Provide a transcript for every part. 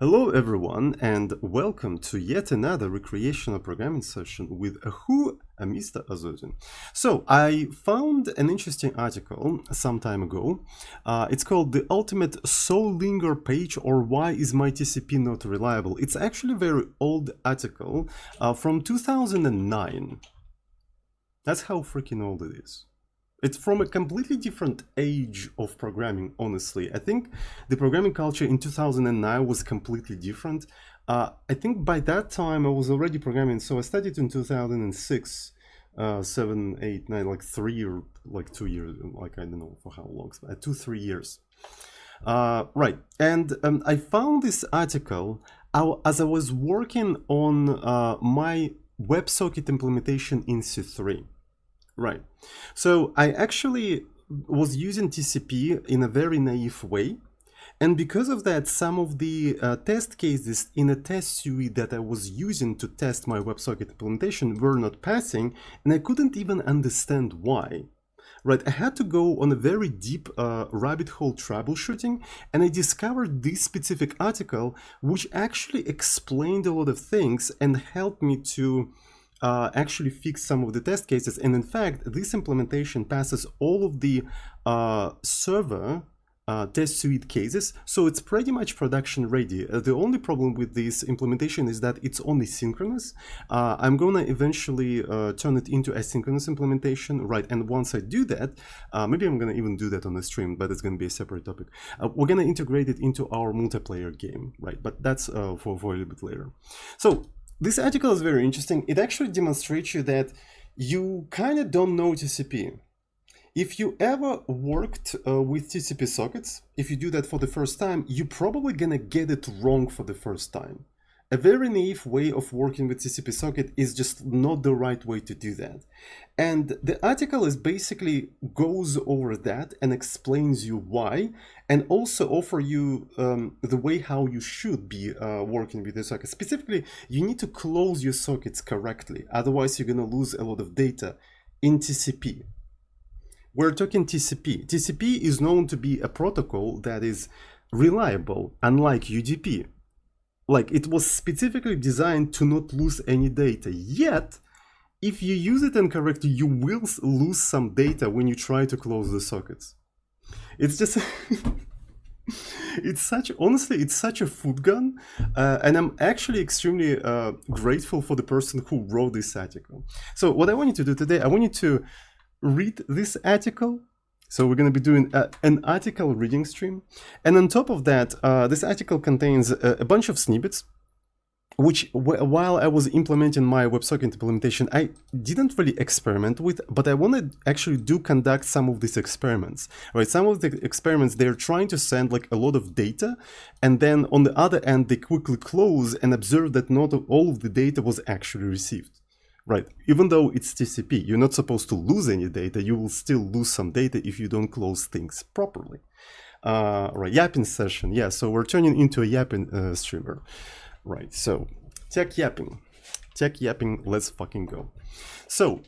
Hello everyone and welcome to yet another recreational programming session with Mr. Azuzin. So I found an interesting article some time ago. It's called The Ultimate Soul Linger Page, or Why is My TCP Not Reliable? It's actually a very old article from 2009. That's how freaking old it is. It's from a completely different age of programming, honestly. I think the programming culture in 2009 was completely different. I think by that time I was already programming, so I started in 2006, 7, 8, 9, like 3 or like 2 years, like I don't know for how long, 2-3 years. Right, and I found this article as I was working on my WebSocket implementation in C3. Right. So I actually was using TCP in a very naive way. And because of that, some of the test cases in a test suite that I was using to test my WebSocket implementation were not passing, and I couldn't even understand why. Right, I had to go on a very deep rabbit hole troubleshooting, and I discovered this specific article, which actually explained a lot of things and helped me to actually fix some of the test cases. And in fact, this implementation passes all of the server test suite cases, so it's pretty much production ready. The only problem with this implementation is that it's only synchronous. I'm gonna eventually turn it into asynchronous implementation, right? And once I do that, maybe I'm gonna even do that on the stream, but it's gonna be a separate topic. We're gonna integrate it into our multiplayer game, right? But that's for a little bit later. So this article is very interesting. It actually demonstrates you that you kind of don't know TCP. If you ever worked with TCP sockets, if you do that for the first time, you're probably gonna get it wrong for the first time. A very naive way of working with TCP socket is just not the right way to do that. And the article is basically goes over that and explains you why, and also offer you the way how you should be working with the socket. Specifically, you need to close your sockets correctly, otherwise you're gonna lose a lot of data in TCP. We're talking TCP. TCP is known to be a protocol that is reliable, unlike UDP. Like, it was specifically designed to not lose any data. Yet, if you use it incorrectly, you will lose some data when you try to close the sockets. It's just honestly, it's such a food gun, and I'm actually extremely grateful for the person who wrote this article. So what I want you to do today, I want you to read this article. So we're going to be doing an article reading stream. And on top of that, this article contains a bunch of snippets, which while I was implementing my WebSocket implementation, I didn't really experiment with, but I want to actually conduct some of these experiments, right? Some of the experiments, they're trying to send like a lot of data, and then on the other end, they quickly close and observe that not all of the data was actually received. Right, even though it's TCP, you're not supposed to lose any data, you will still lose some data if you don't close things properly. Right, yapping session, yeah, so we're turning into a yapping streamer. Right, so tech yapping, let's fucking go. So,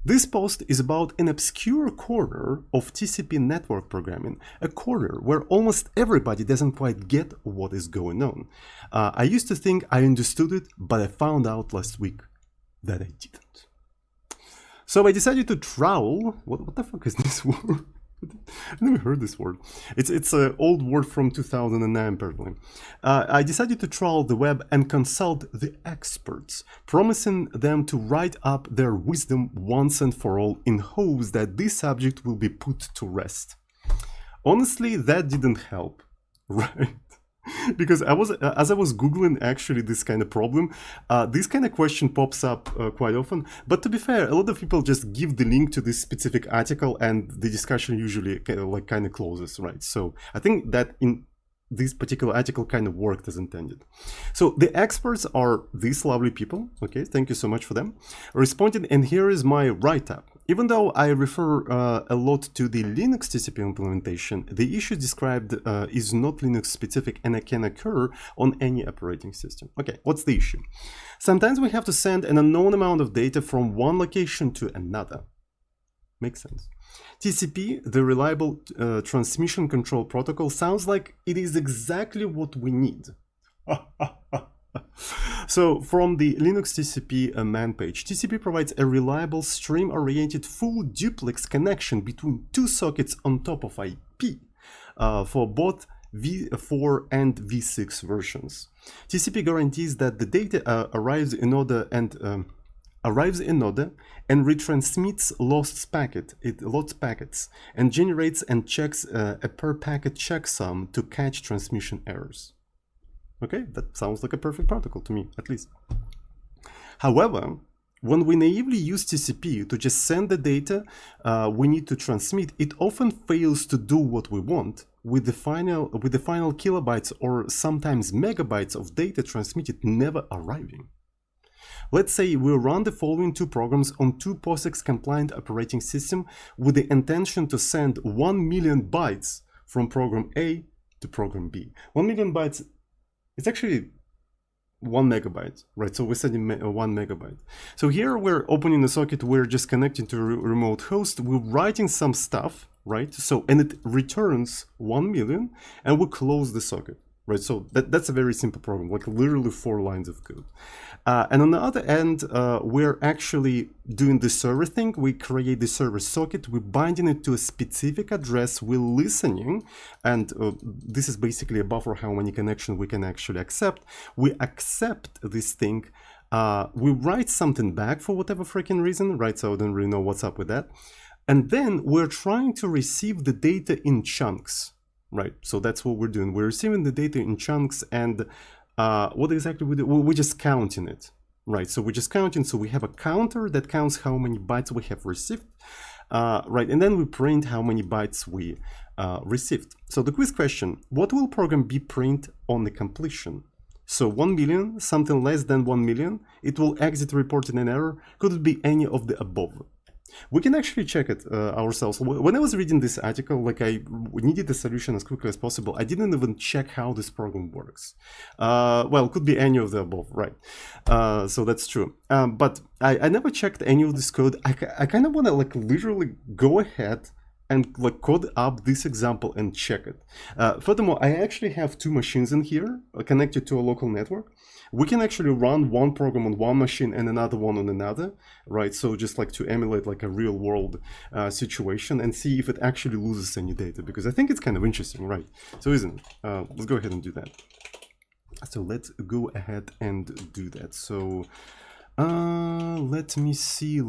this post is about an obscure corner of TCP network programming, a corner where almost everybody doesn't quite get what is going on. I used to think I understood it, but I found out last week that I didn't. So I decided to trowel. What the fuck is this word? I've never heard this word. It's an old word from 2009, apparently. I decided to trawl the web and consult the experts, promising them to write up their wisdom once and for all in hopes that this subject will be put to rest. Honestly, that didn't help, right? Because as I was Googling actually this kind of problem, this kind of question pops up quite often. But to be fair, a lot of people just give the link to this specific article and the discussion usually kind of closes, right? So I think that in this particular article kind of worked as intended. So the experts are these lovely people, okay, thank you so much for them, responded, and here is my write-up. Even though I refer a lot to the Linux TCP implementation, the issue described is not Linux specific and it can occur on any operating system. Okay, what's the issue? Sometimes we have to send an unknown amount of data from one location to another. Makes sense. TCP, the reliable transmission control protocol, sounds like it is exactly what we need. So from the Linux TCP man page, TCP provides a reliable stream-oriented full duplex connection between two sockets on top of IP for both V4 and V6 versions. TCP guarantees that the data arrives in order and retransmits lost packets and generates and checks a per packet checksum to catch transmission errors. Okay, that sounds like a perfect protocol to me, at least. However, when we naively use TCP to just send the data we need to transmit, it often fails to do what we want with the final kilobytes or sometimes megabytes of data transmitted never arriving. Let's say we run the following two programs on two POSIX compliant operating system with the intention to send 1 million bytes from program A to program B. 1 million bytes, it's actually 1 megabyte, right? So we're sending 1 megabyte. So here we're opening a socket, we're just connecting to a remote host, we're writing some stuff, right? So, and it returns 1 million and we close the socket, right? So that's a very simple program, like literally 4 lines of code. And on the other end, we're actually doing the server thing. We create the server socket, we're binding it to a specific address, we're listening, and this is basically a buffer how many connections we can actually accept. We accept this thing, we write something back for whatever freaking reason, right? So I don't really know what's up with that. And then we're trying to receive the data in chunks, right? So that's what we're doing. We're receiving the data in chunks, and what exactly we do? We're just counting it, right? So we're just counting. So we have a counter that counts how many bytes we have received, right? And then we print how many bytes we received. So the quiz question: what will program B print on the completion? So 1 million, something less than 1 million. It will exit reporting an error. Could it be any of the above? We can actually check it ourselves. When I was reading this article, like I needed the solution as quickly as possible. I didn't even check how this program works. Well, it could be any of the above, right? So that's true. But I never checked any of this code. I kind of want to like literally go ahead and like code up this example and check it. Furthermore, I actually have 2 machines in here connected to a local network. We can actually run one program on one machine and another one on another, right? So just like to emulate like a real world situation and see if it actually loses any data, because I think it's kind of interesting, right? So let's go ahead and do that. So let's go ahead and do that. So let me see.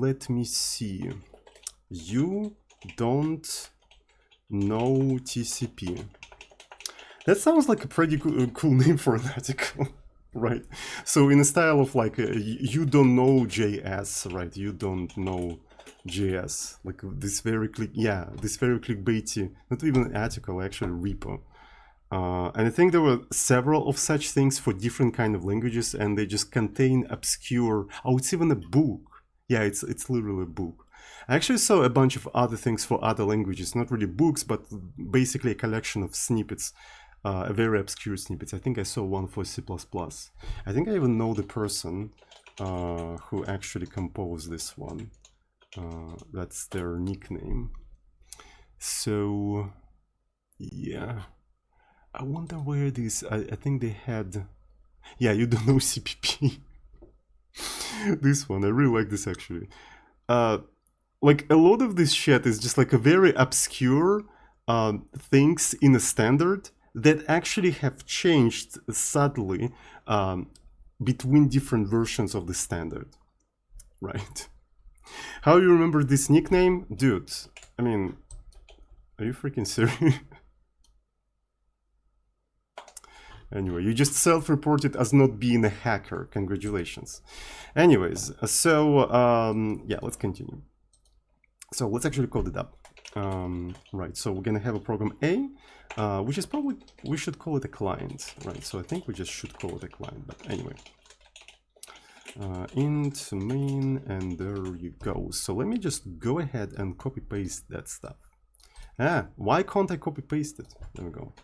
You don't know TCP. That sounds like a pretty cool name for an article. Right, so in a style of like you don't know JS, right? You don't know JS, like this very clickbaity, not even an article, actually repo. And I think there were several of such things for different kind of languages, and they just contain obscure. Oh, it's even a book. Yeah, it's literally a book. I actually saw a bunch of other things for other languages, not really books, but basically a collection of snippets. A very obscure snippets. I think I saw one for C++. I think I even know the person who actually composed this one. That's their nickname. So, yeah. I wonder where it is. I think they had... Yeah, you don't know CPP. This one, I really like this actually. Like a lot of this shit is just like a very obscure things in a standard that actually have changed subtly between different versions of the standard, right? How you remember this nickname? Dude, I mean, are you freaking serious? Anyway, you just self-reported as not being a hacker. Congratulations. Anyways, so yeah, let's continue. So let's actually code it up. Right, so we're gonna have a program A, which is probably, we should call it a client, right? So I think we just should call it a client, but anyway. Int main, and there you go. So let me just go ahead and copy paste that stuff. Why can't I copy paste it? There we go.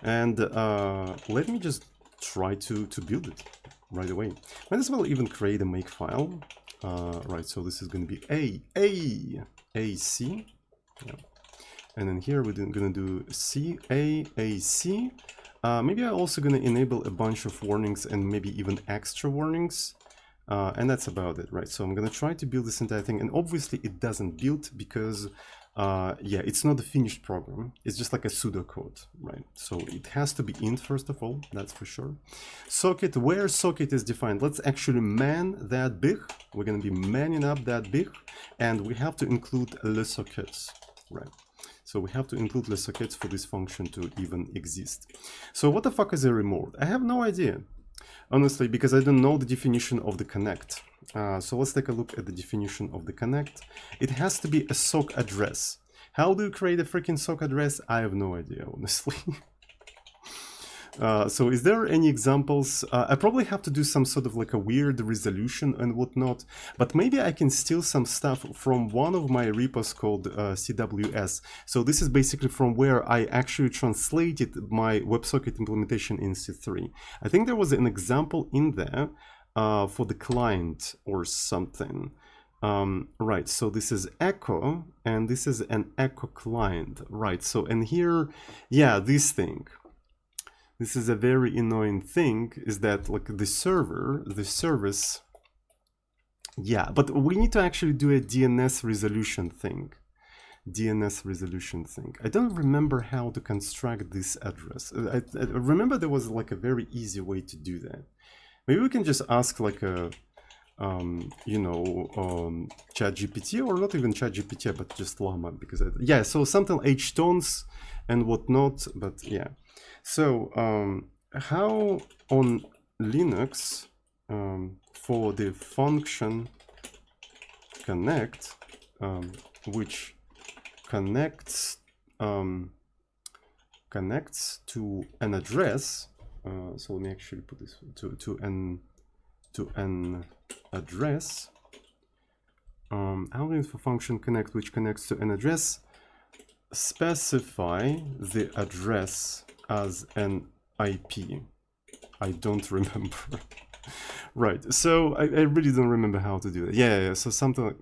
And let me just try to build it right away. Might as well even create a make file. Right, so this is going to be A. AC. Yeah. And then here we're gonna do CAAC. Maybe I'm also gonna enable a bunch of warnings and maybe even extra warnings. And that's about it, right? So I'm gonna try to build this entire thing, and obviously it doesn't build because yeah, it's not a finished program. It's just like a pseudocode, right? So it has to be int first of all, that's for sure. Socket, where socket is defined, let's actually man that big. We're gonna be manning up that big, and we have to include le sockets, right? So we have to include le sockets for this function to even exist. So what the fuck is a remote? I have no idea, honestly, because I don't know the definition of the connect. So let's take a look at the definition of the connect. It has to be a sock address. How do you create a freaking sock address? I have no idea, honestly. So is there any examples? I probably have to do some sort of like a weird resolution and whatnot, but maybe I can steal some stuff from one of my repos called CWS. So this is basically from where I actually translated my WebSocket implementation in C3. I think there was an example in there for the client or something. Right, so this is echo, and this is an echo client, right? So, and here, yeah, this thing. This is a very annoying thing, is that like the server, the service, yeah, but we need to actually do a DNS resolution thing. DNS resolution thing. I don't remember how to construct this address. I remember there was like a very easy way to do that. Maybe we can just ask like a, you know, ChatGPT, or not even ChatGPT, but just Llama, because yeah, so something HTONs and whatnot, but yeah. So how on Linux for the function connect, which connects to an address. So let me actually put this to an address. How is for function connect which connects to an address? Specify the address as an IP. I don't remember. Right, so I really don't remember how to do that. Yeah, so something like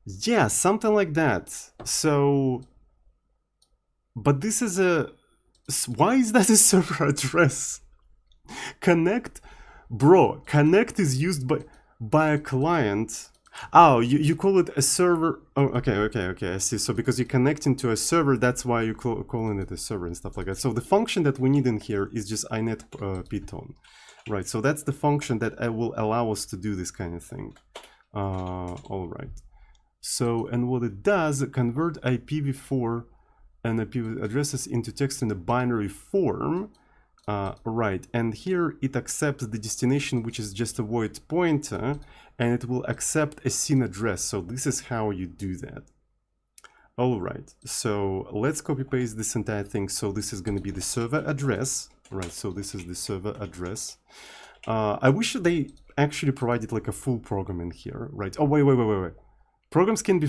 yeah, something like that. So, but this is a, why is that a server address? Connect, bro, connect is used by a client. Oh, you call it a server. Oh, okay, I see. So because you're connecting to a server, that's why you're calling it a server and stuff like that. So the function that we need in here is just inet python, right? So that's the function that will allow us to do this kind of thing. All right. So, and what it does, convert IPv4 and IP addresses into text in a binary form. Right, and here it accepts the destination, which is just a void pointer, and it will accept a scene address. So this is how you do that. All right, so let's copy paste this entire thing. So this is going to be the server address, right? So this is the server address. I wish they actually provided like a full program in here, right? Oh, wait. Programs can be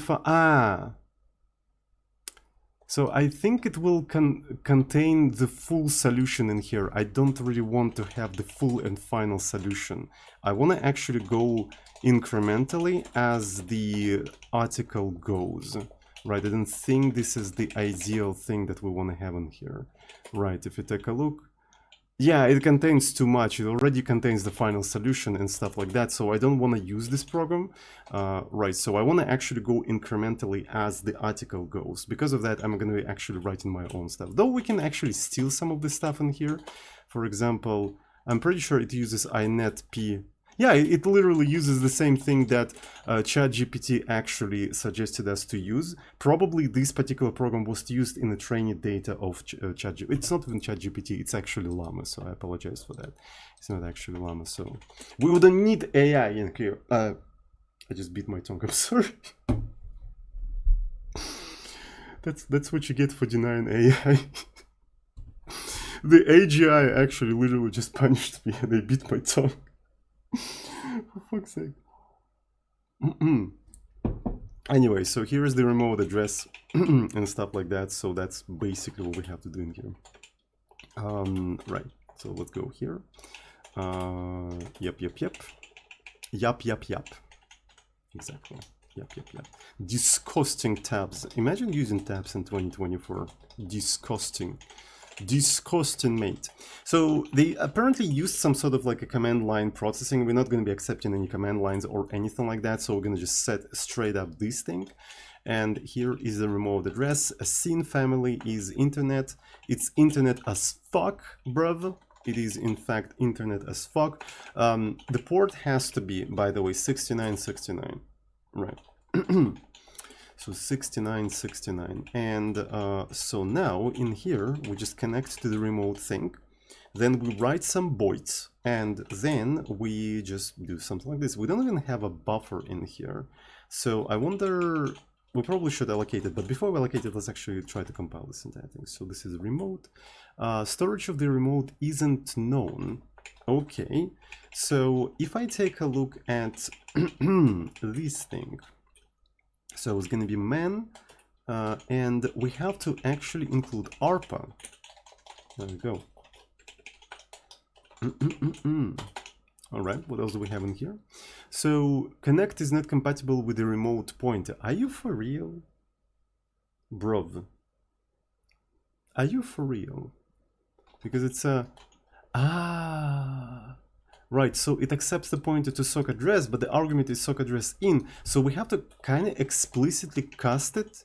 so I think it will contain the full solution in here. I don't really want to have the full and final solution. I want to actually go incrementally as the article goes. Right, I don't think this is the ideal thing that we want to have in here. Right, if you take a look. Yeah, it contains too much. It already contains the final solution and stuff like that. So I don't want to use this program. Right, so I want to actually go incrementally as the article goes. Because of that, I'm going to be actually writing my own stuff. Though we can actually steal some of the stuff in here. For example, I'm pretty sure it uses inetp. Yeah, it literally uses the same thing that ChatGPT actually suggested us to use. Probably this particular program was used in the training data of ChatGPT. It's not even ChatGPT, it's actually Llama, so I apologize for that. It's not actually Llama, so we wouldn't need AI in here. I just beat my tongue, I'm sorry. That's what you get for denying AI. The AGI actually literally just punished me and they beat my tongue. For fuck's sake. Anyway, so here is the remote address and stuff like that. So that's basically what we have to do in here. Right, so let's go here. Yep. Exactly. Yep. Disgusting tabs. Imagine using tabs in 2024. Disgusting. Disgusting, mate. So they apparently used some sort of like a command line processing. We're not going to be accepting any command lines or anything like that. So we're going to just set straight up this thing. And here is the remote address. A scene family is internet. It's internet as fuck, bruv. It is in fact internet as fuck. The port has to be, by the way, 6969, right? So 6969, and so now in here we just connect to the remote thing, then we write some bytes, and then we just do something like this. We don't even have a buffer in here, so I wonder, we probably should allocate it, but before we allocate it, let's actually try to compile this entire thing. So this is remote. Storage of the remote isn't known. Okay, so if I take a look at this thing, so it's going to be man, and we have to actually include ARPA. There we go. All right, what else do we have in here? So connect is not compatible with the remote pointer. Are you for real? Bruv. Are you for real? Because it's a... Right, so it accepts the pointer to sock address, but the argument is sock address in. So we have to kind of explicitly cast it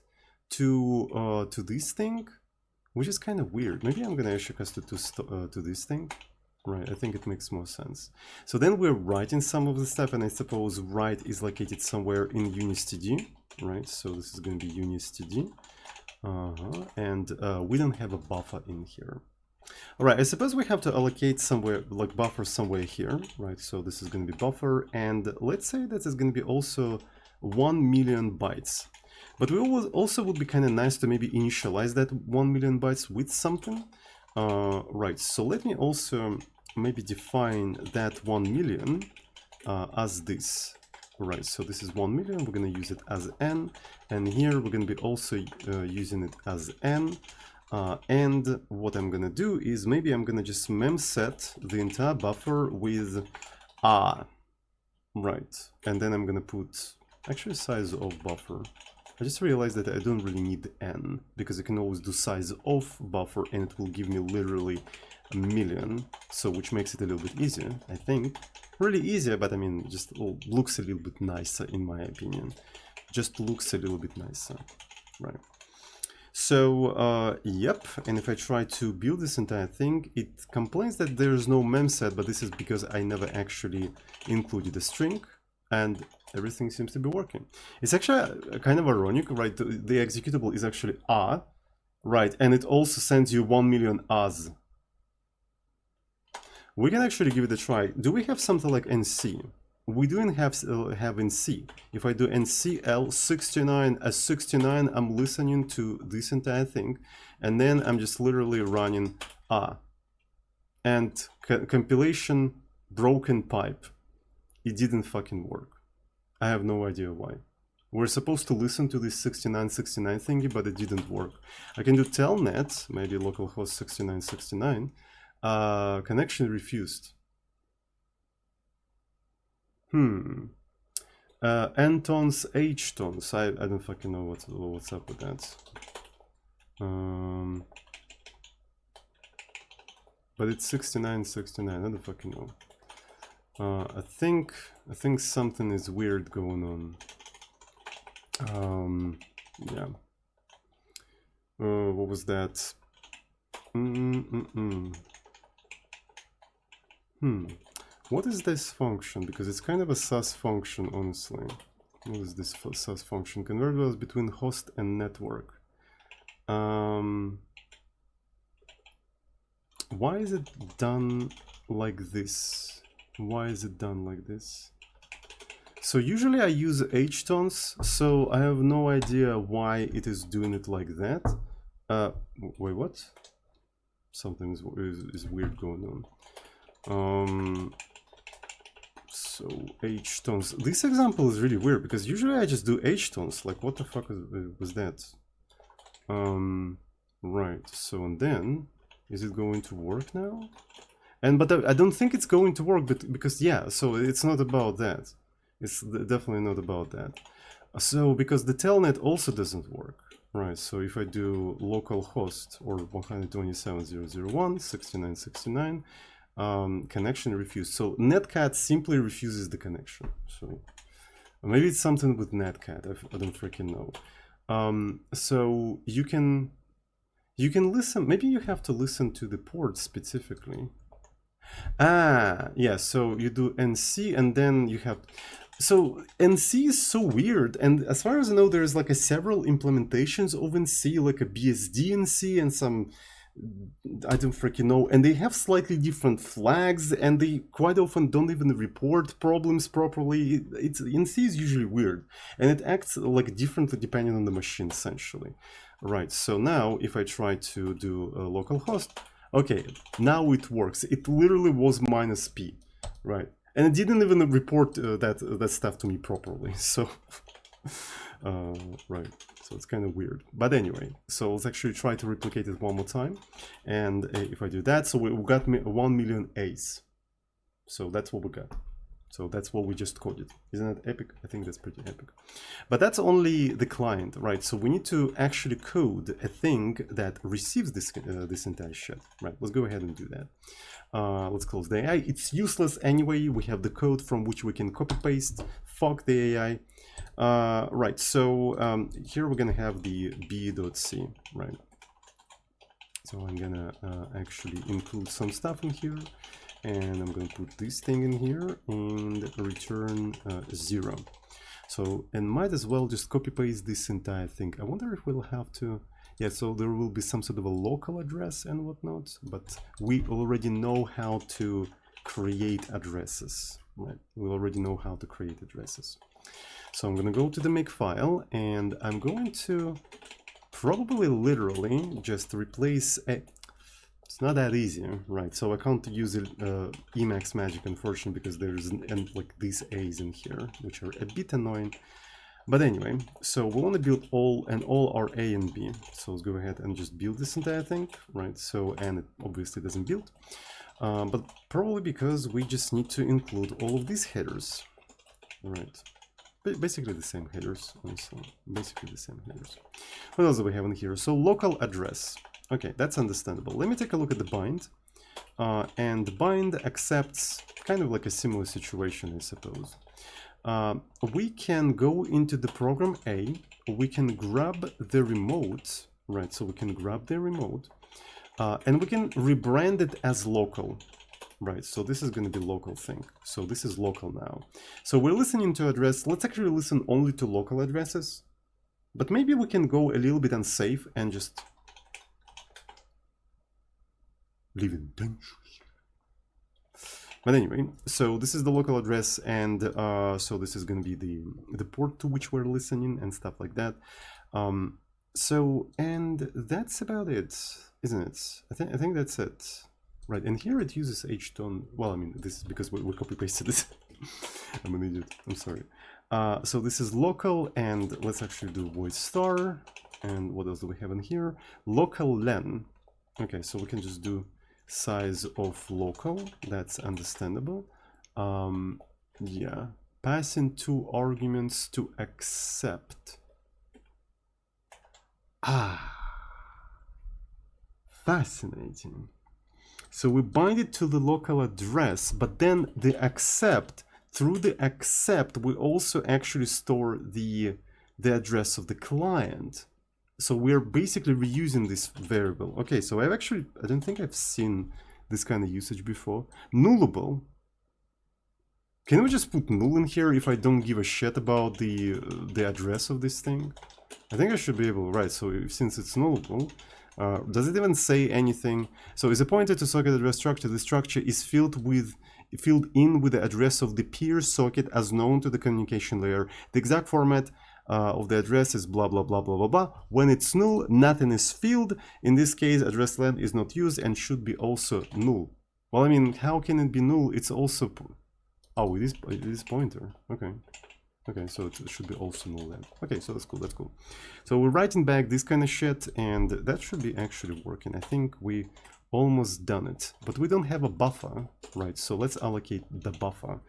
to this thing, which is kind of weird. Maybe I'm gonna actually cast it to this thing. Right, I think it makes more sense. So then we're writing some of the stuff, and I suppose write is located somewhere in unistd, right? So this is gonna be unistd, and we don't have a buffer in here. All right, I suppose we have to allocate somewhere, like buffer somewhere here, right? So this is going to be buffer, and let's say that is going to be also 1 million bytes. But we also would be kind of nice to maybe initialize that 1 million bytes with something. Right, so let me also maybe define that 1 million as this. Right, so this is 1 million, we're going to use it as n, and here we're going to be also using it as n. And what I'm gonna do is maybe I'm gonna just memset the entire buffer with right, and then I'm gonna put actually size of buffer. I just realized that I don't really need n, because I can always do size of buffer and it will give me literally a million, so which makes it a little bit easier, I think. Really easier, but I mean, just looks a little bit nicer in my opinion. Just looks a little bit nicer, right? So, yep, and if I try to build this entire thing, it complains that there's no memset, but this is because I never actually included a string, and everything seems to be working. It's actually kind of ironic, right? The executable is actually a, right, and it also sends you 1 million as. We can actually give it a try. Do we have something like NC? We do have NC. If I do NCL 69 as 69, I'm listening to this entire thing, and then I'm just literally running and compilation broken pipe. It didn't fucking work. I have no idea why. We're supposed to listen to this 6969 thingy, but it didn't work. I can do telnet, maybe localhost 6969. Connection refused. N-tones, H-tones. I don't fucking know what's up with that. But it's 6969. I don't fucking know. I think something is weird going on. Yeah. What was that? What is this function? Because it's kind of a sus function, honestly. What is this sus function? Convert values between host and network. Why is it done like this? Why is it done like this? So usually I use H-tones, so I have no idea why it is doing it like that. Wait, what? Something is weird going on. So H-tones. This example is really weird because usually I just do H-tones. Like, what the fuck was that? Right. So and then, is it going to work now? But I don't think it's going to work, but because yeah. So it's not about that. It's definitely not about that. So because the telnet also doesn't work, right? So if I do localhost or 127.0.0.1 69.69, connection refused. So netcat simply refuses the connection. So maybe it's something with netcat. I don't freaking know. So you can listen. Maybe you have to listen to the port specifically. Yeah. So you do NC and then you have. So NC is so weird, and as far as I know, there's like several implementations of NC, like a BSD NC and some, I don't freaking know, and they have slightly different flags, and they quite often don't even report problems properly. It's NC is usually weird, and it acts like differently depending on the machine, essentially. Right. So now, if I try to do a localhost, okay, now it works. It literally was -P, right? And it didn't even report that stuff to me properly. So, right. So it's kind of weird. But anyway, so let's actually try to replicate it one more time. And if I do that, so we got 1 million A's. So that's what we got. So that's what we just coded. Isn't that epic? I think that's pretty epic. But that's only the client, right? So we need to actually code a thing that receives this entire shit, right? Let's go ahead and do that. Let's close the AI. It's useless anyway. We have the code from which we can copy paste. Fuck the AI. Right. So here we're gonna have the b.c, right? So I'm gonna actually include some stuff in here. And I'm going to put this thing in here and return 0. So, and might as well just copy paste this entire thing. I wonder if we'll have to, yeah, so there will be some sort of a local address and whatnot, but we already know how to create addresses, right? We already know how to create addresses. So I'm going to go to the makefile and I'm going to probably literally just replace a, it's not that easy, right? So I can't use Emacs magic, unfortunately, because there's like these A's in here, which are a bit annoying. But anyway, so we want to build all are A and B. So let's go ahead and just build this entire thing, right? So, and it obviously doesn't build, but probably because we just need to include all of these headers, right? Basically the same headers, honestly. Basically the same headers. What else do we have in here? So local address. Okay, that's understandable. Let me take a look at the bind. And the bind accepts kind of like a similar situation, I suppose. We can go into the program A, we can grab the remote, right? So we can grab the remote, and we can rebrand it as local, right? So this is going to be local thing. So this is local now. So we're listening to address. Let's actually listen only to local addresses, but maybe we can go a little bit unsafe and just leave it dangerous. But anyway, so this is the local address, and so this is going to be the port to which we're listening and stuff like that. So, and that's about it, isn't it? I think that's it. Right, and here it uses htone. Well, I mean, this is because we copy pasted this. I'm an idiot. I'm sorry. So this is local, and let's actually do void star. And what else do we have in here? Local len. Okay, so we can just do size of local. That's understandable. Yeah, passing 2 arguments to accept. Fascinating. So we bind it to the local address, but then the accept, through the accept, we also actually store the address of the client. So we're basically reusing this variable. Okay, so I don't think I've seen this kind of usage before. Nullable. Can we just put null in here if I don't give a shit about the address of this thing? I think I should be able, right? So since it's nullable, does it even say anything? So is a pointer to socket address structure. The structure is filled in with the address of the peer socket as known to the communication layer. The exact format of the address is blah blah blah blah blah blah. When it's null, nothing is filled. In this case, address len is not used and should be also null. Well, I mean, how can it be null? It's also it is pointer. Okay, so it should be also null then. Okay, so that's cool, that's cool. So we're writing back this kind of shit, and that should be actually working. I think we almost done it, but we don't have a buffer, right? So let's allocate the buffer.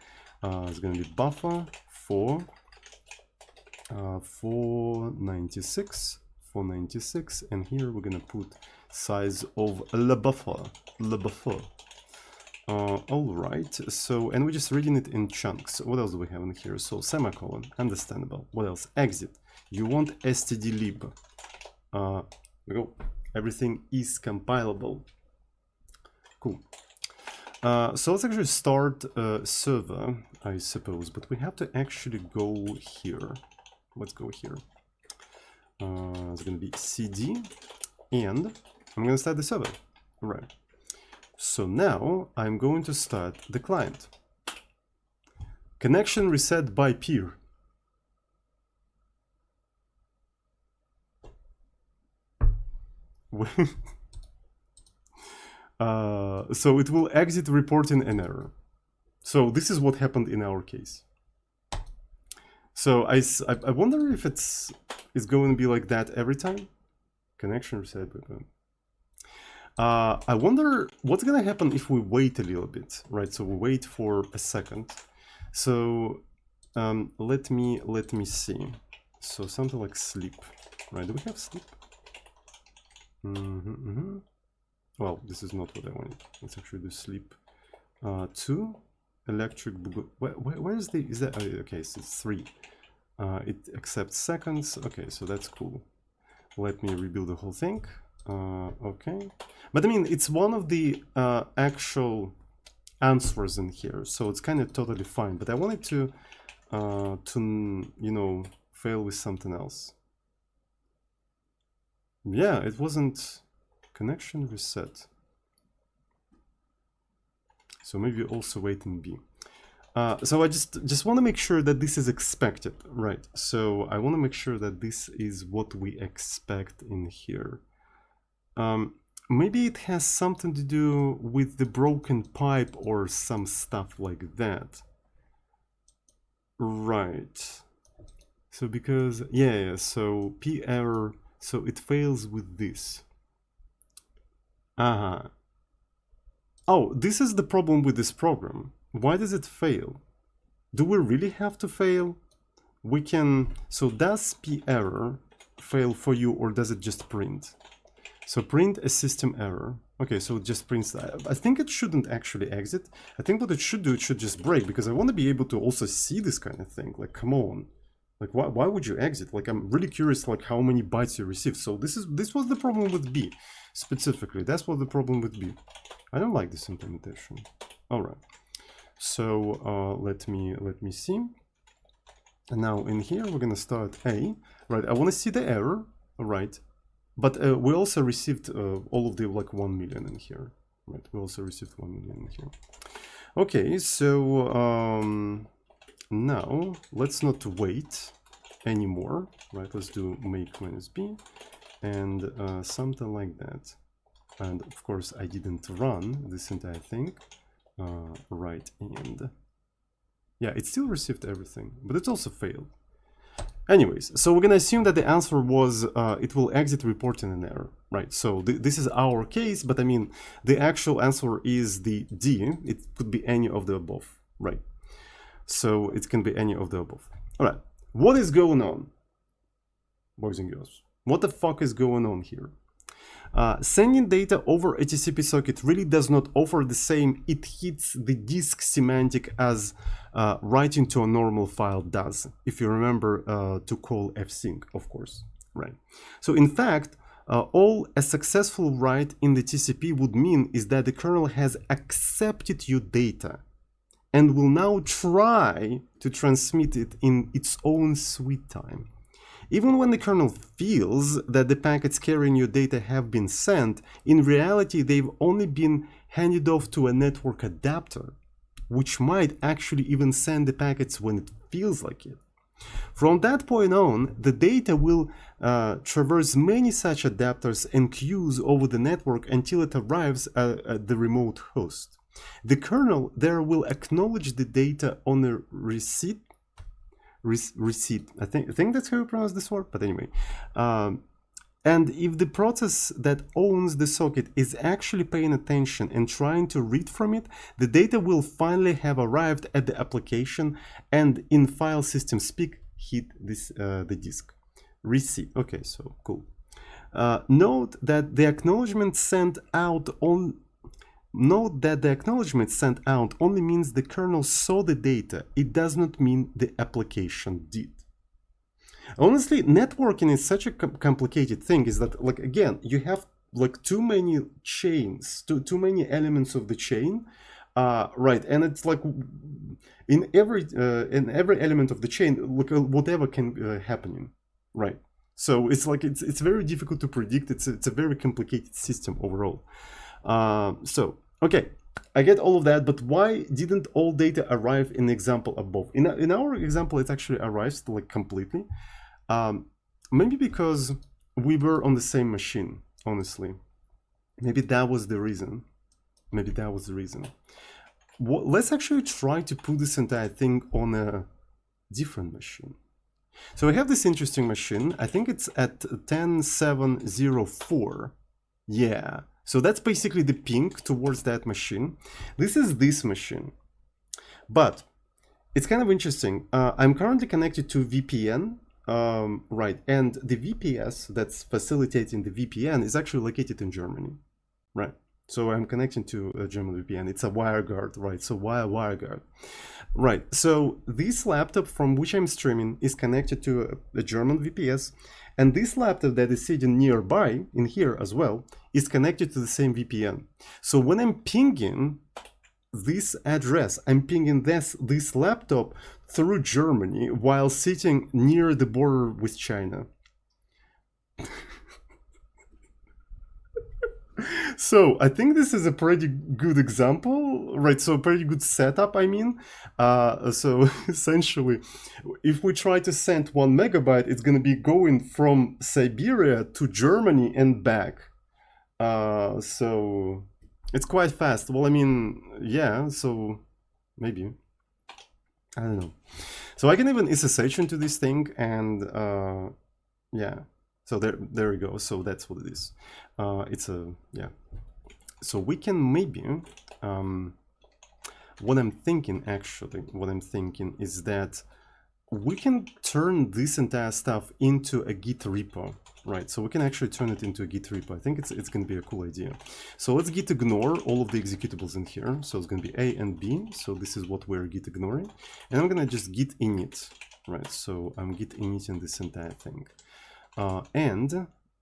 It's gonna be buffer 496, and here we're gonna put size of le buffer. All right, so, and we're just reading it in chunks. What else do we have in here? So semicolon, understandable. What else? Exit. You want stdlib. There we go. Everything is compilable. Cool. So let's actually start server, I suppose, but we have to actually go here. Let's go here. It's going to be cd, and I'm going to start the server. All right. So now I'm going to start the client. Connection reset by peer. So it will exit reporting an error. So this is what happened in our case. So I wonder if it's going to be like that every time. Connection reset by peer. I wonder what's gonna happen if we wait a little bit, right? So we wait for a second. So let me see. So something like sleep, right? Do we have sleep? Well, this is not what I wanted. Let's actually do sleep. 2 electric. Where is that? Oh, okay, so it's 3. It accepts seconds. Okay, so that's cool. Let me rebuild the whole thing. Okay, but I mean, it's one of the actual answers in here, so it's kind of totally fine. But I wanted to you know, fail with something else. Yeah, it wasn't connection reset. So maybe also wait in B. So I just want to make sure that this is expected, right? So I want to make sure that this is what we expect in here. Maybe it has something to do with the broken pipe or some stuff like that. Right. So because, yeah, so P error, so it fails with this. Oh, this is the problem with this program. Why does it fail? Do we really have to fail? We can, so does P error fail for you, or does it just print? So print a system error. Okay, so it just prints that. I think it shouldn't actually exit. I think what it should do, it should just break, because I want to be able to also see this kind of thing. Like, come on. Like, why would you exit? Like, I'm really curious, like, how many bytes you received. So this was the problem with B, specifically. That's what the problem with B. I don't like this implementation. All right. So let me see. And now in here, we're going to start A. Right, I want to see the error. All right. But we also received all of the like 1 million in here, right? We also received 1 million in here. Okay, so now let's not wait anymore, right? Let's do make -b and something like that. And of course, I didn't run this entire thing, right? And yeah, it still received everything, but it also failed. Anyways, so we're gonna assume that the answer was it will exit reporting an error, right? So this is our case, but I mean, the actual answer is the D. It could be any of the above, right? So it can be any of the above. All right, what is going on, boys and girls? What the fuck is going on here? Sending data over a TCP socket really does not offer the same it hits the disk semantic as writing to a normal file does, if you remember to call fsync, of course, right? So in fact, all a successful write in the TCP would mean is that the kernel has accepted your data and will now try to transmit it in its own sweet time. Even when the kernel feels that the packets carrying your data have been sent, in reality they've only been handed off to a network adapter, which might actually even send the packets when it feels like it. From that point on, the data will traverse many such adapters and queues over the network until it arrives at the remote host. The kernel there will acknowledge the data on a receipt. I think that's how you pronounce this word, but anyway. And if the process that owns the socket is actually paying attention and trying to read from it, the data will finally have arrived at the application and in file system speak hit this the disk. Receive. Okay, so cool. Note that the acknowledgement sent out only means the kernel saw the data. It does not mean the application did. Honestly, networking is such a complicated thing. Is that, like, again, you have like too many chains, too many elements of the chain, right? And it's like in every element of the chain, look, whatever can happen, right? So it's like it's very difficult to predict. It's a very complicated system overall. So okay, I get all of that, but why didn't all data arrive in the example above? In our example, it actually arrives like completely. Maybe because we were on the same machine, honestly. Maybe that was the reason. Maybe that was the reason. Let's actually try to put this entire thing on a different machine. So we have this interesting machine. I think it's at 10704. Yeah. So that's basically the ping towards that machine. This is this machine. But it's kind of interesting. I'm currently connected to VPN. Right, and the VPS that's facilitating the VPN is actually located in Germany, right? So I'm connecting to a German VPN. It's a WireGuard, right? So WireGuard, right? So this laptop from which I'm streaming is connected to a German VPS, and this laptop that is sitting nearby in here as well is connected to the same VPN. So when I'm pinging this address, I'm pinging this laptop through Germany while sitting near the border with China. So I think this is a pretty good example, right? So a pretty good setup, I mean. So essentially, if we try to send 1 megabyte, it's going to be going from Siberia to Germany and back. So it's quite fast. Well, I mean, yeah, so maybe. I don't know. So I can even SSH into this thing and yeah. So there we go. So that's what it is. It's a, yeah. So we can maybe, what I'm thinking is that we can turn this entire stuff into a Git repo, right? So we can actually turn it into a Git repo. I think it's going to be a cool idea. So let's git ignore all of the executables in here. So it's going to be A and B. So this is what we're git ignoring. And I'm going to just git init, right? So I'm git initting this entire thing.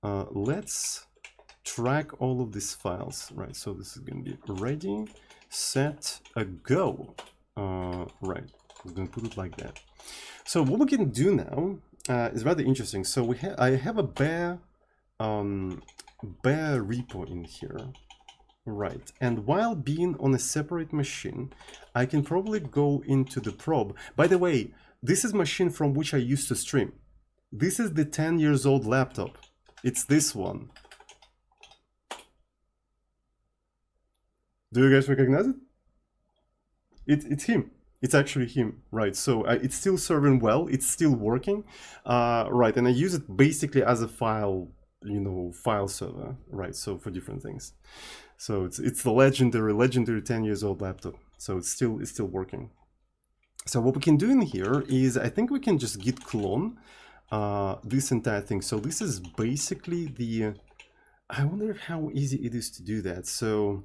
Let's track all of these files, right? So this is going to be ready, set, a go, right? I'm going to put it like that. So what we can do now is rather interesting. So I have a bare repo in here, right? And while being on a separate machine, I can probably go into the probe. By the way, this is machine from which I used to stream. This is the 10 years old laptop. It's this one. Do you guys recognize it? It's him. It's actually him, right? So it's still serving well. It's still working, right? And I use it basically as a file, file server, right? So for different things. So it's the legendary 10 years old laptop. So it's still working. So what we can do in here is I think we can just git clone this entire thing. So this is basically I wonder how easy it is to do that. So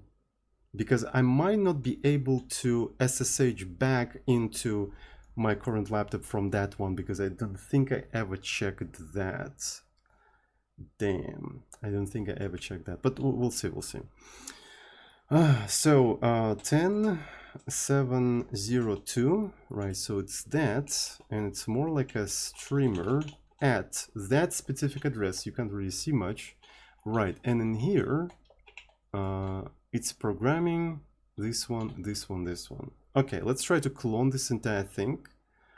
because I might not be able to SSH back into my current laptop from that one, because I don't think I ever checked that. Damn, I don't think I ever checked that, but we'll see. So 10702, right? So it's that, and it's more like a streamer at that specific address. You can't really see much, right? And in here, it's programming this one. Okay, let's try to clone this entire thing.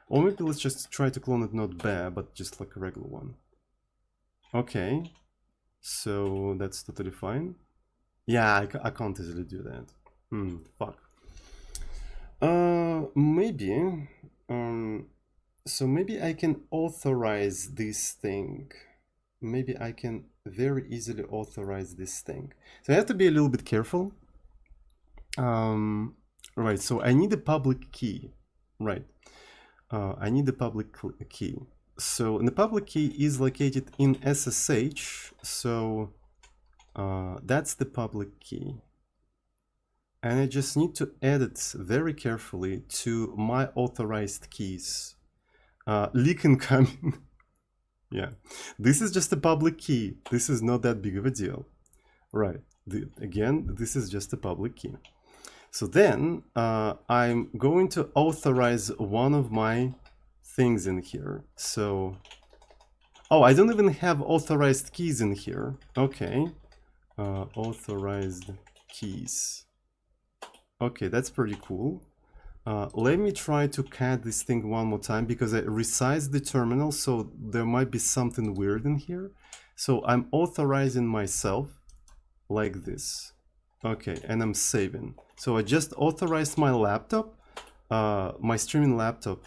Or maybe let's just try to clone it not bare, but just like a regular one. Okay, so that's totally fine. Yeah, I can't easily do that. Fuck. Maybe. So maybe I can authorize this thing. maybe I can very easily authorize this thing. So I have to be a little bit careful. Right, so I need a public key, right? I need the public key. So the public key is located in SSH, so that's the public key. And I just need to add it very carefully to my authorized keys. Leak incoming. Yeah, this is just a public key. This is not that big of a deal. Right, again, this is just a public key. So then I'm going to authorize one of my things in here. So, oh, I don't even have authorized keys in here. Okay, authorized keys. Okay, that's pretty cool. Let me try to cat this thing one more time because I resized the terminal, so there might be something weird in here. So I'm authorizing myself like this. Okay, and I'm saving. So I just authorized my laptop, my streaming laptop,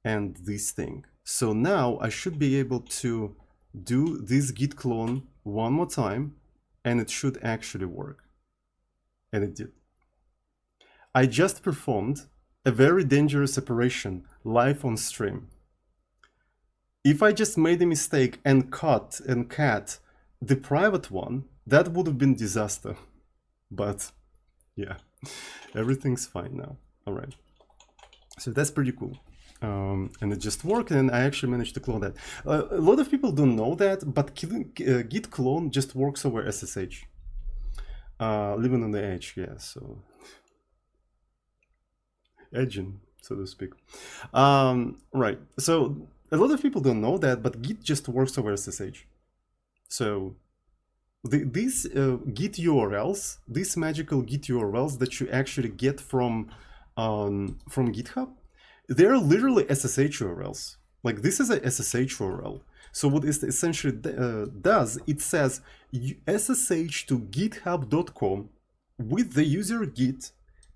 and this thing. So now I should be able to do this git clone one more time, and it should actually work. And it did. I just performed a very dangerous operation live on stream. If I just made a mistake and cat the private one, that would have been disaster. But yeah, everything's fine now. All right. So that's pretty cool. And it just worked, and I actually managed to clone that. A lot of people don't know that, but git clone just works over SSH. Living on the edge, yeah, so edging, so to speak. Right, so a lot of people don't know that, but Git just works over SSH. So these Git URLs, these magical Git URLs that you actually get from GitHub, they're literally SSH URLs. Like this is a SSH URL. So what it essentially does, it says SSH to github.com with the user git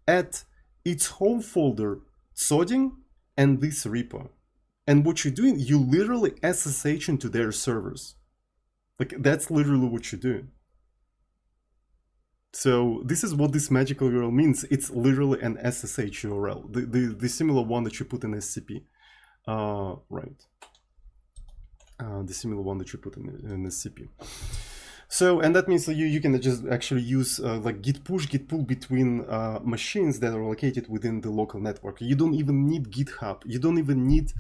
at its home folder sodding and this repo. And what you're doing, you literally SSH into their servers. Like that's literally what you're doing. So this is what this magical URL means. It's literally an SSH URL, the similar one that you put in SCP. Right. The similar one that you put in SCP. So, and that means that you can just actually use like git push, git pull between machines that are located within the local network. You don't even need GitHub. You don't even need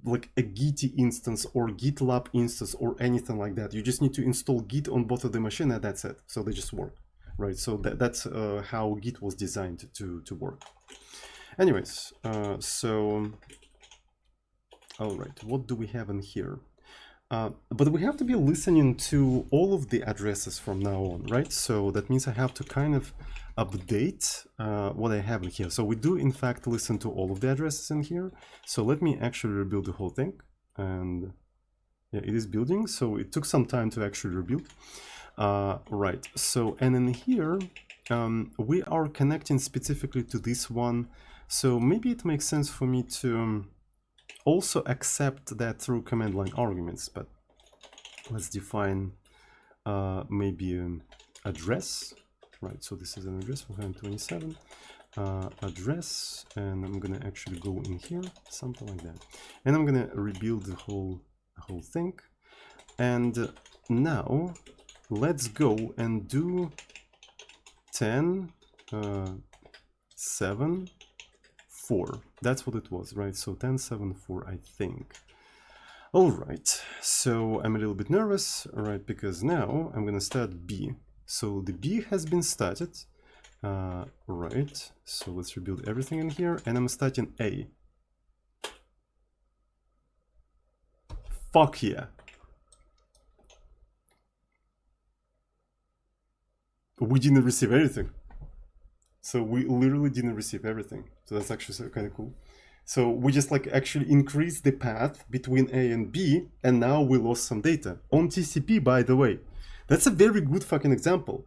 like a Git instance or GitLab instance or anything like that. You just need to install Git on both of the machine and that's it. So they just work, right? So that's how Git was designed to work. Anyways, so, all right, what do we have in here? But we have to be listening to all of the addresses from now on, right? So that means I have to kind of update what I have in here. So we do, in fact, listen to all of the addresses in here. So let me actually rebuild the whole thing. And yeah, it is building. So it took some time to actually rebuild. Right. So, and in here, we are connecting specifically to this one. So maybe it makes sense for me to also accept that through command line arguments, but let's define maybe an address, right? So this is an address for 127 address, and I'm gonna actually go in here, something like that, and I'm gonna rebuild the whole thing. And now let's go and do 10 7 4. That's what it was, right? So 10 7 4, I think. All right, so I'm a little bit nervous, right? Because now I'm gonna start B. So the B has been started, right? So let's rebuild everything in here, and I'm starting A. Fuck yeah. We didn't receive anything. So we literally didn't receive everything. So that's actually kind of cool. So we just like actually increased the path between A and B, and now we lost some data. On TCP, by the way. That's a very good fucking example.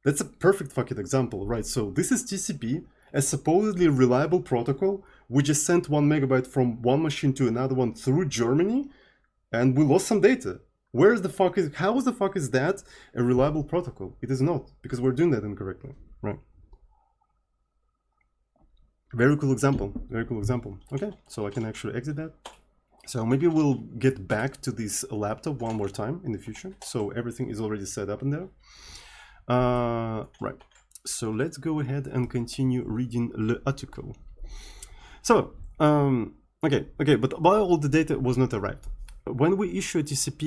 That's a perfect fucking example, right? So this is TCP, a supposedly reliable protocol. We just sent 1 megabyte from one machine to another one through Germany, and we lost some data. Where's the fuck is, how the fuck is that a reliable protocol? It is not, because we're doing that incorrectly, right? Very cool example, very cool example. Okay, so I can actually exit that. So maybe we'll get back to this laptop one more time in the future. So everything is already set up in there. Right, so let's go ahead and continue reading the article. So, okay, but all the data was not arrived. When we issue a TCP,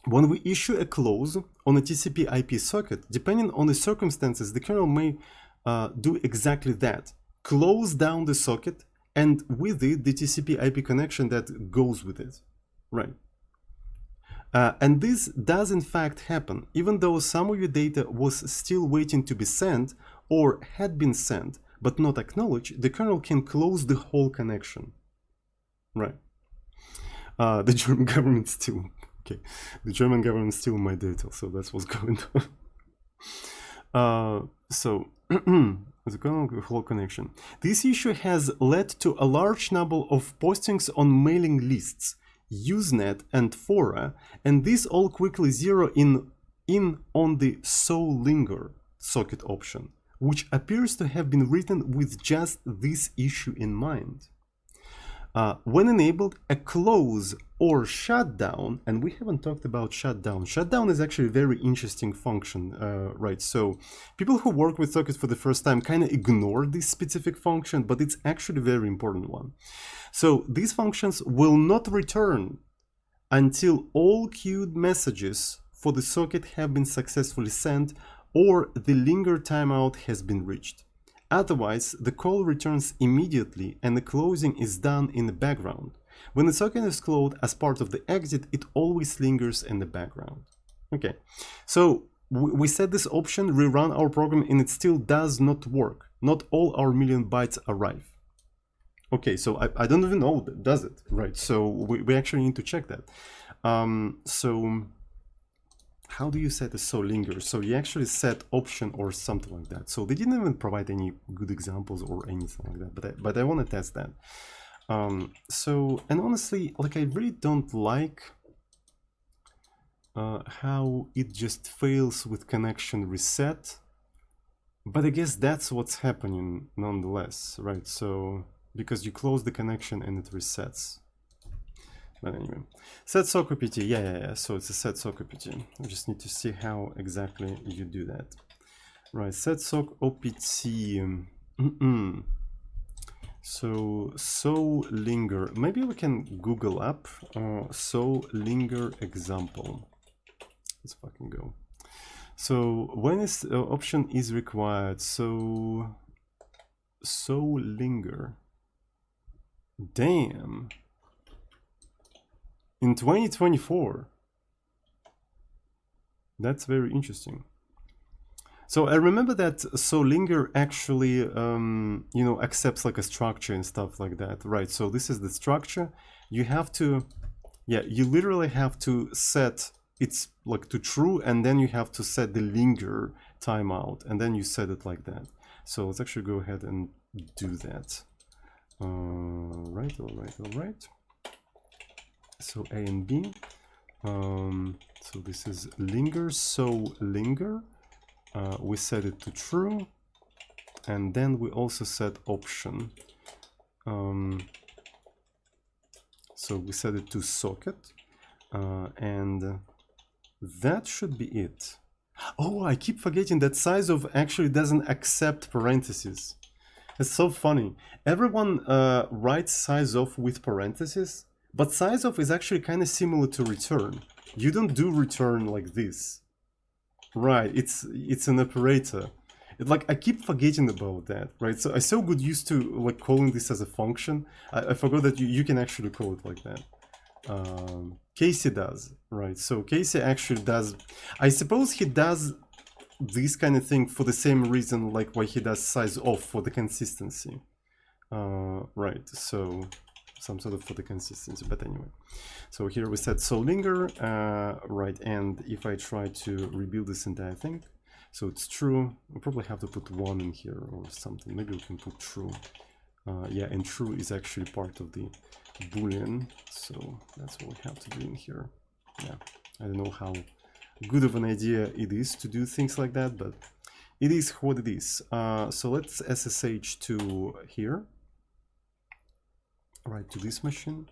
when we issue a clause on a TCP IP socket, depending on the circumstances, the kernel may do exactly that. Close down the socket and with it, the TCP IP connection that goes with it, right? And this does in fact happen, even though some of your data was still waiting to be sent or had been sent, but not acknowledged, the kernel can close the whole connection, right? The German government still, okay, the German government still my data, so that's what's going on. So, the kernel whole connection. This issue has led to a large number of postings on mailing lists, Usenet and fora, and these all quickly zero in on the so linger socket option, which appears to have been written with just this issue in mind. When enabled, a close or shutdown, and we haven't talked about shutdown. Shutdown is actually a very interesting function, right? So people who work with sockets for the first time kind of ignore this specific function, but it's actually a very important one. So these functions will not return until all queued messages for the socket have been successfully sent or the linger timeout has been reached. Otherwise, the call returns immediately and the closing is done in the background. When the socket is closed as part of the exit, it always lingers in the background. Okay, so we set this option, rerun our program, and it still does not work. Not all our million bytes arrive. Okay, so I don't even know, does it? Right, so we actually need to check that. So how do you set a so linger? So you actually set option or something like that. So they didn't even provide any good examples or anything like that, but I want to test that. So, and honestly, like I really don't like how it just fails with connection reset, but I guess that's what's happening nonetheless, right? So, because you close the connection and it resets. But anyway, set sock OPT, yeah, so it's a set sock OPT. I just need to see how exactly you do that. Right, set sock OPT. So linger, maybe we can Google up so linger example. Let's fucking go. So when is option is required, so linger. Damn. In 2024. That's very interesting. So I remember that so linger actually, you know, accepts like a structure and stuff like that, right? So this is the structure. You have to, yeah, you literally have to set it's like to true, and then you have to set the linger timeout, and then you set it like that. So let's actually go ahead and do that. Right, all right. So A and B. So this is linger, so linger. We set it to true, and then we also set option. So we set it to socket, and that should be it. Oh, I keep forgetting that size of actually doesn't accept parentheses. It's so funny. Everyone writes size of with parentheses, but size of is actually kind of similar to return. You don't do return like this. Right, it's an operator. Like I keep forgetting about that, right? So I'm so good used to like calling this as a function. I forgot that you can actually call it like that. Casey does, right? So Casey actually does. I suppose he does this kind of thing for the same reason like why he does size off for the consistency. Right, so some sort of for the consistency, but anyway. So here we set so linger, right, and if I try to rebuild this entire thing, so it's true, we probably have to put 1 in here or something. Maybe we can put true. Yeah, and true is actually part of the boolean, so that's what we have to do in here. Yeah, I don't know how good of an idea it is to do things like that, but it is what it is. So let's SSH to here, right, to this machine,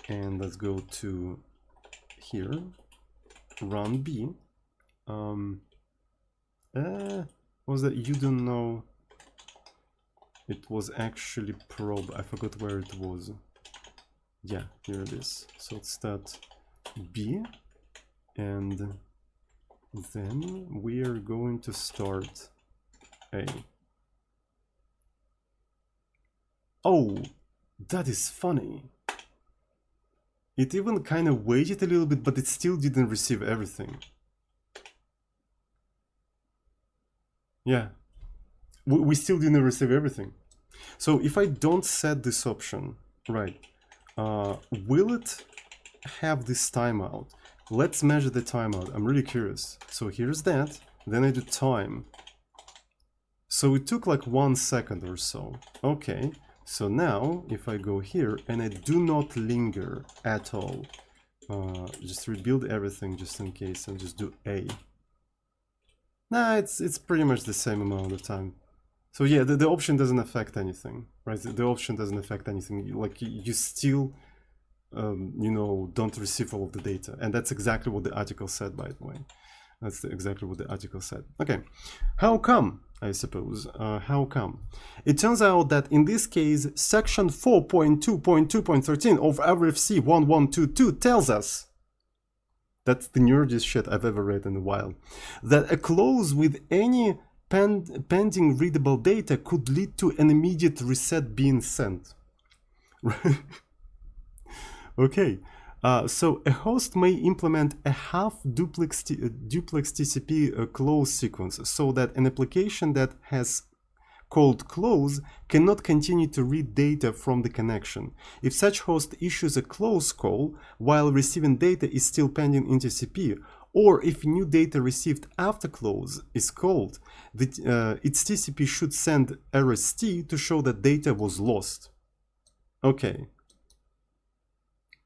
and let's go to here, run B. Was that you don't know? It was actually probe. I forgot where it was. Yeah, here it is. So let's start B, and then we are going to start A. Oh, that is funny. It even kind of waited a little bit, but it still didn't receive everything. Yeah, we still didn't receive everything. So if I don't set this option, right, will it have this timeout? Let's measure the timeout. I'm really curious. So here's that. Then I do time. So it took like 1 second or so. Okay. So now if I go here and I do not linger at all, just rebuild everything just in case and just do A. Nah, it's pretty much the same amount of time. So yeah, the option doesn't affect anything, right? The option doesn't affect anything. Like you still, you know, don't receive all of the data. And that's exactly what the article said, by the way. That's exactly what the article said. Okay, how come, I suppose? How come? It turns out that in this case, section 4.2.2.13 of RFC 1122 tells us, that's the nerdiest shit I've ever read in a while, that a clause with any pending readable data could lead to an immediate reset being sent. Okay, so a host may implement a half-duplex TCP close sequence so that an application that has called close cannot continue to read data from the connection. If such host issues a close call while receiving data is still pending in TCP, or if new data received after close is called, its TCP should send RST to show that data was lost. Okay.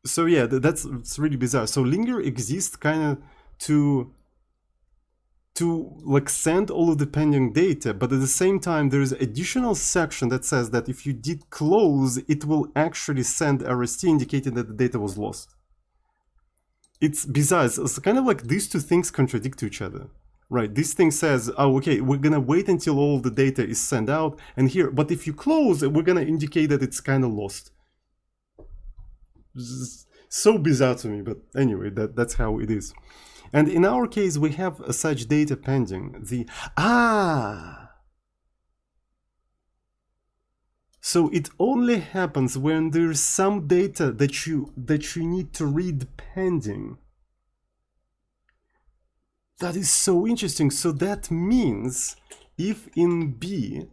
So yeah, it's really bizarre. So linger exists kind of to like send all of the pending data, but at the same time there is additional section that says that if you did close, it will actually send RST indicating that the data was lost. It's bizarre. It's kind of like these two things contradict to each other, right? This thing says, oh, okay, we're gonna wait until all the data is sent out, and here, but if you close, we're gonna indicate that it's kind of lost. So bizarre to me, but anyway, that's how it is. And in our case, we have such data pending. So it only happens when there's some data that you need to read pending. That is so interesting. So that means if in B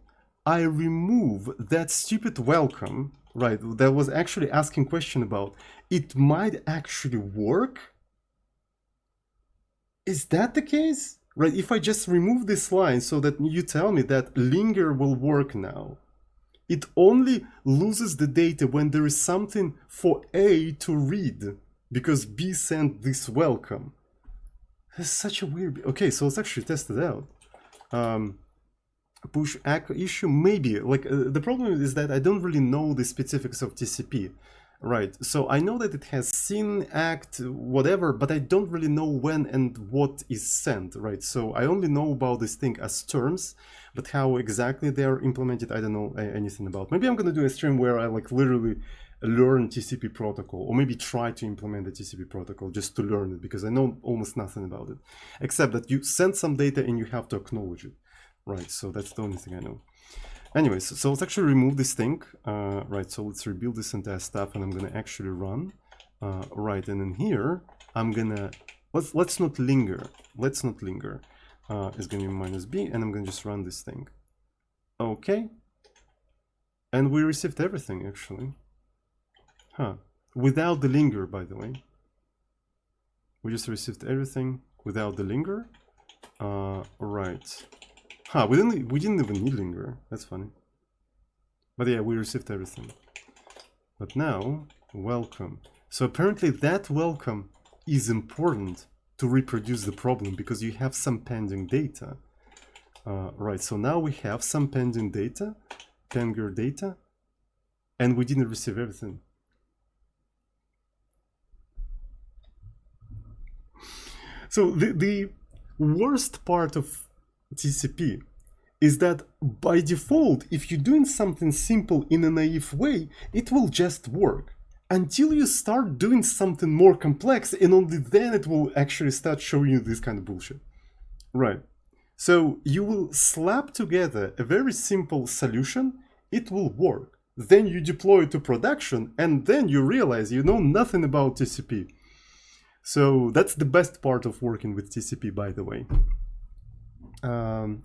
I remove that stupid welcome, right, that was actually asking question about, it might actually work? Is that the case? Right, if I just remove this line so that you tell me that linger will work now, it only loses the data when there is something for A to read, because B sent this welcome. That's such a weird... Okay, so let's actually test it out. Push issue, maybe. Like, the problem is that I don't really know the specifics of TCP. Right, so I know that it has SYN, ACT, whatever, but I don't really know when and what is sent, right? So I only know about this thing as terms, but how exactly they are implemented, I don't know anything about. Maybe I'm gonna do a stream where I like literally learn TCP protocol, or maybe try to implement the TCP protocol just to learn it, because I know almost nothing about it, except that you send some data and you have to acknowledge it, right? So that's the only thing I know. Anyways, so let's actually remove this thing, right, so let's rebuild this entire stuff, and I'm gonna actually run, right, and in here, I'm gonna, let's not linger, it's gonna be -B, and I'm gonna just run this thing. Okay, and we received everything, actually. Without the linger, by the way. We just received everything without the linger, right. We didn't even need linger. That's funny. But yeah, we received everything. But now, welcome. So apparently that welcome is important to reproduce the problem because you have some pending data. Right, so now we have some pending data, and we didn't receive everything. So the worst part of TCP is that by default, if you're doing something simple in a naive way, it will just work until you start doing something more complex, and only then it will actually start showing you this kind of bullshit. Right. So you will slap together a very simple solution, it will work. Then you deploy it to production, and then you realize you know nothing about TCP. So that's the best part of working with TCP, by the way.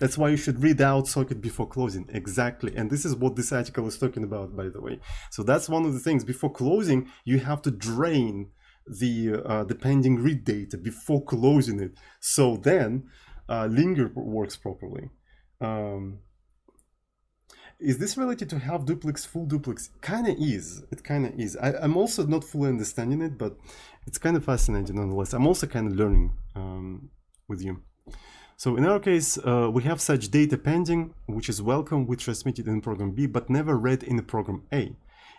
That's why you should read out socket before closing. Exactly. And this is what this article is talking about, by the way. So that's one of the things. Before closing, you have to drain the pending read data before closing it. So then linger works properly. Is this related to half duplex, full duplex? Kinda is. It kinda is. I'm also not fully understanding it, but it's kind of fascinating nonetheless. I'm also kind of learning with you. So in our case, we have such data pending, which is welcome, we transmitted in program B, but never read in program A.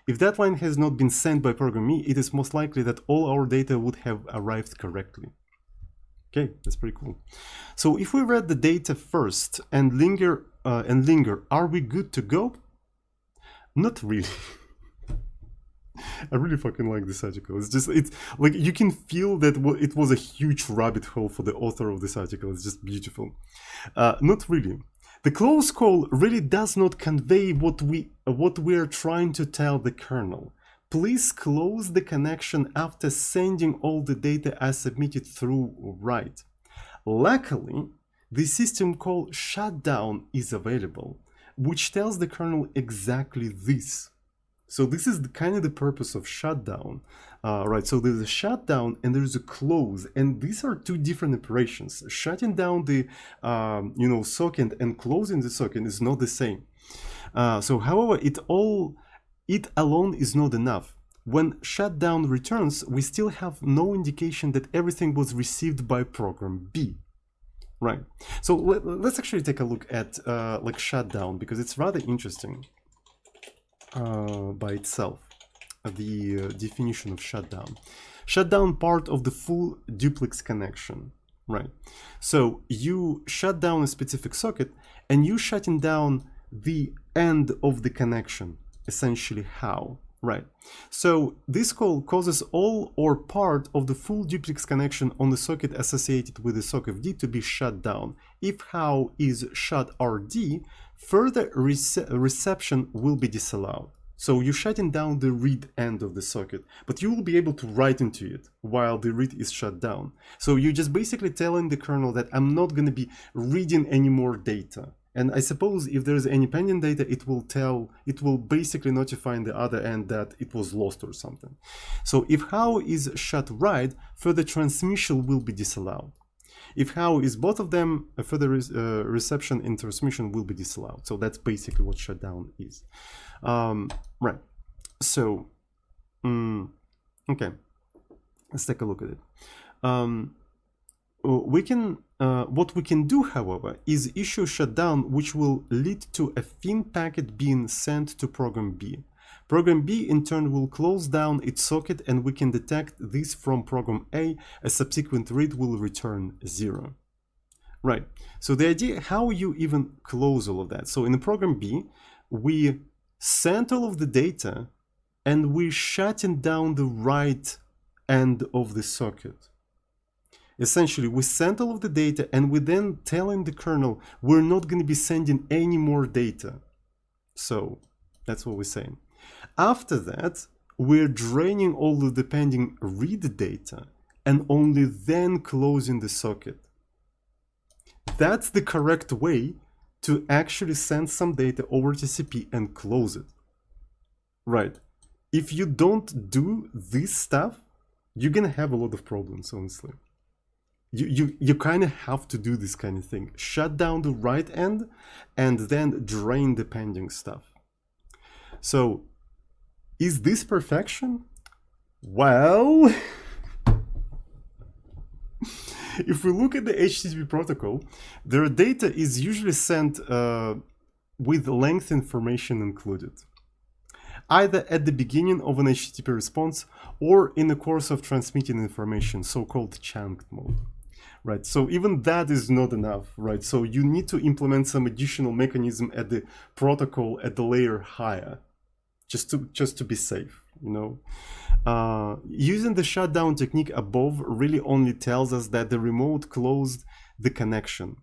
If that line has not been sent by program E, it is most likely that all our data would have arrived correctly. Okay, that's pretty cool. So if we read the data first and linger, are we good to go? Not really. I really fucking like this article. It's like you can feel that it was a huge rabbit hole for the author of this article. It's just beautiful. Not really. The close call really does not convey what we are trying to tell the kernel. Please close the connection after sending all the data as submitted through write. Luckily, the system call shutdown is available, which tells the kernel exactly this. So this is kind of the purpose of shutdown, right? So there's a shutdown and there's a close, and these are two different operations. Shutting down the socket and closing the socket is not the same. So however, it alone is not enough. When shutdown returns, we still have no indication that everything was received by program B. Right. So let's actually take a look at like shutdown, because it's rather interesting. By itself, the definition of shutdown. Shutdown part of the full duplex connection, right? So you shut down a specific socket and you shutting down the end of the connection, essentially how, right? So this call causes all or part of the full duplex connection on the socket associated with the socket D to be shut down. If how is shut RD, further reception will be disallowed. So you're shutting down the read end of the socket, but you will be able to write into it while the read is shut down. So you're just basically telling the kernel that I'm not going to be reading any more data. And I suppose if there's any pending data, it will basically notify the other end that it was lost or something. So if how is shut write, further transmission will be disallowed. If how is both of them, a further reception and transmission will be disallowed. So that's basically what shutdown is. Right. So, okay. Let's take a look at it. What we can do, however, is issue shutdown, which will lead to a FIN packet being sent to program B. Program B in turn will close down its socket, and we can detect this from program A. A subsequent read will return 0. Right. So the idea, how you even close all of that. So in the program B, we sent all of the data and we're shutting down the right end of the socket. Essentially, we sent all of the data and we're then telling the kernel we're not going to be sending any more data. So that's what we're saying. After that, we're draining all of the pending read data and only then closing the socket. That's the correct way to actually send some data over TCP and close it. Right. If you don't do this stuff, you're gonna have a lot of problems, honestly. You kind of have to do this kind of thing. Shut down the right end and then drain the pending stuff. So, is this perfection? Well, if we look at the HTTP protocol, their data is usually sent with length information included, either at the beginning of an HTTP response or in the course of transmitting information, so-called chunked mode. Right, so even that is not enough, right? So you need to implement some additional mechanism at the protocol at the layer higher, just to be safe, you know. Using the shutdown technique above really only tells us that the remote closed the connection.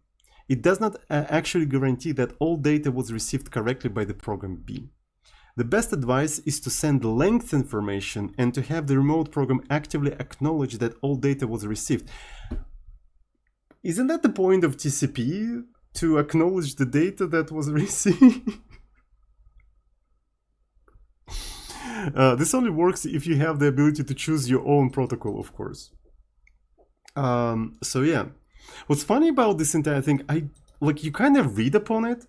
It does not actually guarantee that all data was received correctly by the program B. The best advice is to send length information and to have the remote program actively acknowledge that all data was received. Isn't that the point of TCP? To acknowledge the data that was received? This only works if you have the ability to choose your own protocol, of course. So yeah, what's funny about this entire thing, you kind of read upon it,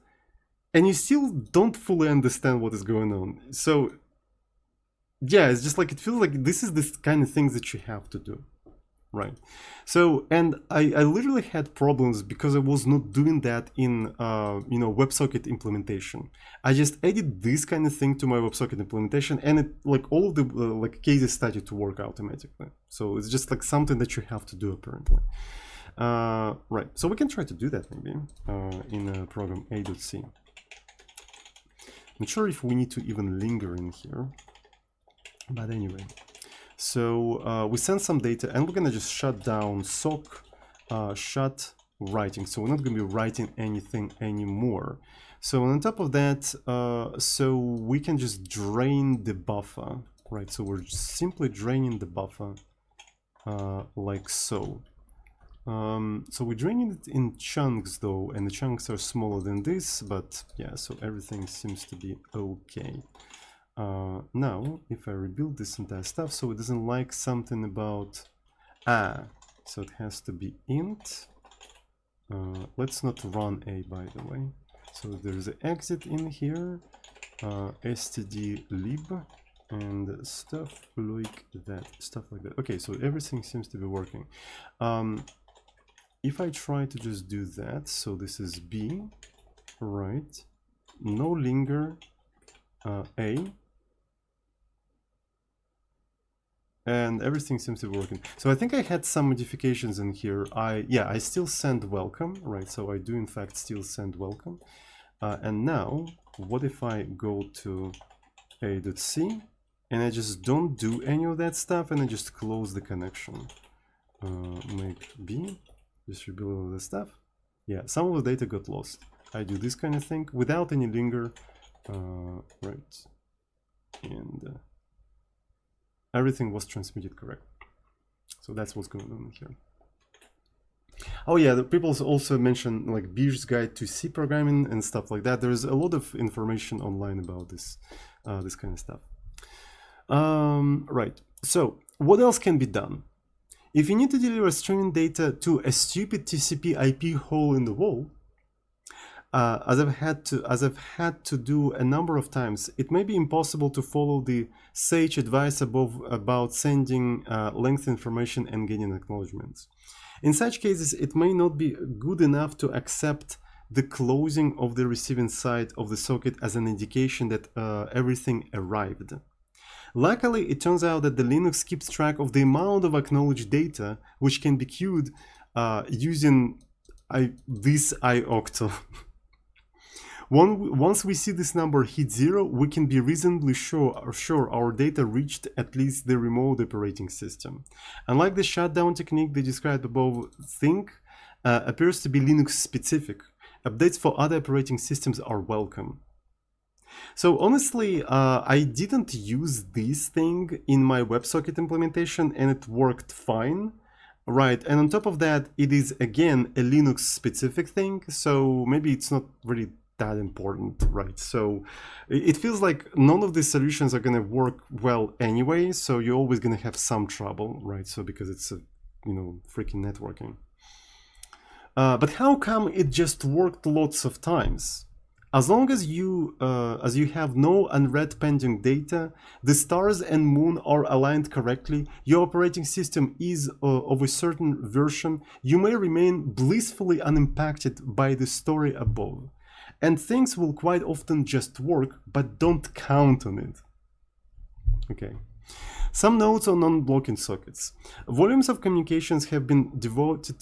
and you still don't fully understand what is going on. So yeah, it's just like, it feels like this is this kind of things that you have to do. Right. So, and I literally had problems because I was not doing that in, WebSocket implementation. I just added this kind of thing to my WebSocket implementation, and it, all of the cases started to work automatically. So it's just like something that you have to do apparently. Right. So we can try to do that maybe in program A.C. Not sure if we need to even linger in here, but anyway. So we send some data, and we're gonna just shut down sock shut writing. So we're not gonna be writing anything anymore. So on top of that, so we can just drain the buffer, right? So we're simply draining the buffer like so. So we're draining it in chunks though, and the chunks are smaller than this, but yeah, so everything seems to be okay. Now, if I rebuild this entire stuff, so it doesn't like something about, so it has to be int. Let's not run A, by the way. So there's an exit in here, std.lib, and stuff like that, Okay, so everything seems to be working. If I try to just do that, so this is B, right, no linger, A, and everything seems to be working. So I think I had some modifications in here. I still send welcome, right? So I do in fact still send welcome. And now, what if I go to A.C and I just don't do any of that stuff and I just close the connection? Make B, just rebuild all the stuff. Yeah, some of the data got lost. I do this kind of thing without any linger, right? And everything was transmitted correct. So that's what's going on here. Oh yeah, the people also mentioned like Beer's Guide to C programming and stuff like that. There's a lot of information online about this, this kind of stuff. Right. So what else can be done? If you need to deliver streaming data to a stupid TCP IP hole in the wall, as I've had to do a number of times, it may be impossible to follow the sage advice above about sending length information and getting acknowledgements. In such cases, it may not be good enough to accept the closing of the receiving side of the socket as an indication that everything arrived. Luckily, it turns out that the Linux keeps track of the amount of acknowledged data which can be queued using this iocto. Once we see this number hit 0, we can be reasonably sure our data reached at least the remote operating system. Unlike the shutdown technique they described above, think appears to be Linux specific. Updates for other operating systems are welcome. So honestly, I didn't use this thing in my WebSocket implementation and it worked fine. Right, and on top of that, it is again a Linux specific thing, so maybe it's not really that important, right? So it feels like none of these solutions are going to work well anyway, so you're always going to have some trouble, right? So because it's a, freaking networking. But how come it just worked lots of times? As long as you have no unread pending data, the stars and moon are aligned correctly, your operating system is of a certain version, you may remain blissfully unimpacted by the story above. And things will quite often just work, but don't count on it. Okay. Some notes on non-blocking sockets. Volumes of communications have been devoted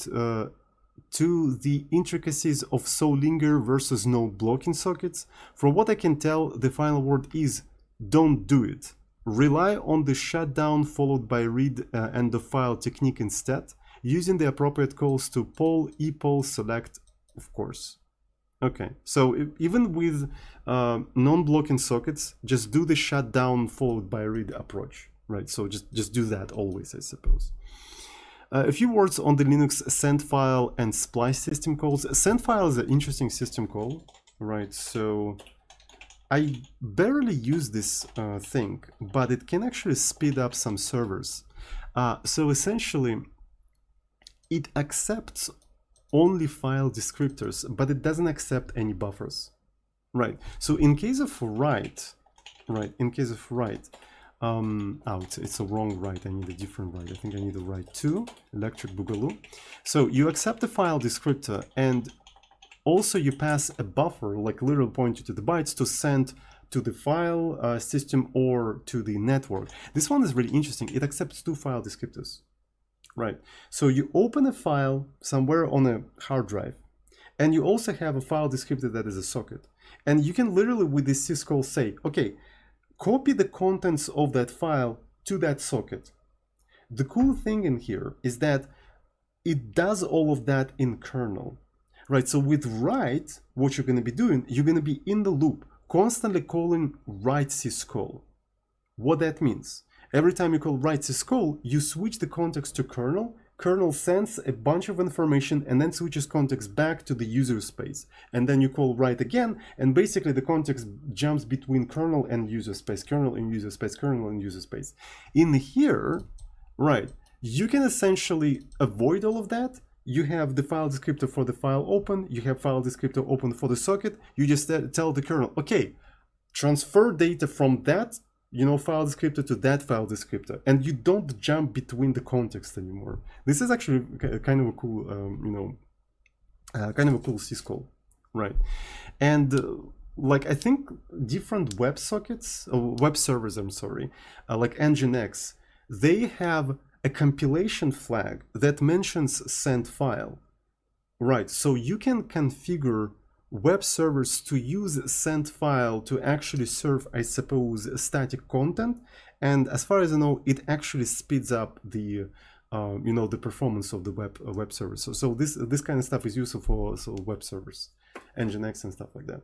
to the intricacies of Solinger versus no blocking sockets. From what I can tell, the final word is don't do it. Rely on the shutdown followed by read end of file technique instead, using the appropriate calls to poll, epoll, select, of course. Okay, so even with non-blocking sockets, just do the shutdown followed by read approach, right? So just do that always, I suppose. A few words on the Linux send file and splice system calls. Send file is an interesting system call, right? So I barely use this thing, but it can actually speed up some servers. So essentially, it accepts only file descriptors, but it doesn't accept any buffers, right? So in case of write, it's a wrong write. I need a different write. I think I need a write to electric boogaloo. So you accept the file descriptor, and also you pass a buffer, like literal pointer to the bytes, to send to the file system or to the network. This one is really interesting. It accepts 2 file descriptors, right? So you open a file somewhere on a hard drive, and you also have a file descriptor that is a socket. And you can literally with this syscall say, okay, copy the contents of that file to that socket. The cool thing in here is that it does all of that in kernel, right? So with write, what you're going to be doing, you're going to be in the loop, constantly calling write syscall. What that means, every time you call write syscall, you switch the context to kernel. Kernel sends a bunch of information and then switches context back to the user space. And then you call write again, and basically the context jumps between kernel and user space, kernel and user space, kernel and user space. In here, right, you can essentially avoid all of that. You have the file descriptor for the file open, you have file descriptor open for the socket. You just tell the kernel, okay, transfer data from that file descriptor to that file descriptor, and you don't jump between the context anymore. This is actually kind of a cool, kind of a cool syscall, right? And like I think different web sockets, web servers, I'm sorry, like Nginx, they have a compilation flag that mentions send file, right? So you can configure web servers to use send file to actually serve, I suppose, static content. And as far as I know, it actually speeds up the the performance of the web servers. So this kind of stuff is useful for web servers, Nginx and stuff like that.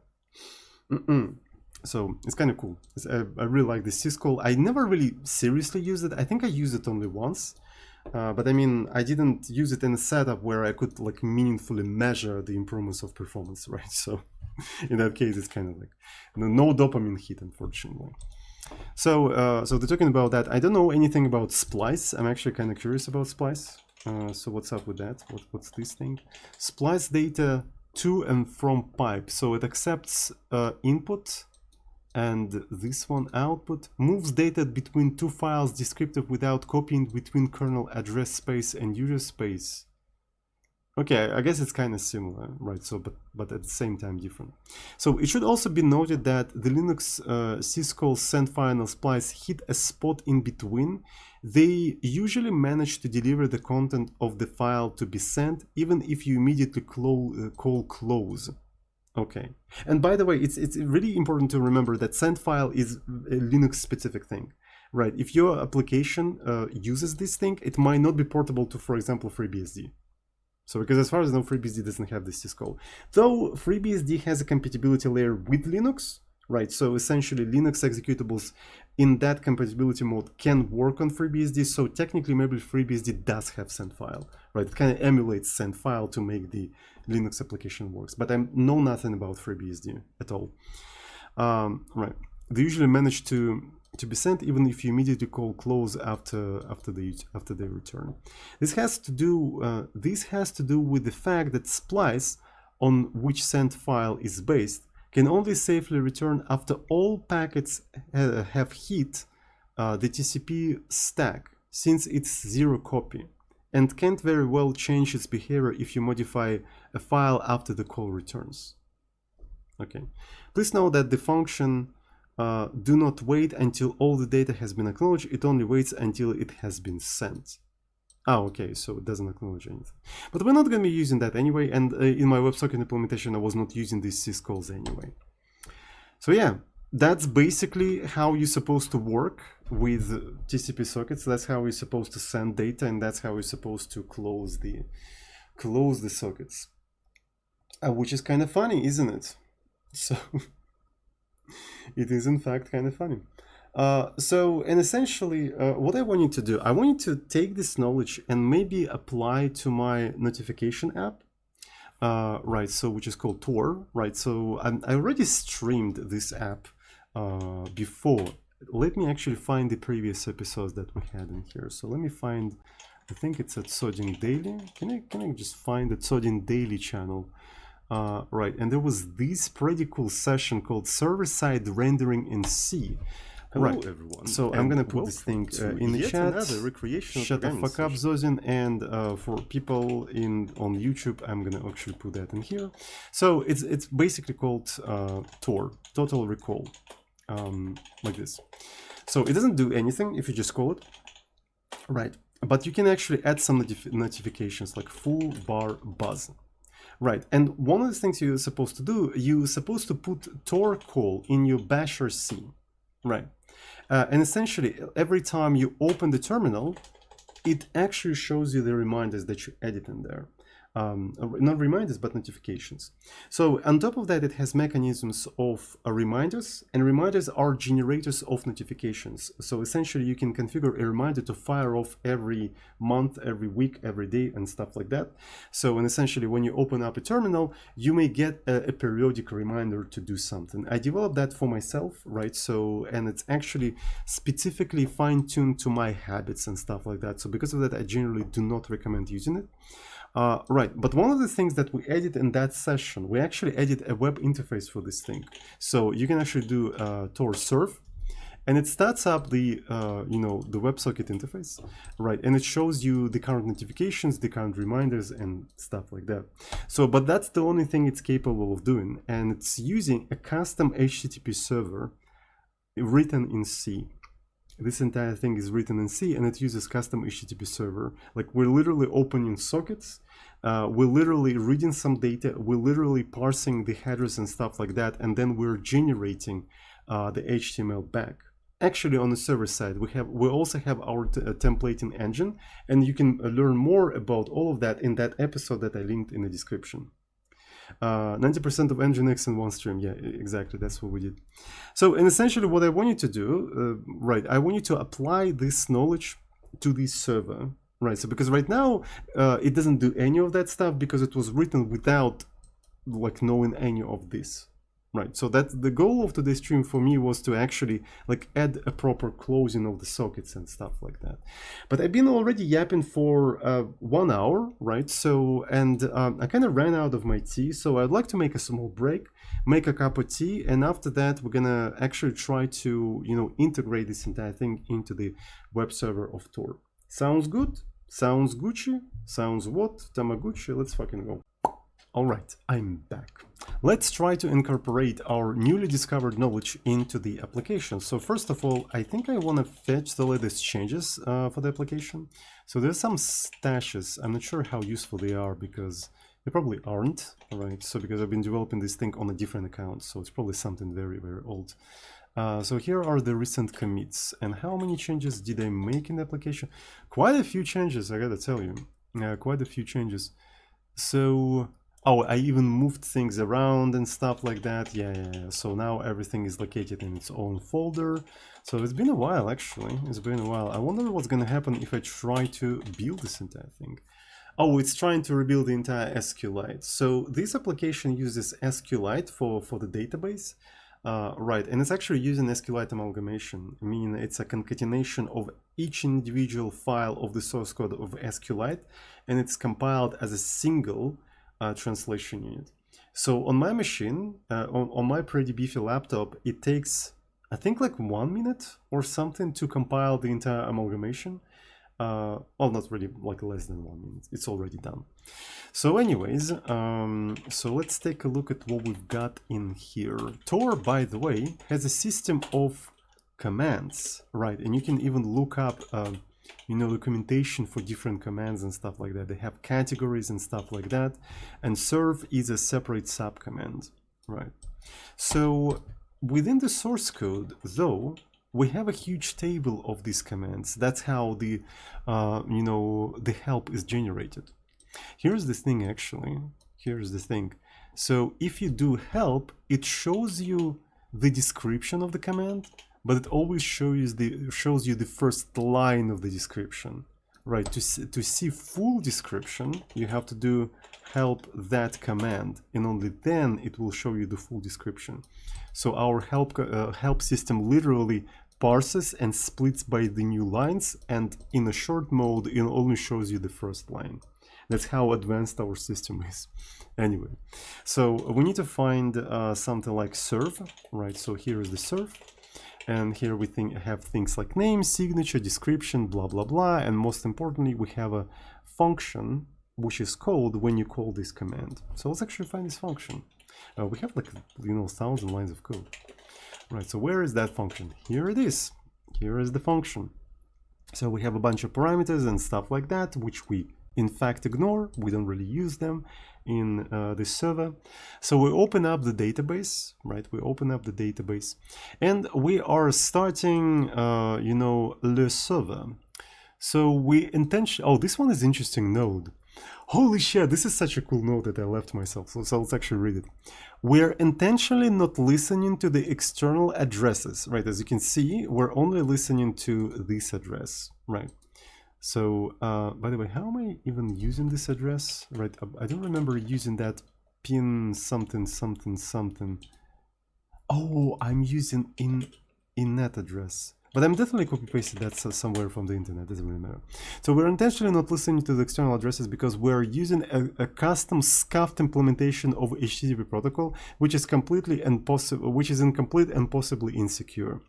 So it's kind of cool. I really like this syscall. I never really seriously used it. I think I used it only once. But I mean, I didn't use it in a setup where I could like meaningfully measure the improvements of performance, right? So in that case, it's kind of like no dopamine hit, unfortunately. So they're talking about that. I don't know anything about Splice. I'm actually kind of curious about Splice. So what's up with that? What's this thing? Splice data to and from pipe. So it accepts input, and this one output, moves data between 2 files descriptive without copying between kernel address space and user space. Okay, I guess it's kind of similar, right? So, but at the same time different. So it should also be noted that the Linux syscall send file and splice hit a spot in between. They usually manage to deliver the content of the file to be sent, even if you immediately call close. Okay, and by the way, it's really important to remember that send file is a Linux specific thing, right? If your application uses this thing, it might not be portable to, for example, FreeBSD. So because as far as I know, FreeBSD doesn't have this syscall. Though FreeBSD has a compatibility layer with Linux, right? So essentially Linux executables in that compatibility mode can work on FreeBSD. So technically maybe FreeBSD does have send file, right? It kind of emulates send file to make the Linux application works. But I know nothing about FreeBSD at all. Right. They usually manage to be sent even if you immediately call close after they return. This has to do with the fact that Splice, on which send file is based, can only safely return after all packets have hit the TCP stack, since it's zero copy, and can't very well change its behavior if you modify a file after the call returns. Okay, please know that the function do not wait until all the data has been acknowledged. It only waits until it has been sent. Oh, okay, so it doesn't acknowledge anything. But we're not going to be using that anyway, and in my WebSocket implementation I was not using these syscalls anyway. So yeah, that's basically how you're supposed to work with TCP sockets. That's how you're supposed to send data, and that's how you're supposed to close the sockets. Which is kind of funny, isn't it? So it is in fact kind of funny. And essentially what I want you to do, I want you to take this knowledge and maybe apply to my notification app, right? So which is called Tor, right? So I already streamed this app before. Let me actually find the previous episodes that we had in here. So let me find, I think it's at Soding Daily. Can I just find the Soding Daily channel? Right, and there was this pretty cool session called server-side rendering in C. Hello, right, everyone. So I'm gonna put this thing in the chat. Shut the fuck up, Zozin. And for people on YouTube, I'm gonna actually put that in here. So it's basically called Tor, Total Recall, like this. So it doesn't do anything if you just call it, right? But you can actually add some notifications like full bar buzz. Right, and one of the things you're supposed to do, you're supposed to put Tor call in your basher C, right? And essentially, every time you open the terminal, it actually shows you the reminders that you added in there. Not reminders, but notifications. So on top of that, it has mechanisms of reminders, and reminders are generators of notifications. So essentially, you can configure a reminder to fire off every month, every week, every day, and stuff like that. So, and essentially, when you open up a terminal, you may get a periodic reminder to do something. I developed that for myself, right? So, and it's actually specifically fine-tuned to my habits and stuff like that. So because of that, I generally do not recommend using it. Right, but one of the things that we added in that session, we actually added a web interface for this thing. So you can actually do Tor serve, and it starts up the the WebSocket interface, right? And it shows you the current notifications, the current reminders, and stuff like that. So, but that's the only thing it's capable of doing, and it's using a custom HTTP server written in C. This entire thing is written in C, and it uses custom HTTP server. Like, we're literally opening sockets, we're literally reading some data, we're literally parsing the headers and stuff like that, and then we're generating the HTML back. Actually, on the server side, we also have our templating engine, and you can learn more about all of that in that episode that I linked in the description. 90% of Nginx in one stream. Yeah, exactly. That's what we did. So, and essentially what I want you to do, right, I want you to apply this knowledge to this server, right? So, because right now it doesn't do any of that stuff because it was written without like knowing any of this. Right, so that's the goal of today's stream for me, was to actually like add a proper closing of the sockets and stuff like that. But I've been already yapping for 1 hour, right? So, and I kind of ran out of my tea, so I'd like to make a small break, make a cup of tea, and after that, we're gonna actually try to, integrate this entire thing into the web server of Tor. Sounds good? Sounds Gucci? Sounds what? Tamaguchi? Let's fucking go. All right, I'm back. Let's try to incorporate our newly discovered knowledge into the application. So first of all, I think I want to fetch the latest changes for the application. So there's some stashes. I'm not sure how useful they are because they probably aren't, right? So because I've been developing this thing on a different account, so it's probably something very, very old. So here are the recent commits. And how many changes did I make in the application? Quite a few changes, I gotta tell you. Quite a few changes. So... oh, I even moved things around and stuff like that. Yeah. So now everything is located in its own folder. So it's been a while, actually. It's been a while. I wonder what's going to happen if I try to build this entire thing. Oh, it's trying to rebuild the entire SQLite. So this application uses SQLite for the database. Right, and it's actually using SQLite amalgamation, meaning it's a concatenation of each individual file of the source code of SQLite, and it's compiled as a single translation unit. So on my machine, on my pretty beefy laptop, it takes, I think, like 1 minute or something to compile the entire amalgamation. Well, not really, like less than 1 minute. It's already done. So anyways, so let's take a look at what we've got in here. Tor, by the way, has a system of commands, right? And you can even look up you know, documentation for different commands and stuff like that. They have categories and stuff like that. And serve is a separate subcommand, right? So within the source code, though, we have a huge table of these commands. That's how the, you know, the help is generated. Here's the thing, actually. Here's the thing. So if you do help, it shows you the description of the command, but it always shows you the first line of the description, right? To see full description, you have to do help that command, and only then it will show you the full description. So our help system literally parses and splits by the new lines, and in a short mode, it only shows you the first line. That's how advanced our system is. Anyway, so we need to find something like serve, right? So here is the serve. And here we have things like name, signature, description, blah, blah, blah. And most importantly, we have a function which is called when you call this command. So let's actually find this function. We have like, you know, 1,000 lines of code. Right, so where is that function? Here it is. Here is the function. So we have a bunch of parameters and stuff like that, which we in fact ignore. We don't really use them in the server. So we open up the database, right? We open up the database and we are starting, you know, le server. So we oh, this one is interesting node. Holy shit, this is such a cool node that I left myself. So let's actually read it. We're intentionally not listening to the external addresses, right? As you can see, we're only listening to this address, right? So, by the way, how am I even using this address? Right, I don't remember using that pin something something something. Oh, I'm using in that address. But I'm definitely copy-pasted that somewhere from the internet, doesn't really matter. So we're intentionally not listening to the external addresses because we're using a custom scuffed implementation of HTTP protocol, which is completely impossible, which is incomplete and possibly insecure.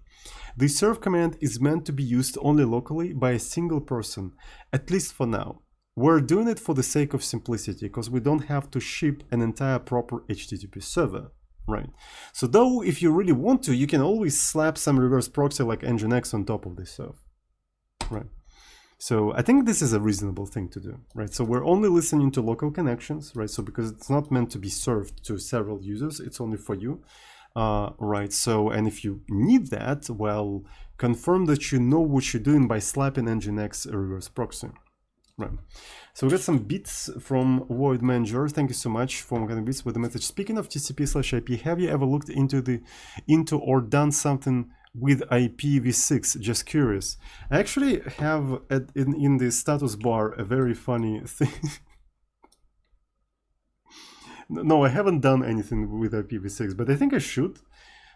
The serve command is meant to be used only locally by a single person, at least for now. We're doing it for the sake of simplicity, because we don't have to ship an entire proper HTTP server, right? So though, if you really want to, you can always slap some reverse proxy like Nginx on top of this serve, right? So I think this is a reasonable thing to do, right? So we're only listening to local connections, right? So because it's not meant to be served to several users, it's only for you. Right, so, and if you need that, well, confirm that you know what you're doing by slapping Nginx reverse proxy. Right. So we got some bits from Void Manager. Thank you so much for getting bits with the message. Speaking of TCP/IP, have you ever looked into or done something with IPv6? Just curious. I actually have in the status bar a very funny thing. No, I haven't done anything with IPv6, but I think I should.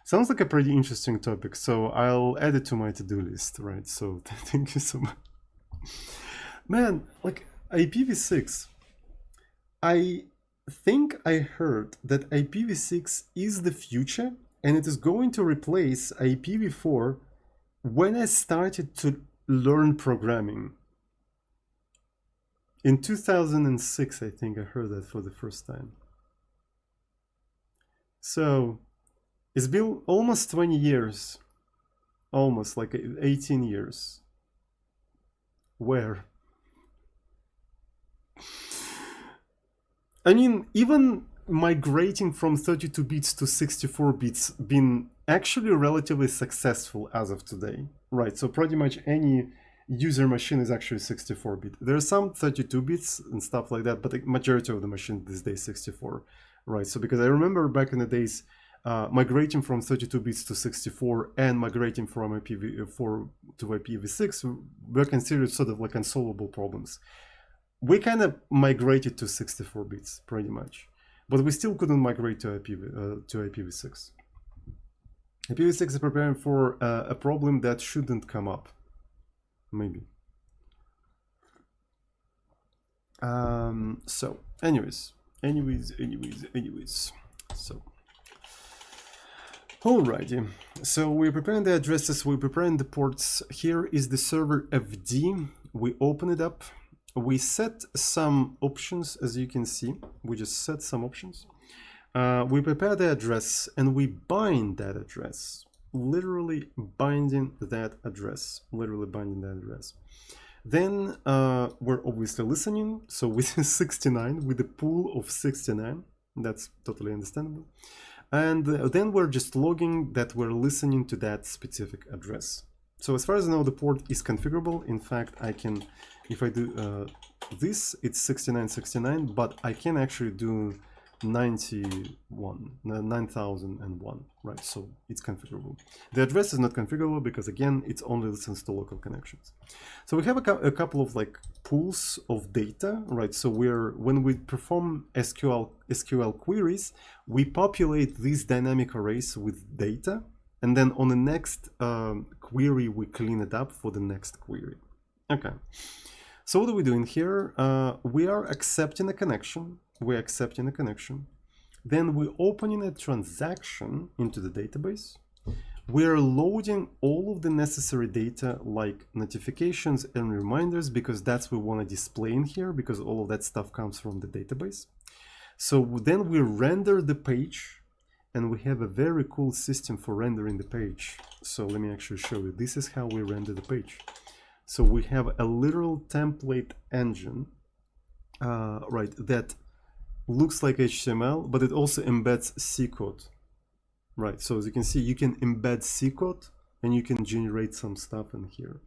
Sounds like a pretty interesting topic, so I'll add it to my to-do list, right? So thank you so much. Man, like IPv6, I think I heard that IPv6 is the future and it is going to replace IPv4 when I started to learn programming. In 2006, I think I heard that for the first time. So it's been almost 20 years, almost like 18 years. Where? I mean, even migrating from 32 bits to 64 bits been actually relatively successful as of today, right? So pretty much any user machine is actually 64-bit. There are some 32 bits and stuff like that, but the majority of the machine these days 64. Right, so because I remember back in the days, migrating from 32 bits to 64 and migrating from IPv4 to IPv6 were considered sort of like unsolvable problems. We kind of migrated to 64 bits pretty much, but we still couldn't migrate to IPv6. IPv6 is preparing for a problem that shouldn't come up, maybe. So anyways. anyways. So alrighty, so we're preparing the addresses, we're preparing the ports. Here is the server FD. We open it up, we set some options. As you can see, we just set some options. We prepare the address and we bind that address, literally binding that address, Then we're obviously listening, so with 69, with a pool of 69, that's totally understandable. And then we're just logging that we're listening to that specific address. So as far as I know, the port is configurable. In fact, I can, if I do this, it's 6969, but I can actually do 9001, right? So it's configurable. The address is not configurable because, again, it's only listens to local connections. So we have a couple of like pools of data, right? So when we perform SQL queries, we populate these dynamic arrays with data, and then on the next query we clean it up for the next query. Okay. So what are we doing here? We are accepting a connection. We're accepting a connection. Then we're opening a transaction into the database. We're loading all of the necessary data like notifications and reminders, because that's what we want to display in here, because all of that stuff comes from the database. So then we render the page, and we have a very cool system for rendering the page. So let me actually show you. This is how we render the page. So we have a literal template engine, right, that looks like HTML, but it also embeds C code, right? So as you can see, you can embed C code and you can generate some stuff in here.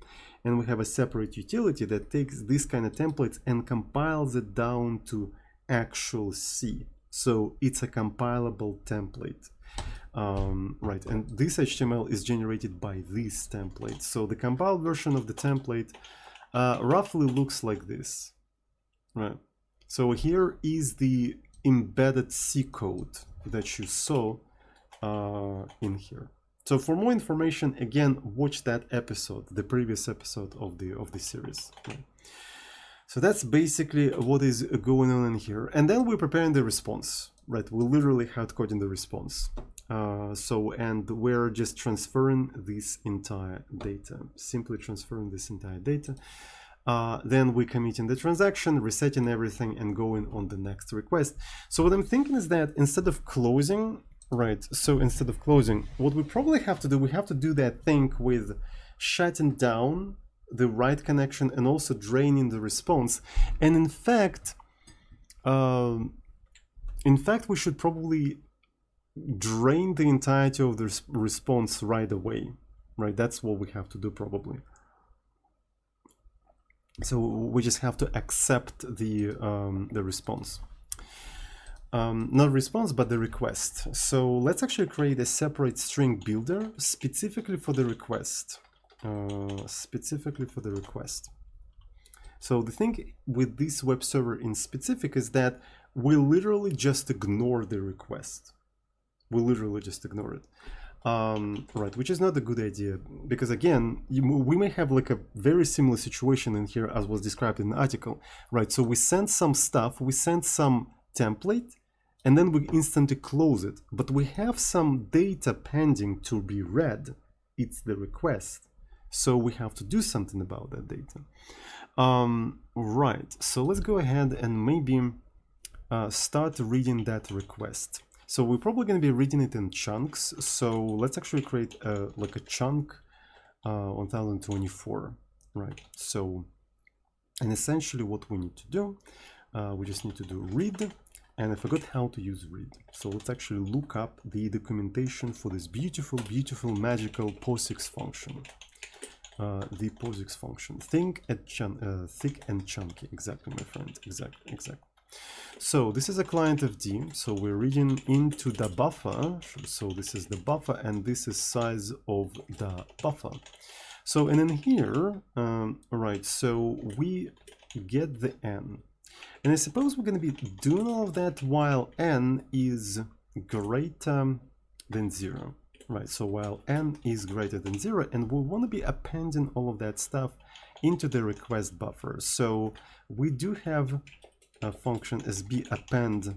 And we have a separate utility that takes this kind of templates and compiles it down to actual C. So it's a compilable template, right? And this HTML is generated by this template. So the compiled version of the template roughly looks like this, right? So here is the embedded C code that you saw in here. So for more information, again, watch that episode, the previous episode of the series. Okay. So that's basically what is going on in here. And then we're preparing the response, right? We're literally hard coding the response. And we're just transferring this entire data, simply transferring this entire data. Then we're committing the transaction, resetting everything, and going on the next request. So what I'm thinking is that instead of closing, right, so instead of closing, what we probably have to do, we have to do that thing with shutting down the write connection and also draining the response. And in fact, we should probably drain the entirety of the response right away, right? That's what we have to do probably. So we just have to accept the response. Not response, but the request. So let's actually create a separate string builder specifically for the request. So the thing with this web server in specific is that we literally just ignore the request. We literally just ignore it. Right, which is not a good idea, because again, we may have like a very similar situation in here as was described in the article, right? So we send some stuff, we send some template, and then we instantly close it, but we have some data pending to be read. It's the request, so we have to do something about that data. Right, so let's go ahead and maybe start reading that request. So we're probably going to be reading it in chunks. So let's actually create like a chunk 1024, right? So, and essentially what we need to do, we just need to do read, and I forgot how to use read. So let's actually look up the documentation for this beautiful, beautiful, magical POSIX function. The POSIX function, thick and chunky. Exactly, my friend. Exactly. So this is a client FD, so we're reading into the buffer. So this is the buffer, and this is size of the buffer. So, and in here, right, so we get the n. And I suppose we're going to be doing all of that while n is greater than 0. Right, so while n is greater than 0, and we want to be appending all of that stuff into the request buffer. So we do have function sb append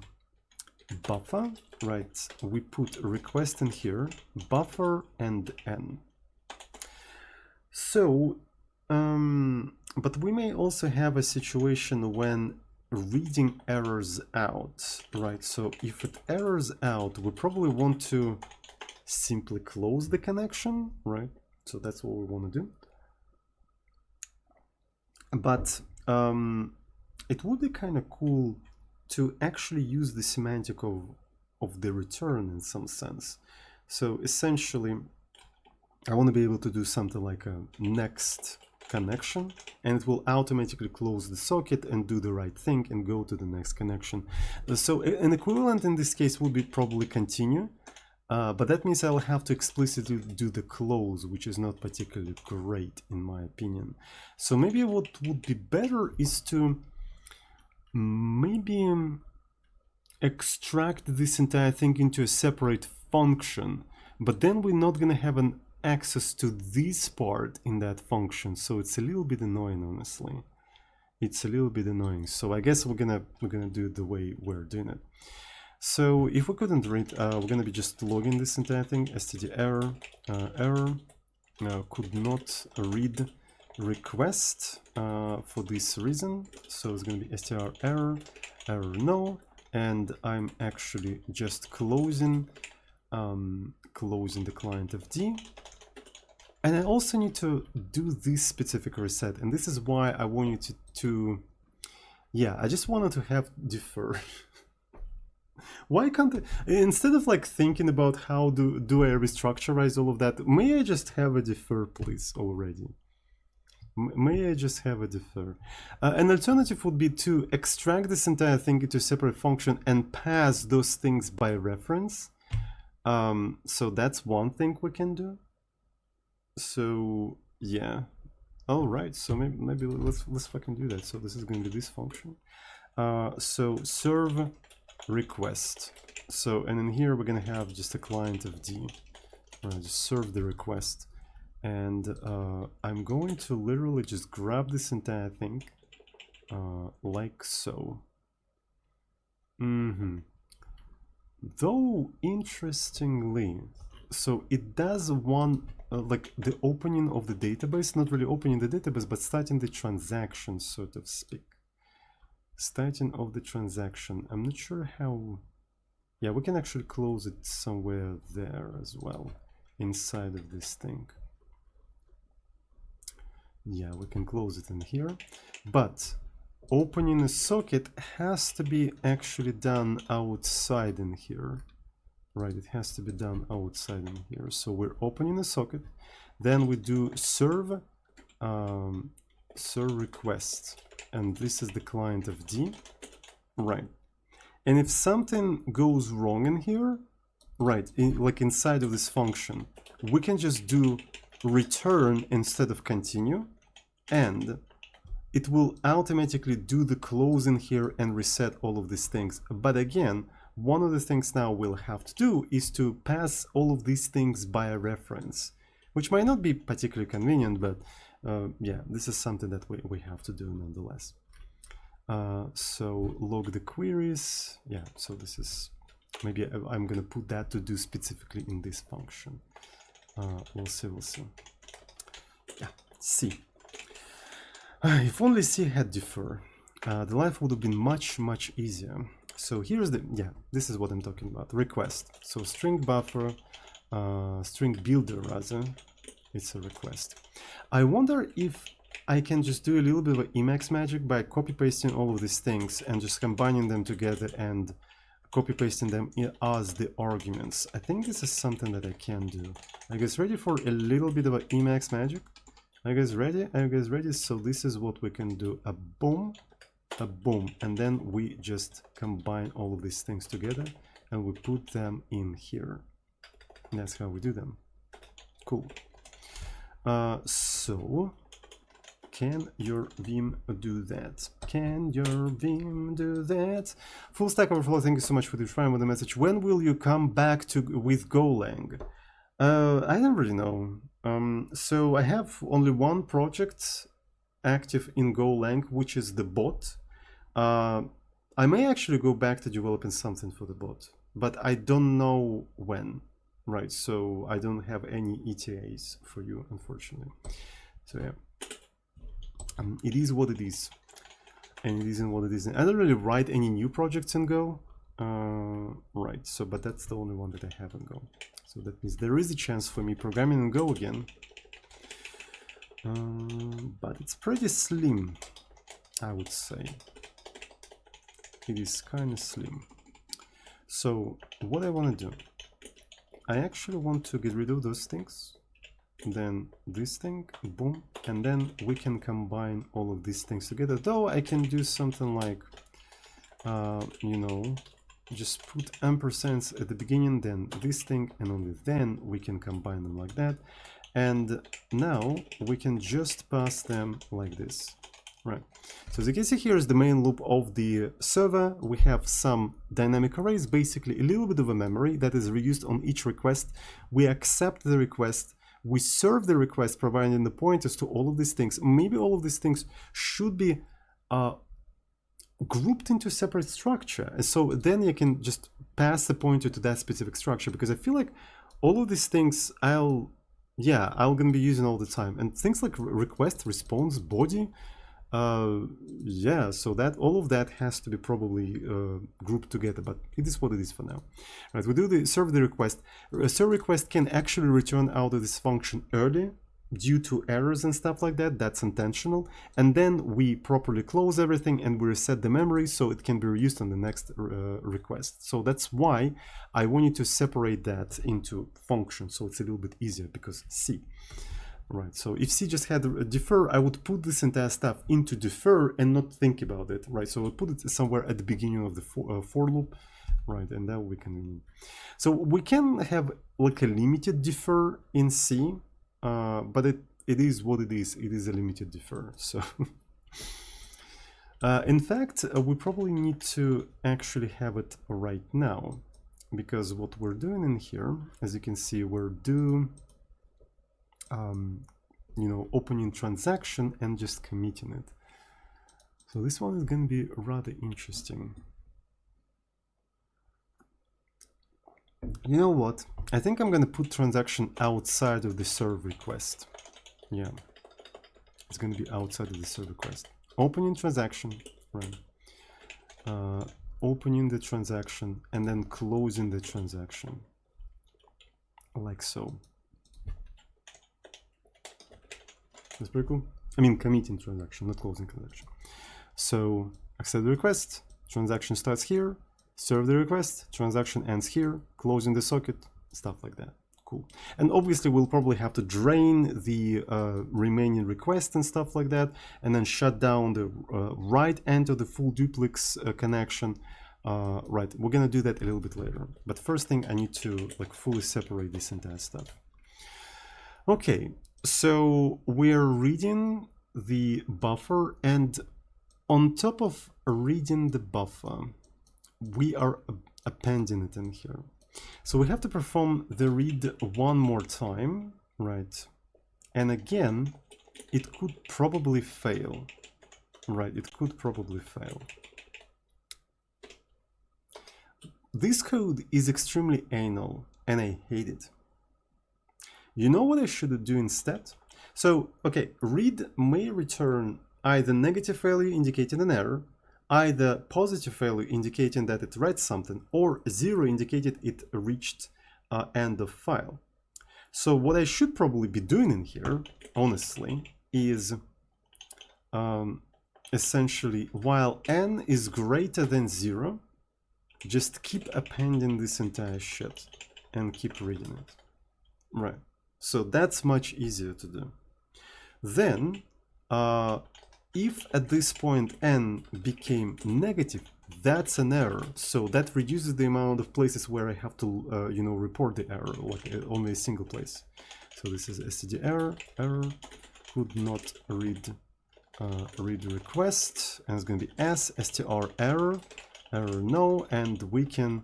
buffer, right? We put request in here, buffer and n. So, but we may also have a situation when reading errors out, right? So if it errors out, we probably want to simply close the connection, right? So that's what we want to do. But it would be kind of cool to actually use the semantic of the return in some sense. So essentially, I want to be able to do something like a next connection, and it will automatically close the socket and do the right thing and go to the next connection. So an equivalent in this case would be probably continue, but that means I'll have to explicitly do the close, which is not particularly great in my opinion. So maybe what would be better is to maybe extract this entire thing into a separate function, but then we're not going to have an access to this part in that function, so it's a little bit annoying, honestly. It's a little bit annoying. So I guess we're gonna do it the way we're doing it. So if we couldn't read, we're gonna be just logging this entire thing. Std error, could not read request for this reason. So it's gonna be str error no, and I'm actually just closing the client of D. And I also need to do this specific reset, and this is why I want you to yeah, I just wanted to have defer. Why can't I, instead of like thinking about how do I restructurize all of that, may I just have a defer, please, already? May I just have a defer? An alternative would be to extract this entire thing into a separate function and pass those things by reference. So that's one thing we can do. So yeah, all right. So maybe let's fucking do that. So this is going to be this function. So serve request. So and in here we're gonna have just a client of D. Just serve the request, and I'm going to literally just grab this entire thing, like so. Though interestingly, so it does one like the opening of the database, not really opening the database, but starting the transaction, so to speak. Starting of the transaction. I'm not sure how. Yeah, we can actually close it somewhere there as well, inside of this thing. Yeah, we can close it in here, but opening a socket has to be actually done outside in here, right? It has to be done outside in here. So we're opening a socket, then we do serve request, and this is the client of D, right? And if something goes wrong in here, right, like inside of this function, we can just do return instead of continue, and it will automatically do the close in here and reset all of these things. But again, one of the things now we'll have to do is to pass all of these things by a reference, which might not be particularly convenient, but yeah, this is something that we have to do nonetheless. So log the queries. Yeah, so this is, maybe I'm gonna put that to do specifically in this function. We'll see. Yeah, C. If only C had defer, the life would have been much easier. So here's the, yeah, this is what I'm talking about, request. So string buffer, string builder rather, it's a request. I wonder if I can just do a little bit of Emacs magic by copy pasting all of these things and just combining them together and copy pasting them as the arguments. I think this is something that I can do. Are you guys ready for a little bit of Emacs magic? Are you guys ready? Are you guys ready? So this is what we can do, a boom, and then we just combine all of these things together and we put them in here. And that's how we do them. Cool. So can your Vim do that? Can your Vim do that? Full Stack Overflow, thank you so much for the try with the message. When will you come back with Golang? I don't really know. So I have only one project active in Golang, which is the bot. I may actually go back to developing something for the bot, but I don't know when, right? So I don't have any ETAs for you, unfortunately. So yeah, it is what it is, and it isn't what it isn't. I don't really write any new projects in Go, right? So, but that's the only one that I have in Go. So that means there is a chance for me programming in Go again, but it's pretty slim, I would say. It is kind of slim. So what I want to do, I actually want to get rid of those things, then this thing, boom, and then we can combine all of these things together. Though I can do something like, you know, just put ampersands at the beginning, then this thing, and only then we can combine them like that. And now we can just pass them like this. Right, so as you can see, here is the main loop of the server. We have some dynamic arrays, basically a little bit of a memory that is reused on each request. We accept the request, we serve the request, providing the pointers to all of these things. Maybe all of these things should be grouped into separate structure. And so then you can just pass the pointer to that specific structure, because I feel like all of these things I'm gonna be using all the time. And things like request, response, body, yeah, so that all of that has to be probably grouped together, but it is what it is for now. Right, we do the serve the request. A serve request can actually return out of this function early due to errors and stuff like that. That's intentional. And then we properly close everything and we reset the memory so it can be reused on the next request. So that's why I want you to separate that into functions, so it's a little bit easier, because C. Right, so if C just had a defer, I would put this entire stuff into defer and not think about it, right? So I'll put it somewhere at the beginning of the for loop, right? And that we can. So we can have like a limited defer in C, but it is what it is. It is a limited defer. So in fact, we probably need to actually have it right now, because what we're doing in here, as you can see, we're you know, opening transaction and just committing it. So this one is going to be rather interesting. You know what? I think I'm going to put transaction outside of the serve request. Yeah, it's going to be outside of the serve request. Opening transaction, right? Opening the transaction and then closing the transaction, like so. That's pretty cool. I mean, committing transaction, not closing transaction. So accept the request, transaction starts here, serve the request, transaction ends here, closing the socket, stuff like that. Cool. And obviously we'll probably have to drain the remaining requests and stuff like that, and then shut down the right end of the full duplex connection. Right, we're gonna do that a little bit later. But first thing, I need to like fully separate this entire stuff. Okay. So we're reading the buffer, and on top of reading the buffer, we are appending it in here. So we have to perform the read one more time, right? And again, it could probably fail, right? It could probably fail. This code is extremely anal, and I hate it. You know what I should do instead? So, okay, read may return either negative value indicating an error, either positive value indicating that it read something, or 0 indicated it reached end of file. So what I should probably be doing in here, honestly, is essentially while n is greater than 0, just keep appending this entire shit and keep reading it. Right. So that's much easier to do. Then, if at this point n became negative, that's an error. So that reduces the amount of places where I have to, you know, report the error, like only a single place. So this is std error, could not read request, and it's going to be str error no, and we can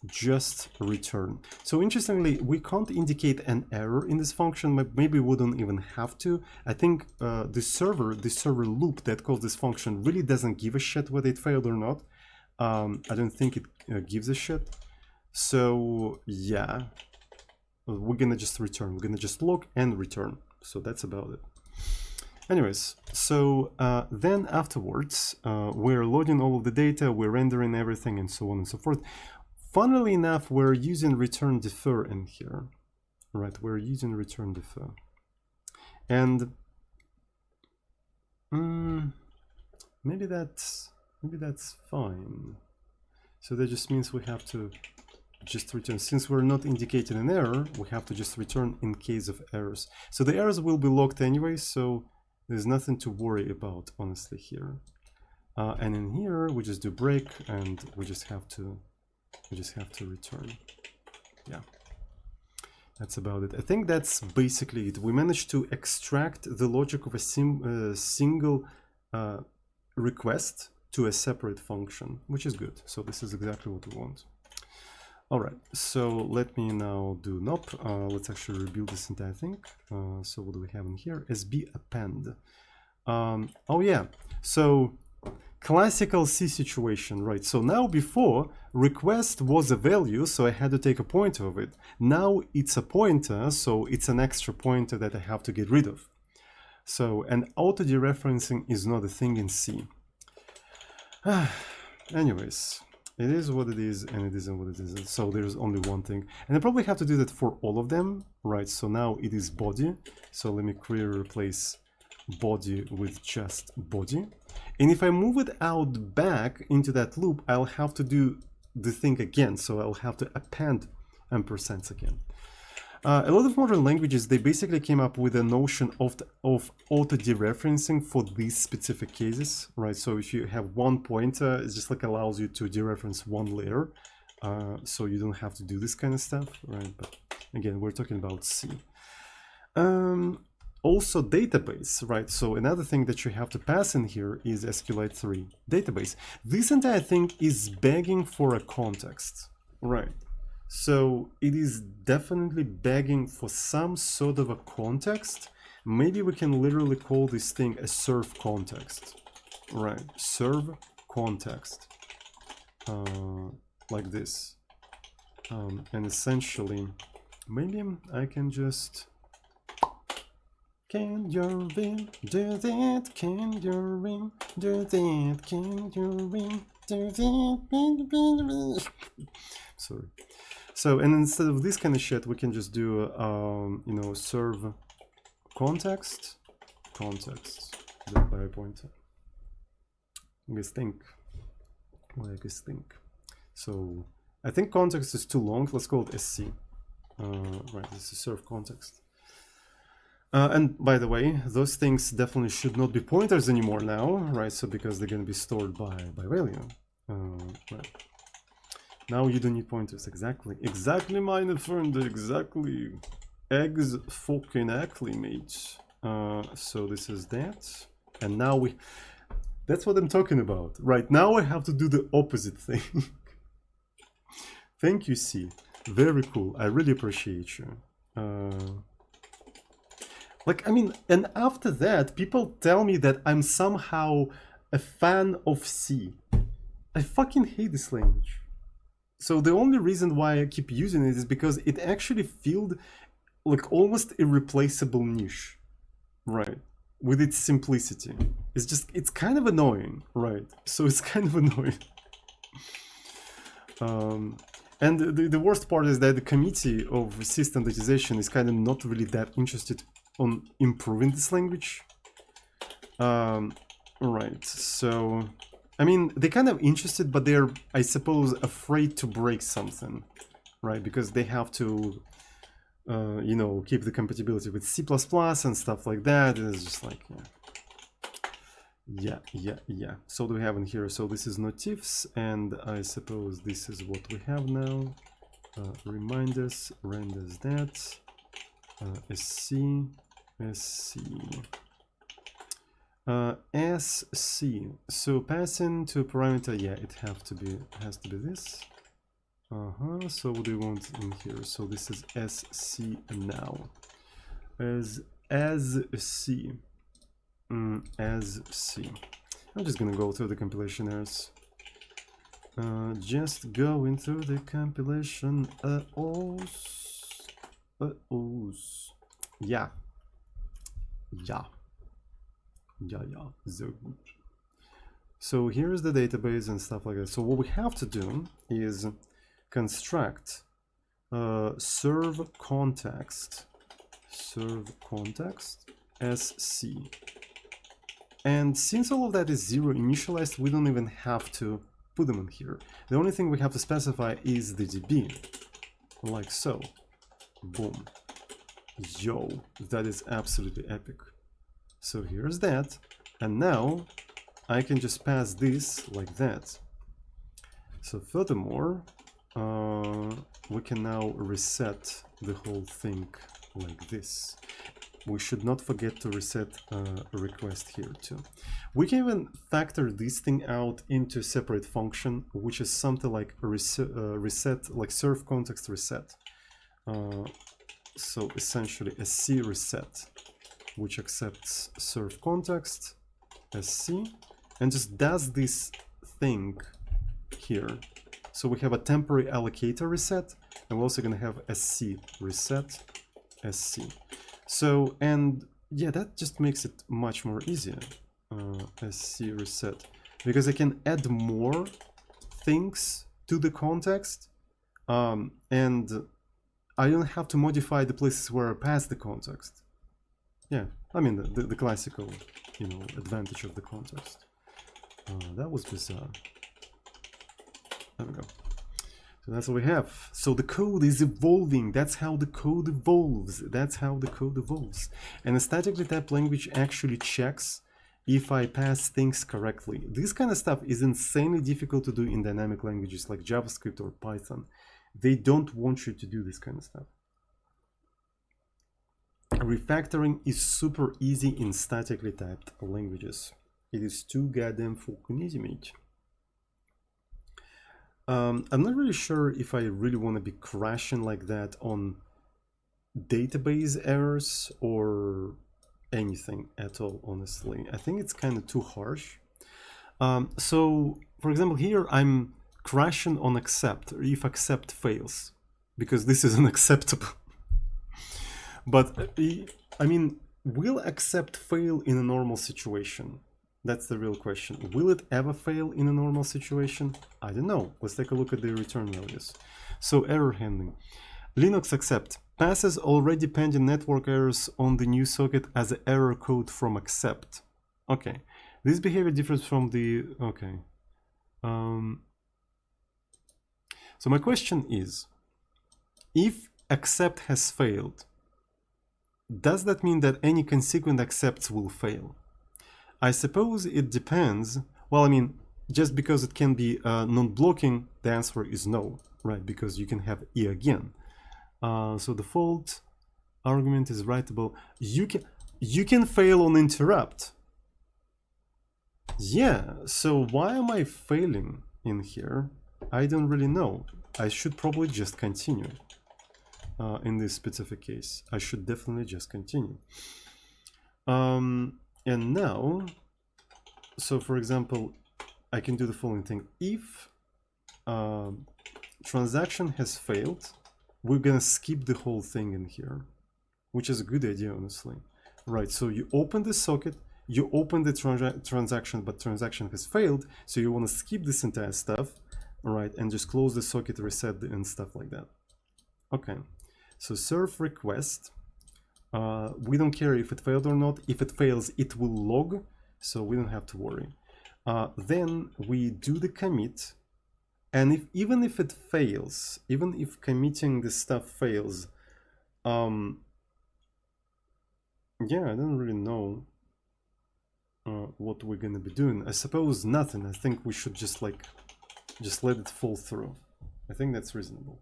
just return. So interestingly, we can't indicate an error in this function, but maybe we wouldn't even have to. I think the server loop that calls this function really doesn't give a shit whether it failed or not. I don't think it gives a shit. So yeah, we're gonna just return. We're gonna just log and return. So that's about it. Anyways, so then afterwards, we're loading all of the data, we're rendering everything, and so on and so forth. Funnily enough, we're using return defer in here, right? We're using return defer, and maybe that's fine. So that just means we have to just return, since we're not indicating an error, we have to just return in case of errors. So the errors will be logged anyway, so there's nothing to worry about, honestly, here. And in here, we just do break, and we just have to return. Yeah, that's about it. I think that's basically it. We managed to extract the logic of a single request to a separate function, which is good. So this is exactly what we want. All right, so let me now do nop. Let's actually rebuild this entire thing. So what do we have in here? SB append. Oh yeah, so classical C situation, right? So now before, request was a value, so I had to take a pointer of it. Now it's a pointer, so it's an extra pointer that I have to get rid of. So, and auto dereferencing is not a thing in C. Anyways, it is what it is, and it isn't what it isn't. So there's only one thing, and I probably have to do that for all of them, right? So now it is body. So let me query replace body with just body. And if I move it out back into that loop, I'll have to do the thing again. So I'll have to append ampersands again. A lot of modern languages, they basically came up with a notion of auto dereferencing for these specific cases, right? So if you have one pointer, it just like allows you to dereference one layer, so you don't have to do this kind of stuff, right? But again, we're talking about C. Also database, right? So another thing that you have to pass in here is SQLite 3 database. This entire thing is begging for a context, right? So it is definitely begging for some sort of a context. Maybe we can literally call this thing a serve context, right? Serve context, like this. And essentially, maybe I can just, can your ring do that? Can your ring do that? Can your ring do that? Sorry. So, and instead of this kind of shit, we can just do, you know, serve context, that by a pointer. I guess think. Well, I guess think. So, I think context is too long. Let's call it SC. Right, this is serve context. And by the way, those things definitely should not be pointers anymore now, right? So, because they're going to be stored by value. Right. Now you don't need pointers. Exactly, my friend. Exactly. Eggs fucking actually, mate. So this is that, and now we. That's what I'm talking about. Right now, I have to do the opposite thing. Thank you, C. Very cool. I really appreciate you. Like, I mean, and after that, people tell me that I'm somehow a fan of C. I fucking hate this language. So the only reason why I keep using it is because it actually filled like almost irreplaceable niche, right? With its simplicity. It's just, it's kind of annoying, right? So it's kind of annoying. And the worst part is that the committee of C standardization is kind of not really that interested on improving this language. Right, so... I mean, they're kind of interested, but they're, I suppose, afraid to break something, right? Because they have to, you know, keep the compatibility with C++ and stuff like that. And it's just like, yeah. So do we have in here? So this is notifs, and I suppose this is what we have now. Reminders, renders that, SC. SC. So passing to a parameter, yeah, it has to be this. So what do we want in here? So this is SC now. As C. As C. I'm just gonna go through the compilation errors. Just going through the compilation. Yeah. So good. So here's the database and stuff like that. So what we have to do is construct serve context sc. And since all of that is zero initialized, we don't even have to put them in here. The only thing we have to specify is the DB, like so. Boom. Yo, that is absolutely epic. So here's that, and now I can just pass this like that. So furthermore, we can now reset the whole thing like this. We should not forget to reset a request here too. We can even factor this thing out into a separate function, which is something like a reset, like serve context reset. So essentially a C reset, which accepts serve context sc and just does this thing here. So we have a temporary allocator reset, and we're also going to have sc reset sc. So, and yeah, that just makes it much more easier, sc reset, because I can add more things to the context, and I don't have to modify the places where I pass the context. Yeah, I mean the classical, you know, advantage of the context. That was bizarre. There we go. So that's what we have. So the code is evolving. That's how the code evolves. That's how the code evolves. And a statically typed language actually checks if I pass things correctly. This kind of stuff is insanely difficult to do in dynamic languages like JavaScript or Python. They don't want you to do this kind of stuff. Refactoring is super easy in statically typed languages. It is too goddamn fucking easy, mate. I'm not really sure if I really want to be crashing like that on database errors or anything at all, honestly. I think it's kind of too harsh. So, for example, here I'm crashing on accept, if accept fails, because this is unacceptable. But, I mean, will accept fail in a normal situation? That's the real question. Will it ever fail in a normal situation? I don't know. Let's take a look at the return values. So error handling. Linux accept passes already pending network errors on the new socket as an error code from accept. Okay. This behavior differs from the... Okay. So my question is, if accept has failed, does that mean that any consequent accepts will fail? I suppose it depends. Well, I mean, just because it can be non-blocking, the answer is no, right? Because you can have E again. So default argument is writable. You can fail on interrupt. Yeah, so why am I failing in here? I don't really know. I should probably just continue. In this specific case, I should definitely just continue. And now, so for example, I can do the following thing. If transaction has failed, we're gonna skip the whole thing in here, which is a good idea, honestly. Right, so you open the socket, you open the transaction, but transaction has failed, so you want to skip this entire stuff, right, and just close the socket, reset and stuff like that. Okay, so serve request. We don't care if it failed or not. If it fails, it will log, so we don't have to worry. Then we do the commit, and even if it fails, even if committing this stuff fails, yeah, I don't really know what we're gonna be doing. I suppose nothing. I think we should just let it fall through. I think that's reasonable.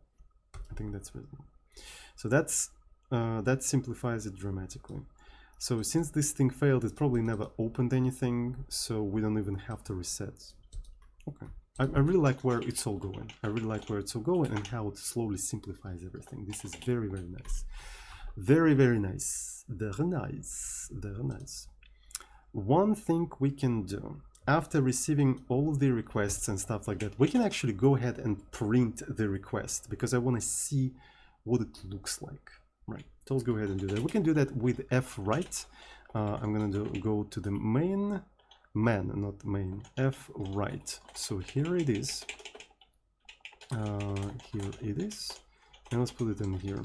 So that simplifies it dramatically. So since this thing failed, it probably never opened anything, so we don't even have to reset. Okay. I really like where it's all going. And how it slowly simplifies everything. This is very, very nice. Very, very nice. Very nice. Very nice. One thing we can do after receiving all of the requests and stuff like that, we can actually go ahead and print the request because I want to see what it looks like. Right, so let's go ahead and do that. We can do that with fwrite. I'm going to go to the main, not main, fwrite. So here it is. Here it is. And let's put it in here.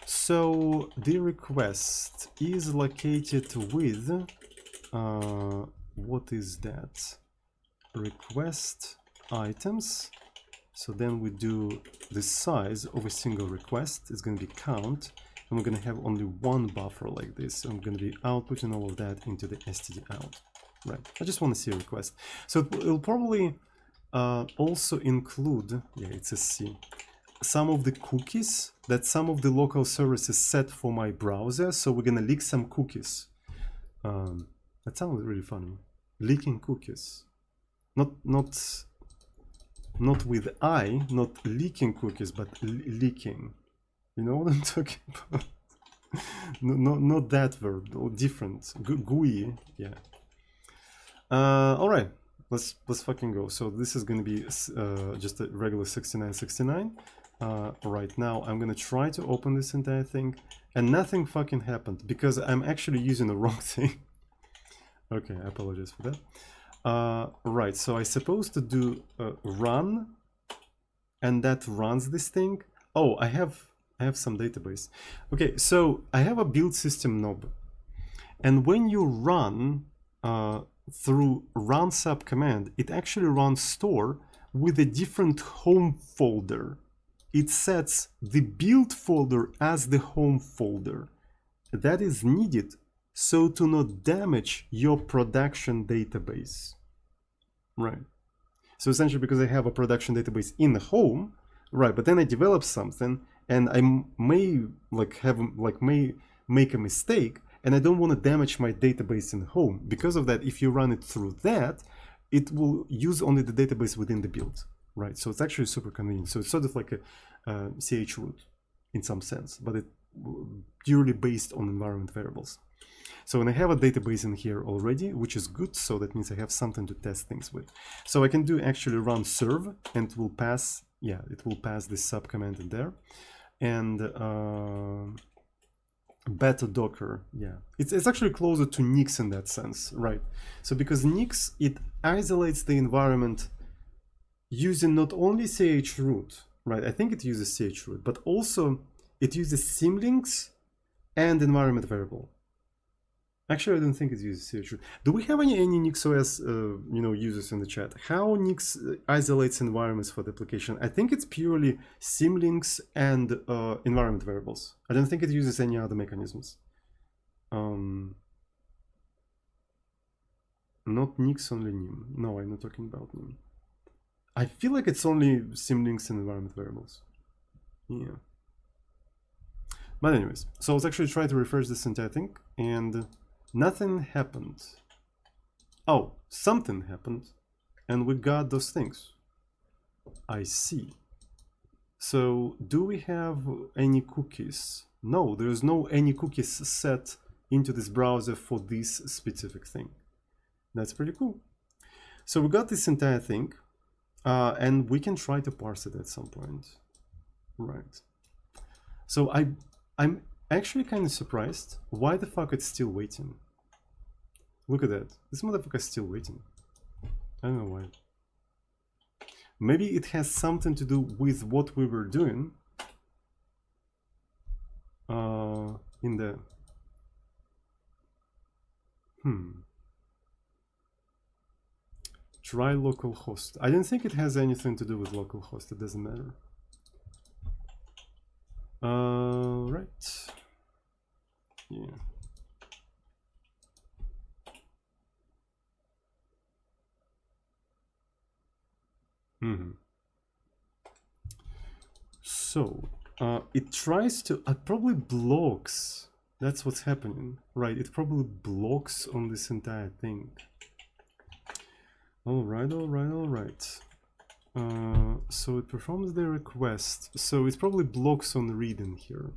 So the request is located with, what is that? Request items. So then we do the size of a single request. It's going to be count. And we're going to have only one buffer like this. I'm going to be outputting all of that into the std out. Right. I just want to see a request. So it'll probably also include, yeah, it's a C, some of the cookies that some of the local services set for my browser. So we're going to leak some cookies. That sounds really funny. Leaking cookies. Not with I, not leaking cookies, but leaking. You know what I'm talking about? Not that verb, or different. GUI, yeah. All right, let's fucking go. So this is going to be just a regular 6969. Right now, I'm going to try to open this entire thing, and nothing fucking happened because I'm actually using the wrong thing. Okay, I apologize for that. Right, so I'm supposed to do run, and that runs this thing. Oh, I have some database. Okay, so I have a build system knob, and when you run through run sub command, it actually runs store with a different home folder. It sets the build folder as the home folder. That is needed so to not damage your production database. Right. So essentially, because I have a production database in the home, right, but then I develop something and I may may make a mistake, and I don't want to damage my database in home. Because of that, if you run it through that, it will use only the database within the build, right? So it's actually super convenient. So it's sort of like a CH root in some sense, but it's purely based on environment variables. So when I have a database in here already, which is good, so that means I have something to test things with. So I can do actually run serve, and it will pass, yeah, it will pass this sub command in there. And beta docker, yeah, it's actually closer to Nix in that sense, right? So because Nix, it isolates the environment using not only chroot, right? I think it uses chroot, but also it uses symlinks and environment variable. Actually, I don't think it uses chroot. Do we have any NixOS users in the chat? How Nix isolates environments for the application? I think it's purely symlinks and environment variables. I don't think it uses any other mechanisms. Not Nix, only Nim. No, I'm not talking about Nim. I feel like it's only symlinks and environment variables. Yeah. But anyways, so let's actually try to refresh this entire thing, and nothing happened. Oh, something happened, and we got those things. I see. So do we have any cookies? No, there's no any cookies set into this browser for this specific thing. That's pretty cool. So we got this entire thing, and we can try to parse it at some point. Right. So I'm actually kind of surprised why the fuck it's still waiting. Look at that. This motherfucker's still waiting. I don't know why. Maybe it has something to do with what we were doing in the try localhost. I don't think it has anything to do with localhost. It doesn't matter. Right. Yeah. So it tries to, it probably blocks. That's what's happening, right? It probably blocks on this entire thing. All right. So it performs the request. So it probably blocks on reading here.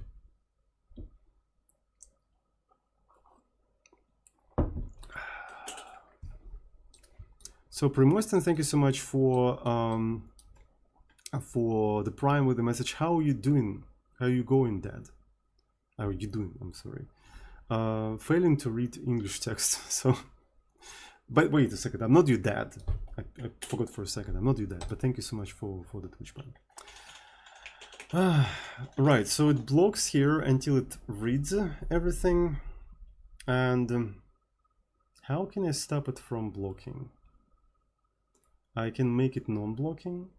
So Primostin, thank you so much for the Prime with the message. How are you doing? How are you going, Dad? How are you doing? I'm sorry. Failing to read English text. So, but wait a second. I'm not your dad. I forgot for a second. I'm not your dad. But thank you so much for the Twitch Prime. Right. So it blocks here until it reads everything. And how can I stop it from blocking? I can make it non-blocking.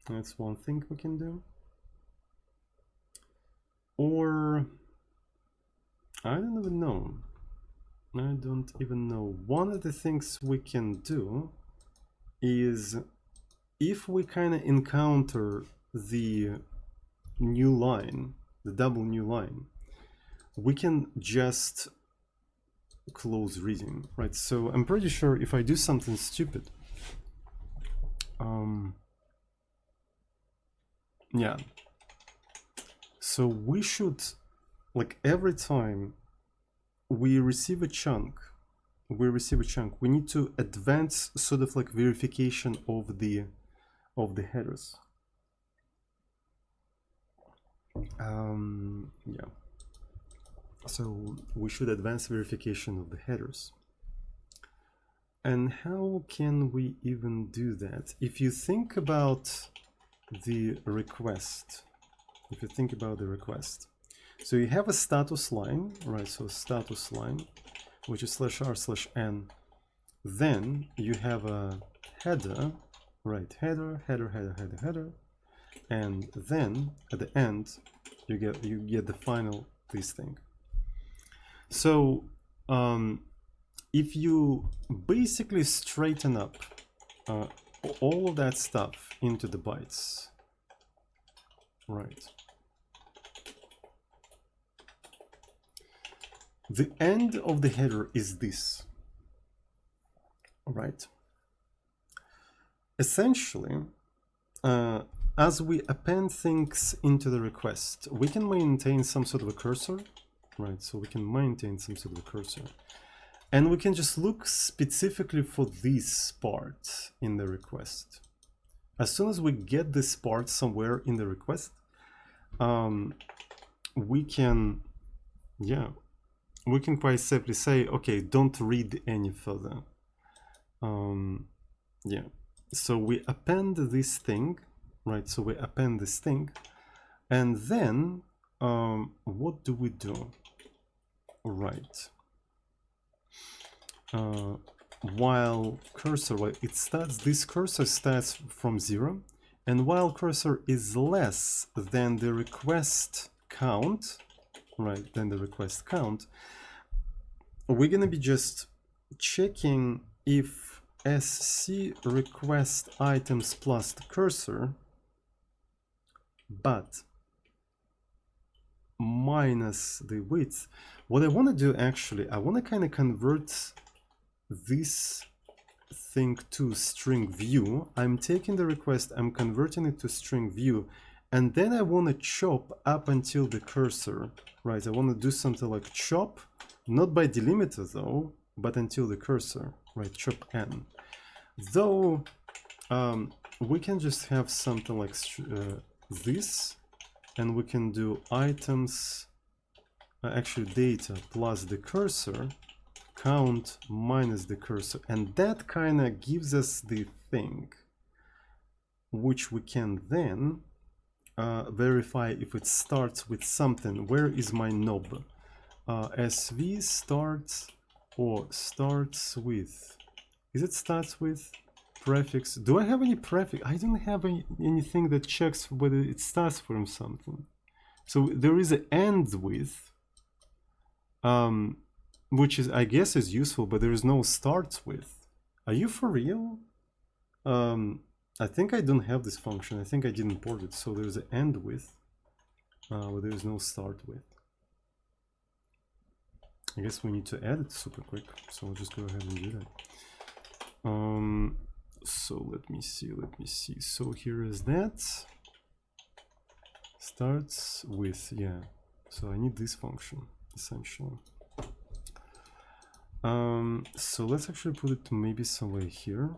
That's one thing we can do. Or I don't even know. I don't even know. One of the things we can do is if we kind of encounter the new line, the double new line, we can just close reading, right? So I'm pretty sure if I do something stupid, yeah. So we should, like every time we receive a chunk, we need to advance sort of like verification of the headers. Yeah. So we should advance verification of the headers. And how can we even do that? If you think about the request, so you have a status line, right? So status line, which is /r/n. Then you have a header, right? Header, and then at the end you get the final this thing. So if you basically straighten up all of that stuff into the bytes, right? The end of the header is this, right? Essentially, as we append things into the request, we can maintain some sort of a cursor, right? So we can maintain some sort of a cursor. And we can just look specifically for this part in the request. As soon as we get this part somewhere in the request, we can quite simply say, okay, don't read any further. Yeah, so we append this thing, right? So we append this thing, and then what do we do? Right. While cursor, this cursor starts from 0, and while cursor is less than the request count, right, we're gonna be just checking if sc request items plus the cursor, but minus the width. What I want to do actually, I want to kind of convert this thing to string view. I'm taking the request, I'm converting it to string view, and then I want to chop up until the cursor, right? I want to do something like chop, not by delimiter though, but until the cursor, right? Chop n. Though we can just have something like this, and we can do items, actually data plus the cursor, count minus the cursor, and that kind of gives us the thing which we can then verify if it starts with something. Where is my knob? SV starts with, is it starts with prefix? Do I have any prefix? I don't have anything that checks whether it starts from something. So there is an end with, which is, I guess, is useful, but there is no starts with. Are you for real? I think I don't have this function. I think I didn't import it. So there's an end with, but there is no start with. I guess we need to add it super quick. So I'll just go ahead and do that. So let me see. So here is that. Starts with, yeah. So I need this function essentially. So let's actually put it maybe somewhere here.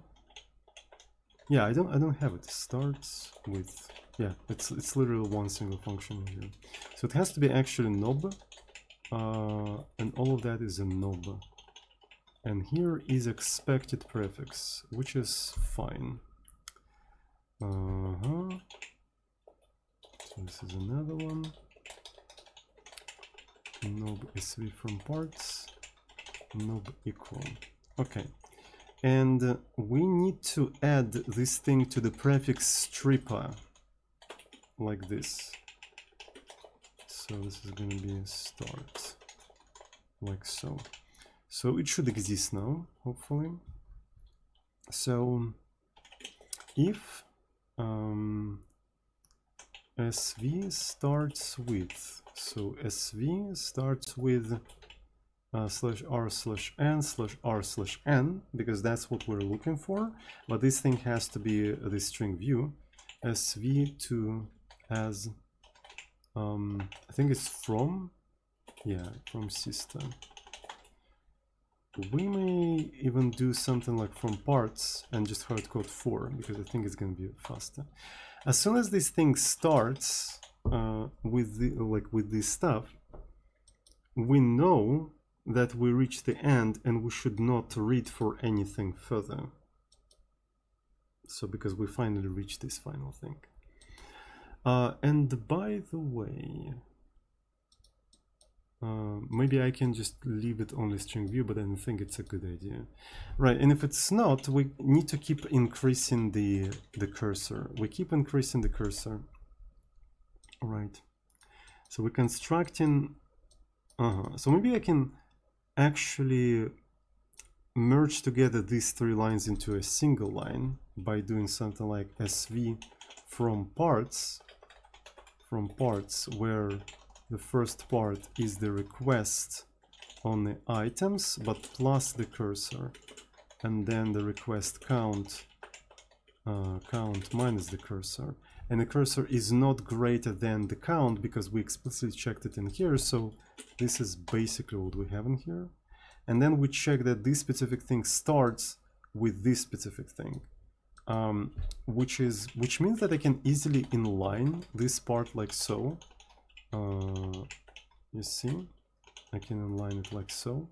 Yeah, I don't have it. Starts with, yeah, it's literally one single function here. So it has to be actually knob, and all of that is a knob. And here is expected prefix, which is fine. So this is another one. Knob sv from parts, knob equal. Okay. And we need to add this thing to the prefix stripper, like this. So this is going to be a start, like so. So it should exist now, hopefully. So if sv starts with, so sv starts with /r/n/r/n, because that's what we're looking for, but this thing has to be the string view, sv to as I think it's from, yeah, from system. We may even do something like from parts and just hard code for, because I think it's going to be faster. As soon as this thing starts with the, with this stuff, we know that we reach the end and we should not read for anything further. So because we finally reached this final thing. And by the way, maybe I can just leave it only string view, but I don't think it's a good idea. Right, and if it's not, we need to keep increasing the cursor. We keep increasing the cursor. All right. So we're constructing, so maybe I can actually merge together these three lines into a single line by doing something like sv from parts, where the first part is the request on the items, but plus the cursor, and then the request count minus the cursor, and the cursor is not greater than the count because we explicitly checked it in here. So this is basically what we have in here. And then we check that this specific thing starts with this specific thing, which means that I can easily inline this part like so. You see, I can inline it like so.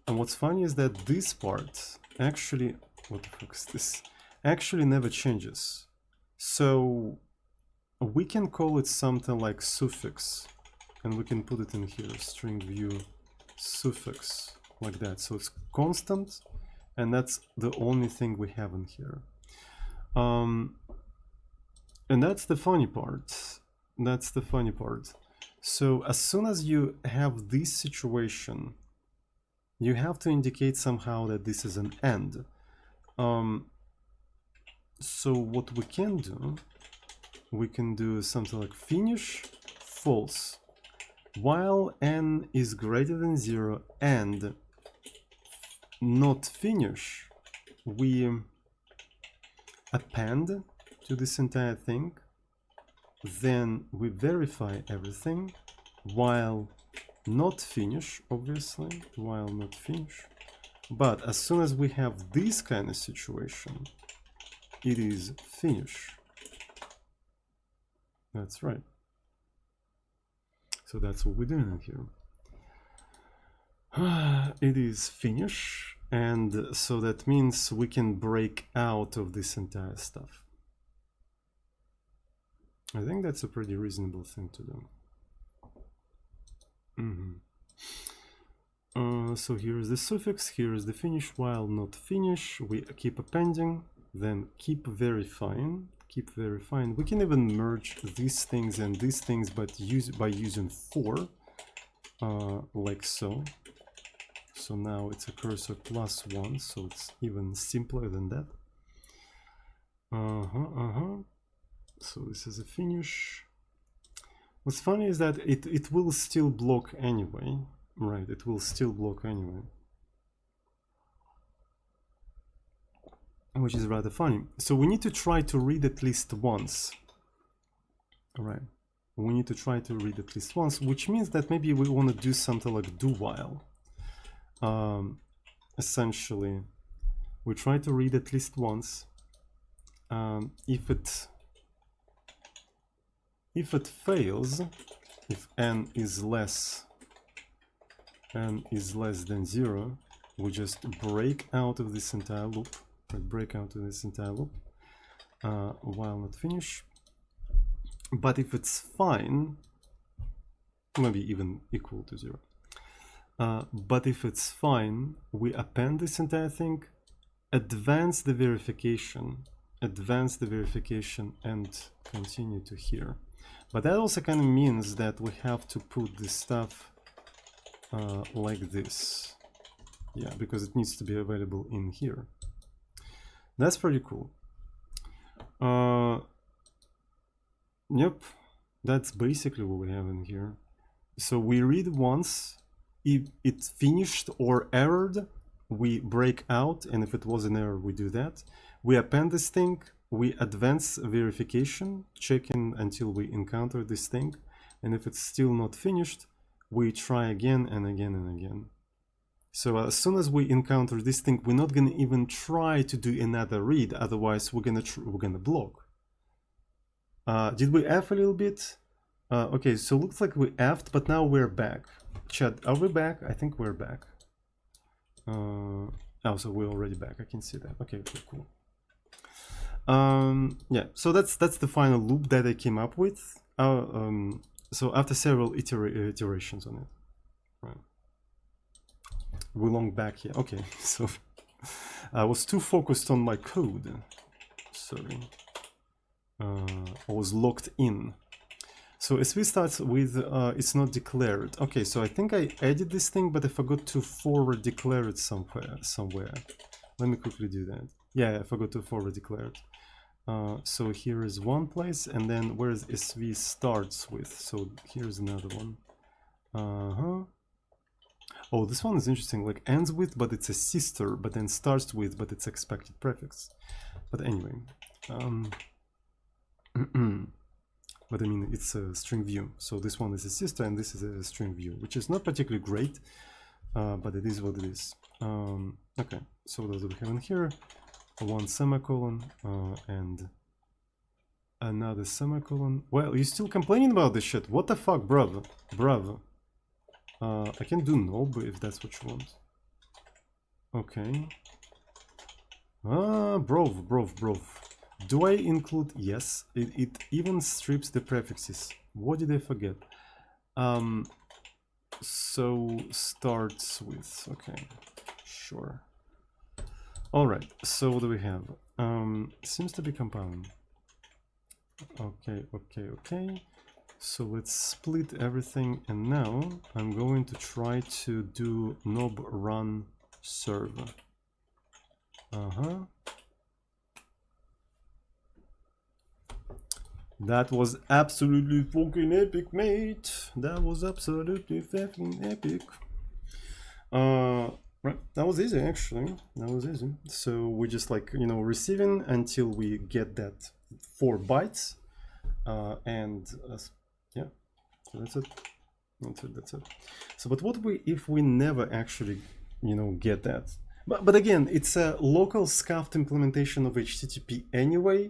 And what's funny is that this part actually, what the fuck is this? Actually never changes. So we can call it something like suffix, and we can put it in here, string view suffix, like that. So it's constant, and that's the only thing we have in here. And that's the funny part. That's the funny part. So as soon as you have this situation, you have to indicate somehow that this is an end. So what we can do something like finish false while n is greater than 0 and not finish. We append to this entire thing, then we verify everything while not finish, obviously, while not finish. But as soon as we have this kind of situation, it is finish. That's right. So that's what we're doing here. It is finish, and so that means we can break out of this entire stuff. I think that's a pretty reasonable thing to do. So here is the suffix, here is the finish, while not finish. We keep appending, then keep verifying. We can even merge these things and these things, but by using for, like so. So now it's a cursor plus 1, so it's even simpler than that. So this is a finish. What's funny is that it will still block anyway. Right, it will still block anyway. Which is rather funny. So we need to try to read at least once. All right. we need to try to read at least once, which means that maybe we want to do something like do while. Essentially, we try to read at least once. If it fails, if n is less than 0, we just break out of this entire loop. Break out of this entire loop while not finish. But if it's fine, maybe even equal to 0. But if it's fine, we append this entire thing, advance the verification, and continue to here. But that also kind of means that we have to put this stuff like this. Yeah, because it needs to be available in here. That's pretty cool. Yep, that's basically what we have in here. So we read once, if it's finished or errored, we break out, and if it was an error, we do that. We append this thing, we advance verification, checking until we encounter this thing, and if it's still not finished, we try again and again and again. So as soon as we encounter this thing, we're not gonna even try to do another read, otherwise we're gonna block. Did we F a little bit? Okay, so looks like we F'd, but now we're back. Chat, are we back? I think we're back. Oh, so we're already back. I can see that. Okay, cool. Yeah, so that's the final loop that I came up with. So after several iterations on it, right? We long back here. Okay, so I was too focused on my code. Sorry. I was locked in. So SV starts with it's not declared. Okay, so I think I added this thing, but I forgot to forward declare it somewhere. Let me quickly do that. Yeah, I forgot to forward declare it. So here is one place, and then where's SV starts with? So here's another one. Oh, this one is interesting. Like ends with, but it's a sister, but then starts with, but it's expected prefix. But anyway. But I mean, it's a string view. So this one is a sister and this is a string view, which is not particularly great, but it is what it is. Okay, so what do we have in here? One semicolon and another semicolon. Well, you're still complaining about this shit. What the fuck, bruv? Bruv. I can do nob if that's what you want. Okay. Brov. Do I include? Yes, it even strips the prefixes. What did I forget? So starts with, okay, sure. All right, so what do we have? Seems to be compound. Okay. So let's split everything, and now I'm going to try to do nob run serve. That was absolutely fucking epic, mate. That was absolutely fucking epic. Right, that was easy actually. That was easy. So we just like, you know, receiving until we get that 4 bytes, and yeah, so that's it. That's it. So, but what if we never actually, you know, get that? But again, it's a local scuffed implementation of HTTP anyway.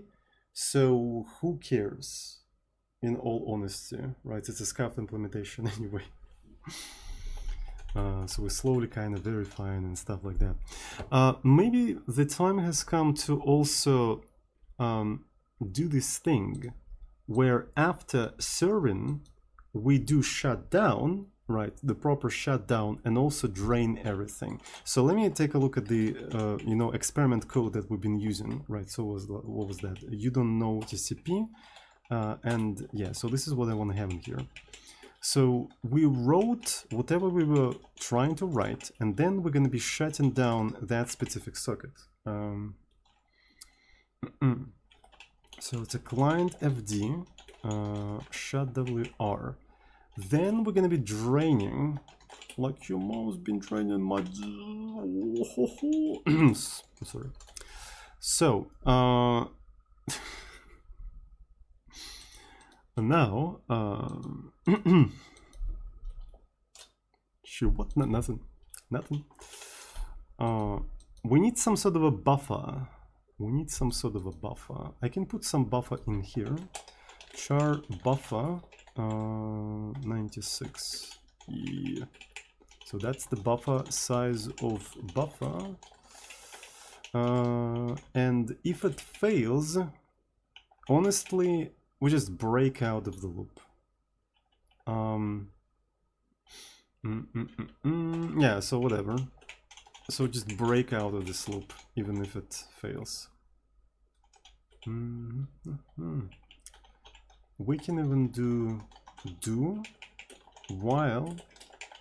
So who cares, in all honesty, right? It's a scuffed implementation anyway. So we're slowly kind of verifying and stuff like that. Maybe the time has come to also do this thing where after serving, we do shutdown, right? The proper shutdown, and also drain everything. So let me take a look at the you know, experiment code that we've been using, right? So what was that? You don't know TCP, and yeah. So this is what I want to have in here. So we wrote whatever we were trying to write, and then we're going to be shutting down that specific socket. So it's a client FD shut WR. Then we're gonna be draining, like your mom's been draining my. Sorry. So now, sure, what? Nothing. We need some sort of a buffer. I can put some buffer in here. Char buffer 96. Yeah. So that's the buffer size of buffer. And if it fails, honestly, we just break out of the loop. Yeah, so whatever. So just break out of this loop, even if it fails. We can even do while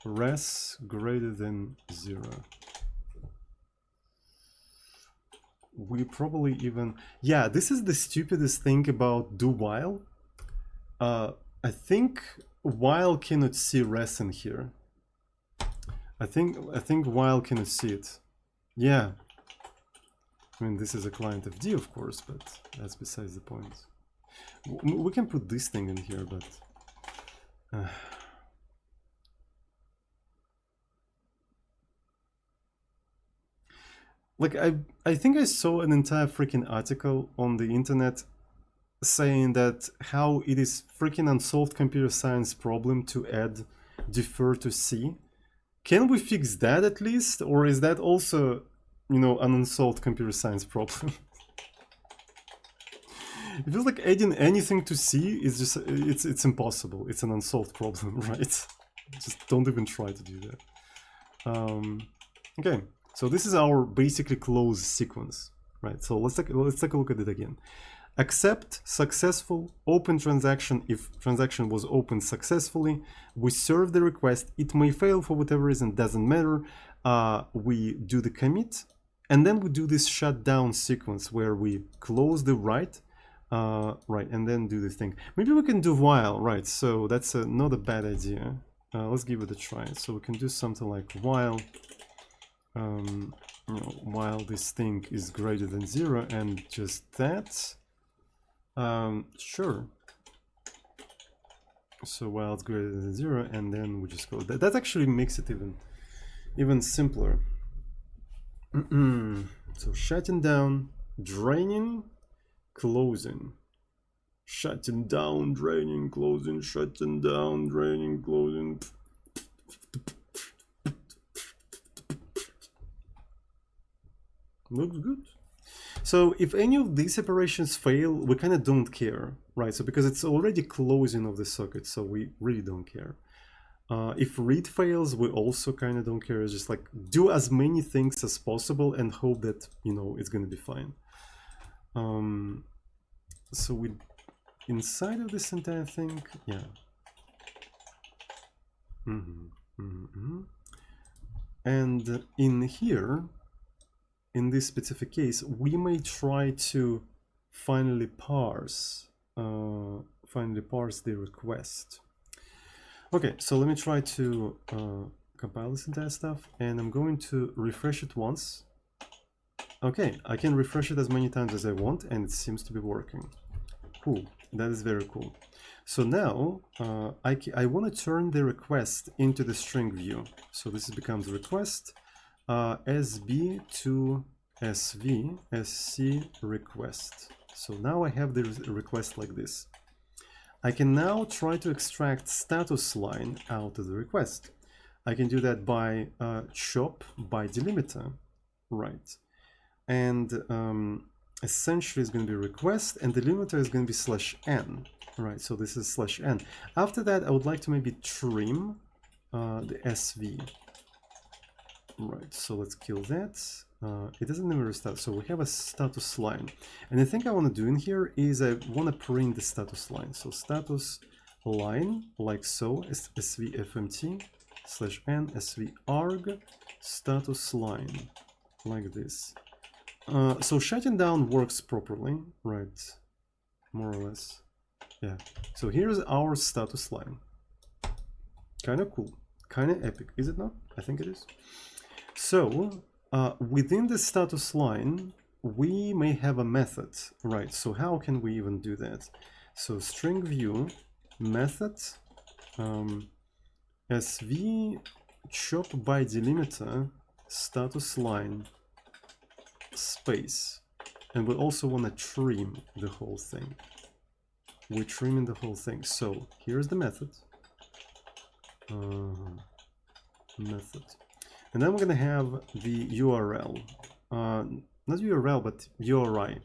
res greater than 0. We probably even, yeah, this is the stupidest thing about do while. I think while cannot see res in here. I think while cannot see it. Yeah. I mean, this is a client of D, of course, but that's besides the point. We can put this thing in here, but like I think I saw an entire freaking article on the internet saying that how it is freaking unsolved computer science problem to add defer to C. Can we fix that at least, or is that also, you know, an unsolved computer science problem? It feels like adding anything to C is just it's impossible. It's an unsolved problem, right? Just don't even try to do that. Okay, so this is our basically closed sequence, right? So let's take a look at it again. Accept successful open transaction if transaction was opened successfully. We serve the request. It may fail for whatever reason, doesn't matter. We do the commit, and then we do this shutdown sequence where we close the write, right, and then do this thing. Maybe we can do while, right? So that's not a bad idea. Let's give it a try. So we can do something like while, you know, while this thing is greater than 0, and just that. Sure. So while it's greater than 0, and then we just go. That actually makes it even simpler. So shutting down, draining, closing. Shutting down, draining, closing, shutting down, draining, closing. Looks good. So if any of these operations fail, we kind of don't care, right? So because it's already closing of the socket, so we really don't care. If read fails, we also kind of don't care. It's just like do as many things as possible and hope that, you know, it's going to be fine. So we inside of this entire thing, yeah. And in here, in this specific case, we may try to finally parse the request. Okay, so let me try to compile this entire stuff, and I'm going to refresh it once. Okay, I can refresh it as many times as I want, and it seems to be working. Cool, that is very cool. So now I want to turn the request into the string view. So this becomes request. SB to SV SC request. So now I have the request like this. I can now try to extract status line out of the request. I can do that by chop by delimiter, right? And essentially it's going to be request, and the delimiter is going to be /n, right? So this is /n. After that, I would like to maybe trim the SV. Right, so let's kill that. It doesn't even restart, so we have a status line. And the thing I want to do in here is I want to print the status line. So status line, like so, is svfmt /n svarg status line, like this. So shutting down works properly, right? More or less. Yeah, so here's our status line. Kind of cool, kind of epic, is it not? I think it is. So within the status line, we may have a method, right? So how can we even do that? So string view method sv chop by delimiter status line space, and we also want to trim the whole thing. We're trimming the whole thing. So here's the method. Method, and then we're gonna have the URL, not URL but URI.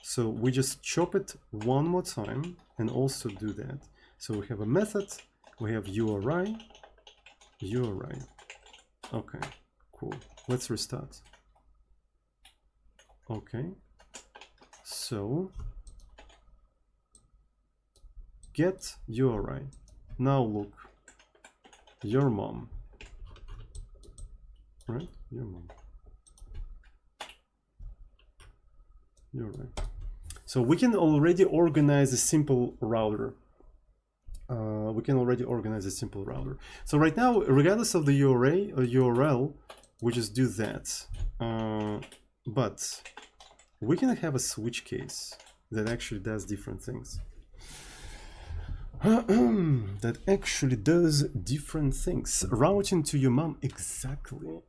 So we just chop it one more time and also do that. So we have a method, we have URI. Okay, cool. Let's restart. Okay, so get URI. Now look, your mom, right? Your mom. You're right. So we can already organize a simple router. So right now, regardless of the URL, we just do that. But we can have a switch case that actually does different things. That actually does different things. Routing to your mom, exactly.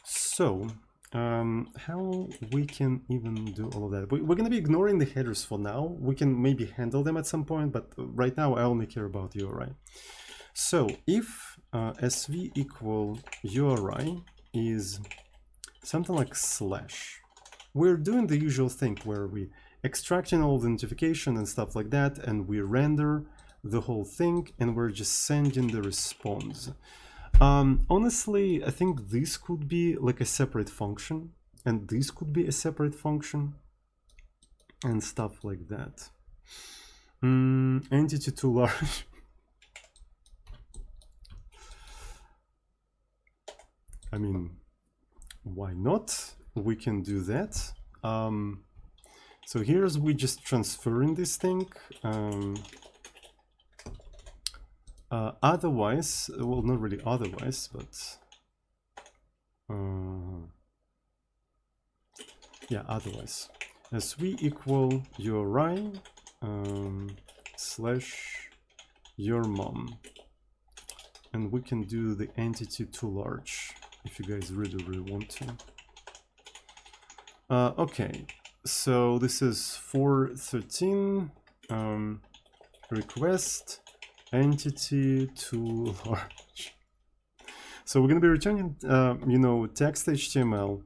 So how we can even do all of that? We're going to be ignoring the headers for now. We can maybe handle them at some point, but right now I only care about URI. So if sv equal URI is something like slash, we're doing the usual thing where we extracting all the notification and stuff like that, and we render the whole thing, and we're just sending the response. Honestly, I think this could be like a separate function, and this could be a separate function, and stuff like that. Entity too large. I mean, why not? We can do that. So here's we just transferring this thing. Otherwise, well, not really otherwise, but yeah, otherwise, sv equal URI slash your mom, and we can do the entity too large if you guys really want to. Okay, so this is 413 request entity too large. So we're going to be returning, you know, text HTML,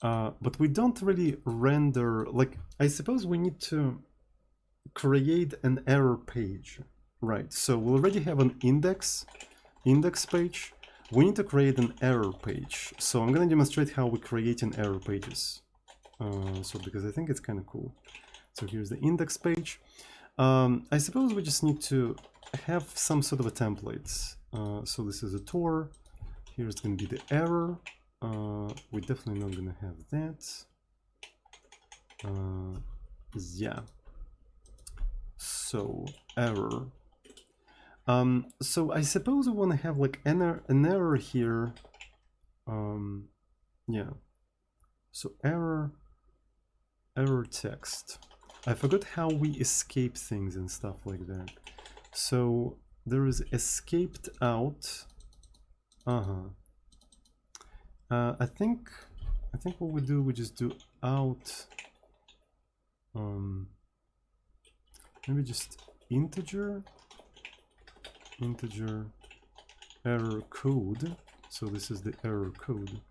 but we don't really render, like, I suppose we need to create an error page, right? So we already have an index page. We need to create an error page. So I'm going to demonstrate how we create an error pages. So because I think it's kind of cool. So here's the index page. I suppose we just need to have some sort of a template. So this is a tour. Here's going to be the error. We're definitely not going to have that. Yeah. So error. So I suppose we want to have like an error here. Yeah. So error text. I forgot how we escape things and stuff like that. So there is escaped out. I think what we do, we just do out. Maybe just integer error code. So this is the error code.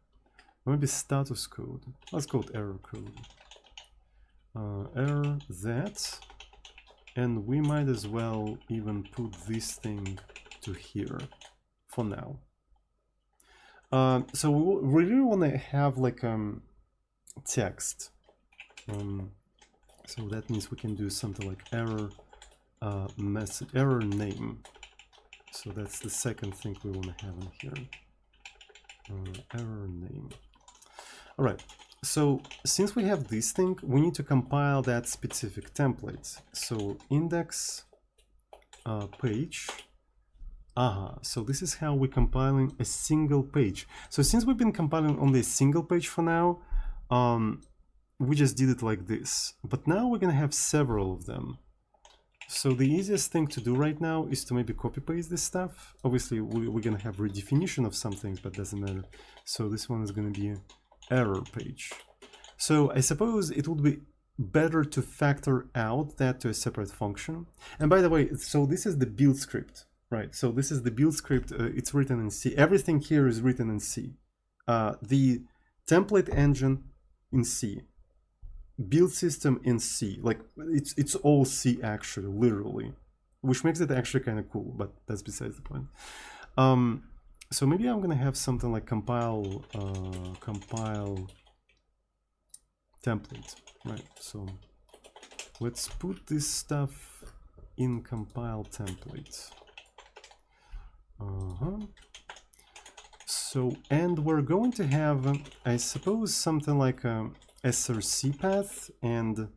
Maybe status code. Let's call it error code. Error that, and we might as well even put this thing to here for now. So we really want to have like text. So that means we can do something like error message, error name. So that's the second thing we want to have in here. Error name. All right. So since we have this thing, we need to compile that specific template. So index page So this is how we're compiling a single page. So since we've been compiling only a single page for now, we just did it like this. But now we're gonna have several of them. So the easiest thing to do right now is to maybe copy paste this stuff. Obviously we're gonna have redefinition of some things, but doesn't matter. So this one is gonna be an error page. So I suppose it would be better to factor out that to a separate function. And by the way, so this is the build script, right? So this is the build script. It's written in C. Everything here is written in C. The template engine in C, build system in C. Like it's all C actually, literally, which makes it actually kind of cool. But that's besides the point. So maybe I'm gonna have something like compile template, right? So let's put this stuff in compile template. So, and we're going to have, I suppose, something like a SRC path and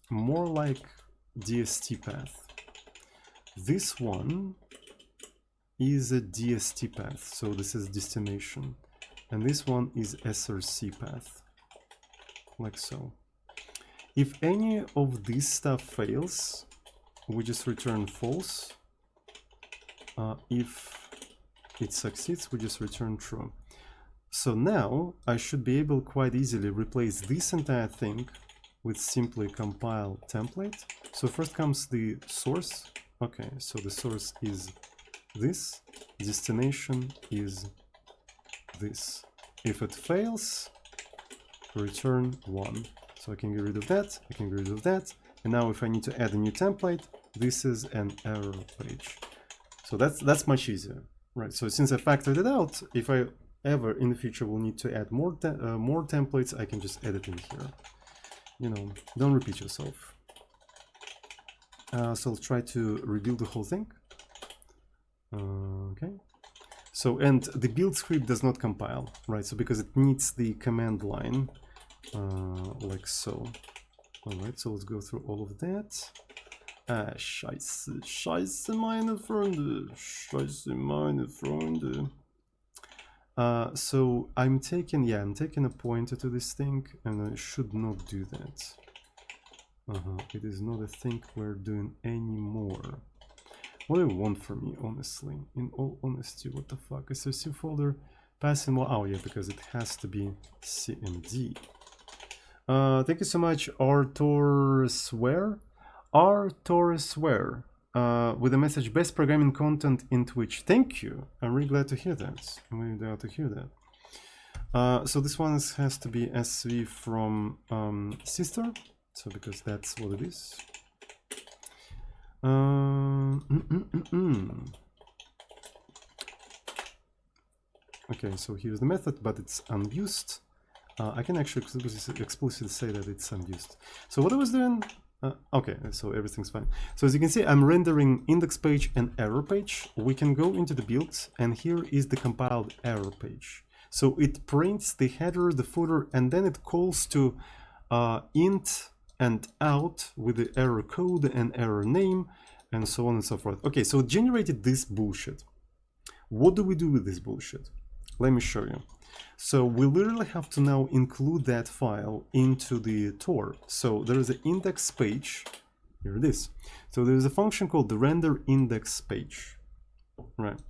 more like DST path. This one is a DST path, so this is destination, and this one is SRC path, like so. If any of this stuff fails, we just return false. If it succeeds, we just return true. So now I should be able quite easily replace this entire thing with simply compile template. So first comes the source. Okay, so the source is this, destination is this. If it fails, return 1. So I can get rid of that, I can get rid of that. And now if I need to add a new template, this is an error page. So that's much easier, right? So since I factored it out, if I ever in the future will need to add more templates, I can just add it in here. You know, don't repeat yourself. So I'll try to rebuild the whole thing. Okay. So, and the build script does not compile, right? So because it needs the command line, like so. All right, so let's go through all of that. Scheiße, meine Freunde. Scheiße, meine Freunde. So I'm taking a pointer to this thing, and I should not do that. It is not a thing we're doing anymore. What do you want from me, honestly? In all honesty, what the fuck? SRC folder, passing more. Oh yeah, because it has to be CMD. Thank you so much, Arthur Swear. With a message, best programming content in Twitch. Thank you. I'm really glad to hear that. I'm really glad to hear that. So this one has to be SV from sister. So because that's what it is. Okay, so here's the method, but it's unused. I can actually explicitly say that it's unused. So what I was doing, okay, so everything's fine. So as you can see, I'm rendering index page and error page. We can go into the build, and here is the compiled error page. So it prints the header, the footer, and then it calls to int and out with the error code and error name, and so on and so forth. Okay, so it generated this bullshit. What do we do with this bullshit? Let me show you. So we literally have to now include that file into the Tor. So there is an index page. Here it is. So there is a function called the render index page, right?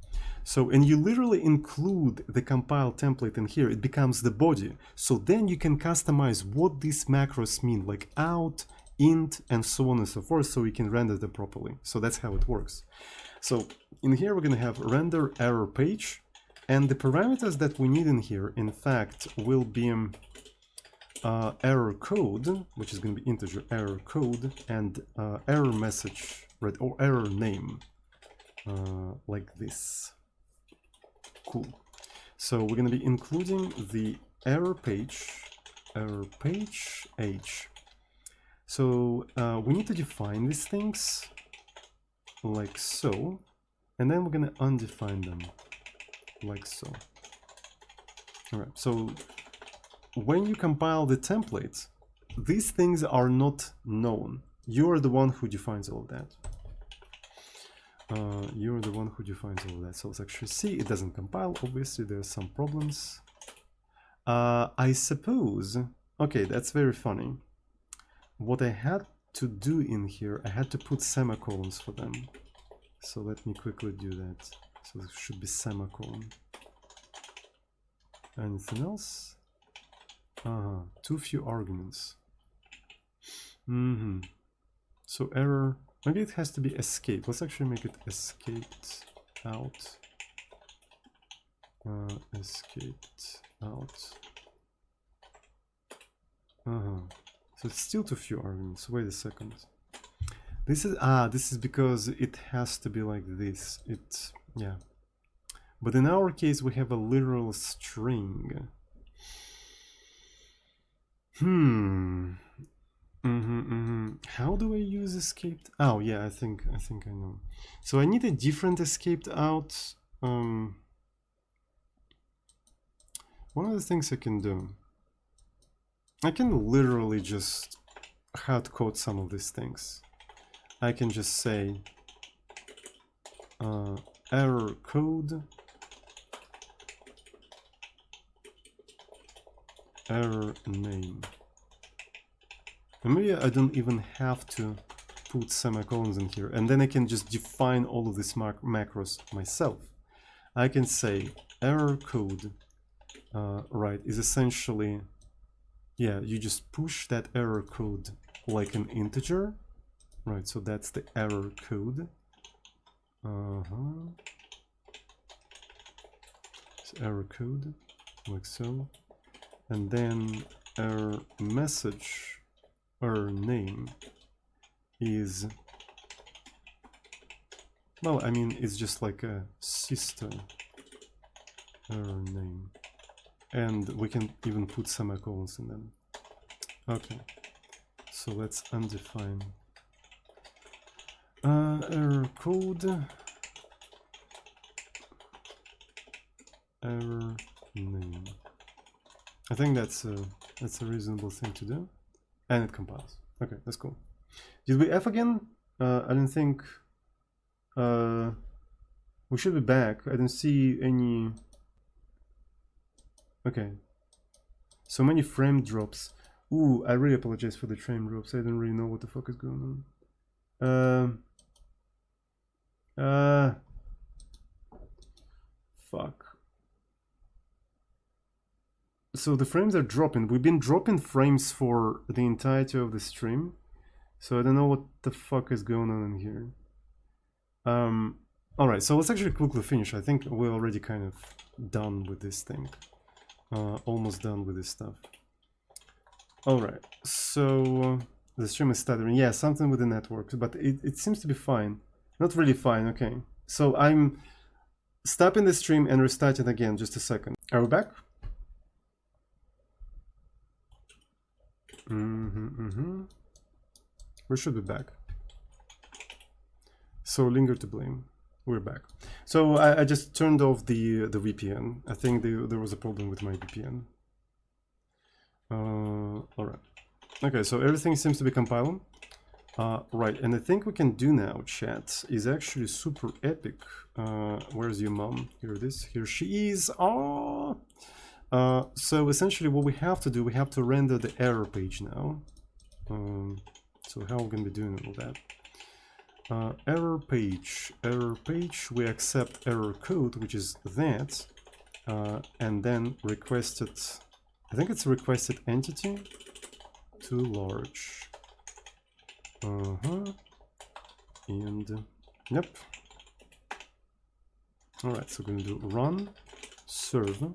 So, and you literally include the compile template in here. It becomes the body. So then you can customize what these macros mean, like out, int, and so on and so forth, so you can render them properly. So that's how it works. So in here, we're going to have render error page. And the parameters that we need in here, in fact, will be error code, which is going to be integer error code, and error message, right, or error name, like this. Cool. So we're going to be including the error page h. So we need to define these things like so, and then we're going to undefine them like so. All right. So when you compile the template, these things are not known. You are the one who defines all of that. You're the one who defines all of that. So let's actually see. It doesn't compile. Obviously, there's some problems. I suppose. Okay, that's very funny. What I had to do in here, I had to put semicolons for them. So let me quickly do that. So this should be semicolon. Anything else? Too few arguments. So error. Maybe it has to be escape. Let's actually make it escaped out. Escaped out. So it's still too few arguments. Wait a second. This is because it has to be like this. Yeah. But in our case, we have a literal string. How do I use escaped? Oh yeah, I think I know. So I need a different escaped out. One of the things I can do, I can literally just hard code some of these things. I can just say error code, error name. And maybe I don't even have to put semicolons in here, and then I can just define all of these macros myself. I can say error code, right, is essentially, yeah, you just push that error code like an integer, right? So that's the error code. So error code, like so, and then error message. Error name is, well, I mean, it's just like a system error name, and we can even put semicolons in them. Okay, so let's undefine error code, error name. I think that's a reasonable thing to do. And it compiles. Okay, that's cool. Did we F again? I don't think. We should be back. I don't see any. Okay. So many frame drops. Ooh, I really apologize for the frame drops. I don't really know what the fuck is going on. Fuck. So the frames are dropping. We've been dropping frames for the entirety of the stream. So I don't know what the fuck is going on in here. Alright, so let's actually quickly finish. I think we're already kind of done with this thing. Almost done with this stuff. Alright, so the stream is stuttering. Yeah, something with the network, but it seems to be fine. Not really fine, okay. So I'm stopping the stream and restarting again, just a second. Are we back? We should be back. So linger to blame. We're back. So I just turned off the VPN. I think there was a problem with my VPN. All right. Okay, so everything seems to be compiling. Right, and I think we can do now, chat, is actually super epic. Where's your mom? Here it is. Here she is. Oh. So essentially what we have to do, we have to render the error page now. So how are we going to be doing all that? Error page, we accept error code, which is that, and then requested, I think it's requested entity to large. And yep. All right, so we're going to do run serve.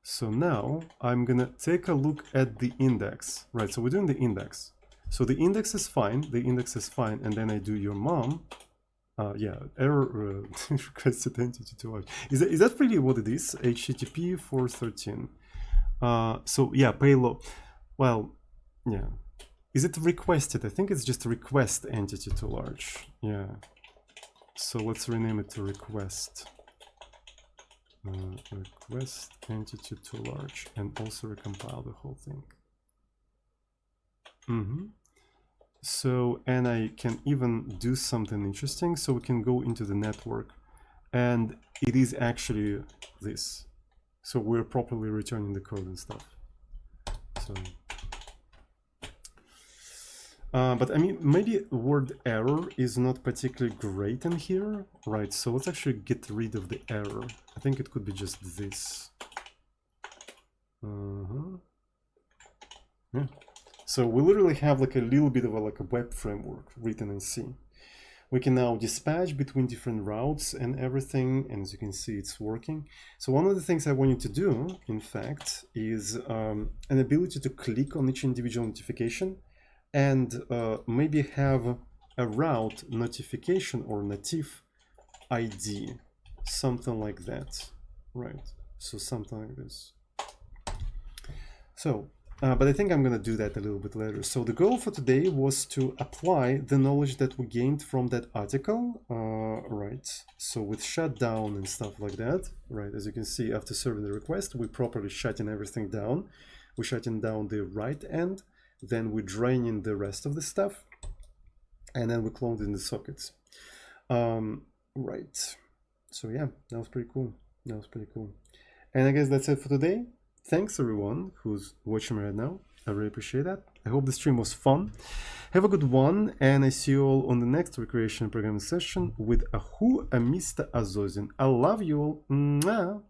So now I'm gonna take a look at the index. Right, so we're doing the index. So the index is fine, and then I do your mom. Yeah, error requested entity to large. Is that really what it is? HTTP 413. So yeah, payload. Well, yeah. Is it requested? I think it's just request entity to large. Yeah. So let's rename it to request. Request entity to large, and also recompile the whole thing. So, and I can even do something interesting. So we can go into the network, and it is actually this. So we're properly returning the code and stuff. So, but I mean, maybe word error is not particularly great in here, right? So let's actually get rid of the error. I think it could be just this. Yeah. So we literally have like a little bit of a web framework written in C. We can now dispatch between different routes and everything, and as you can see, it's working. So one of the things I want you to do, in fact, is an ability to click on each individual notification and maybe have a route notification or native ID, something like that, right? So something like this. So, but I think I'm going to do that a little bit later. So the goal for today was to apply the knowledge that we gained from that article, right? So with shutdown and stuff like that, right? As you can see, after serving the request, we properly shutting everything down. We're shutting down the right end, then we're draining the rest of the stuff, and then we're cloning the sockets. Right. So yeah, that was pretty cool. That was pretty cool. And I guess that's it for today. Thanks everyone who's watching me right now. I really appreciate that. I hope the stream was fun. Have a good one, and I see you all on the next recreation programming session with Mr. Azozin. I love you all. Mwah.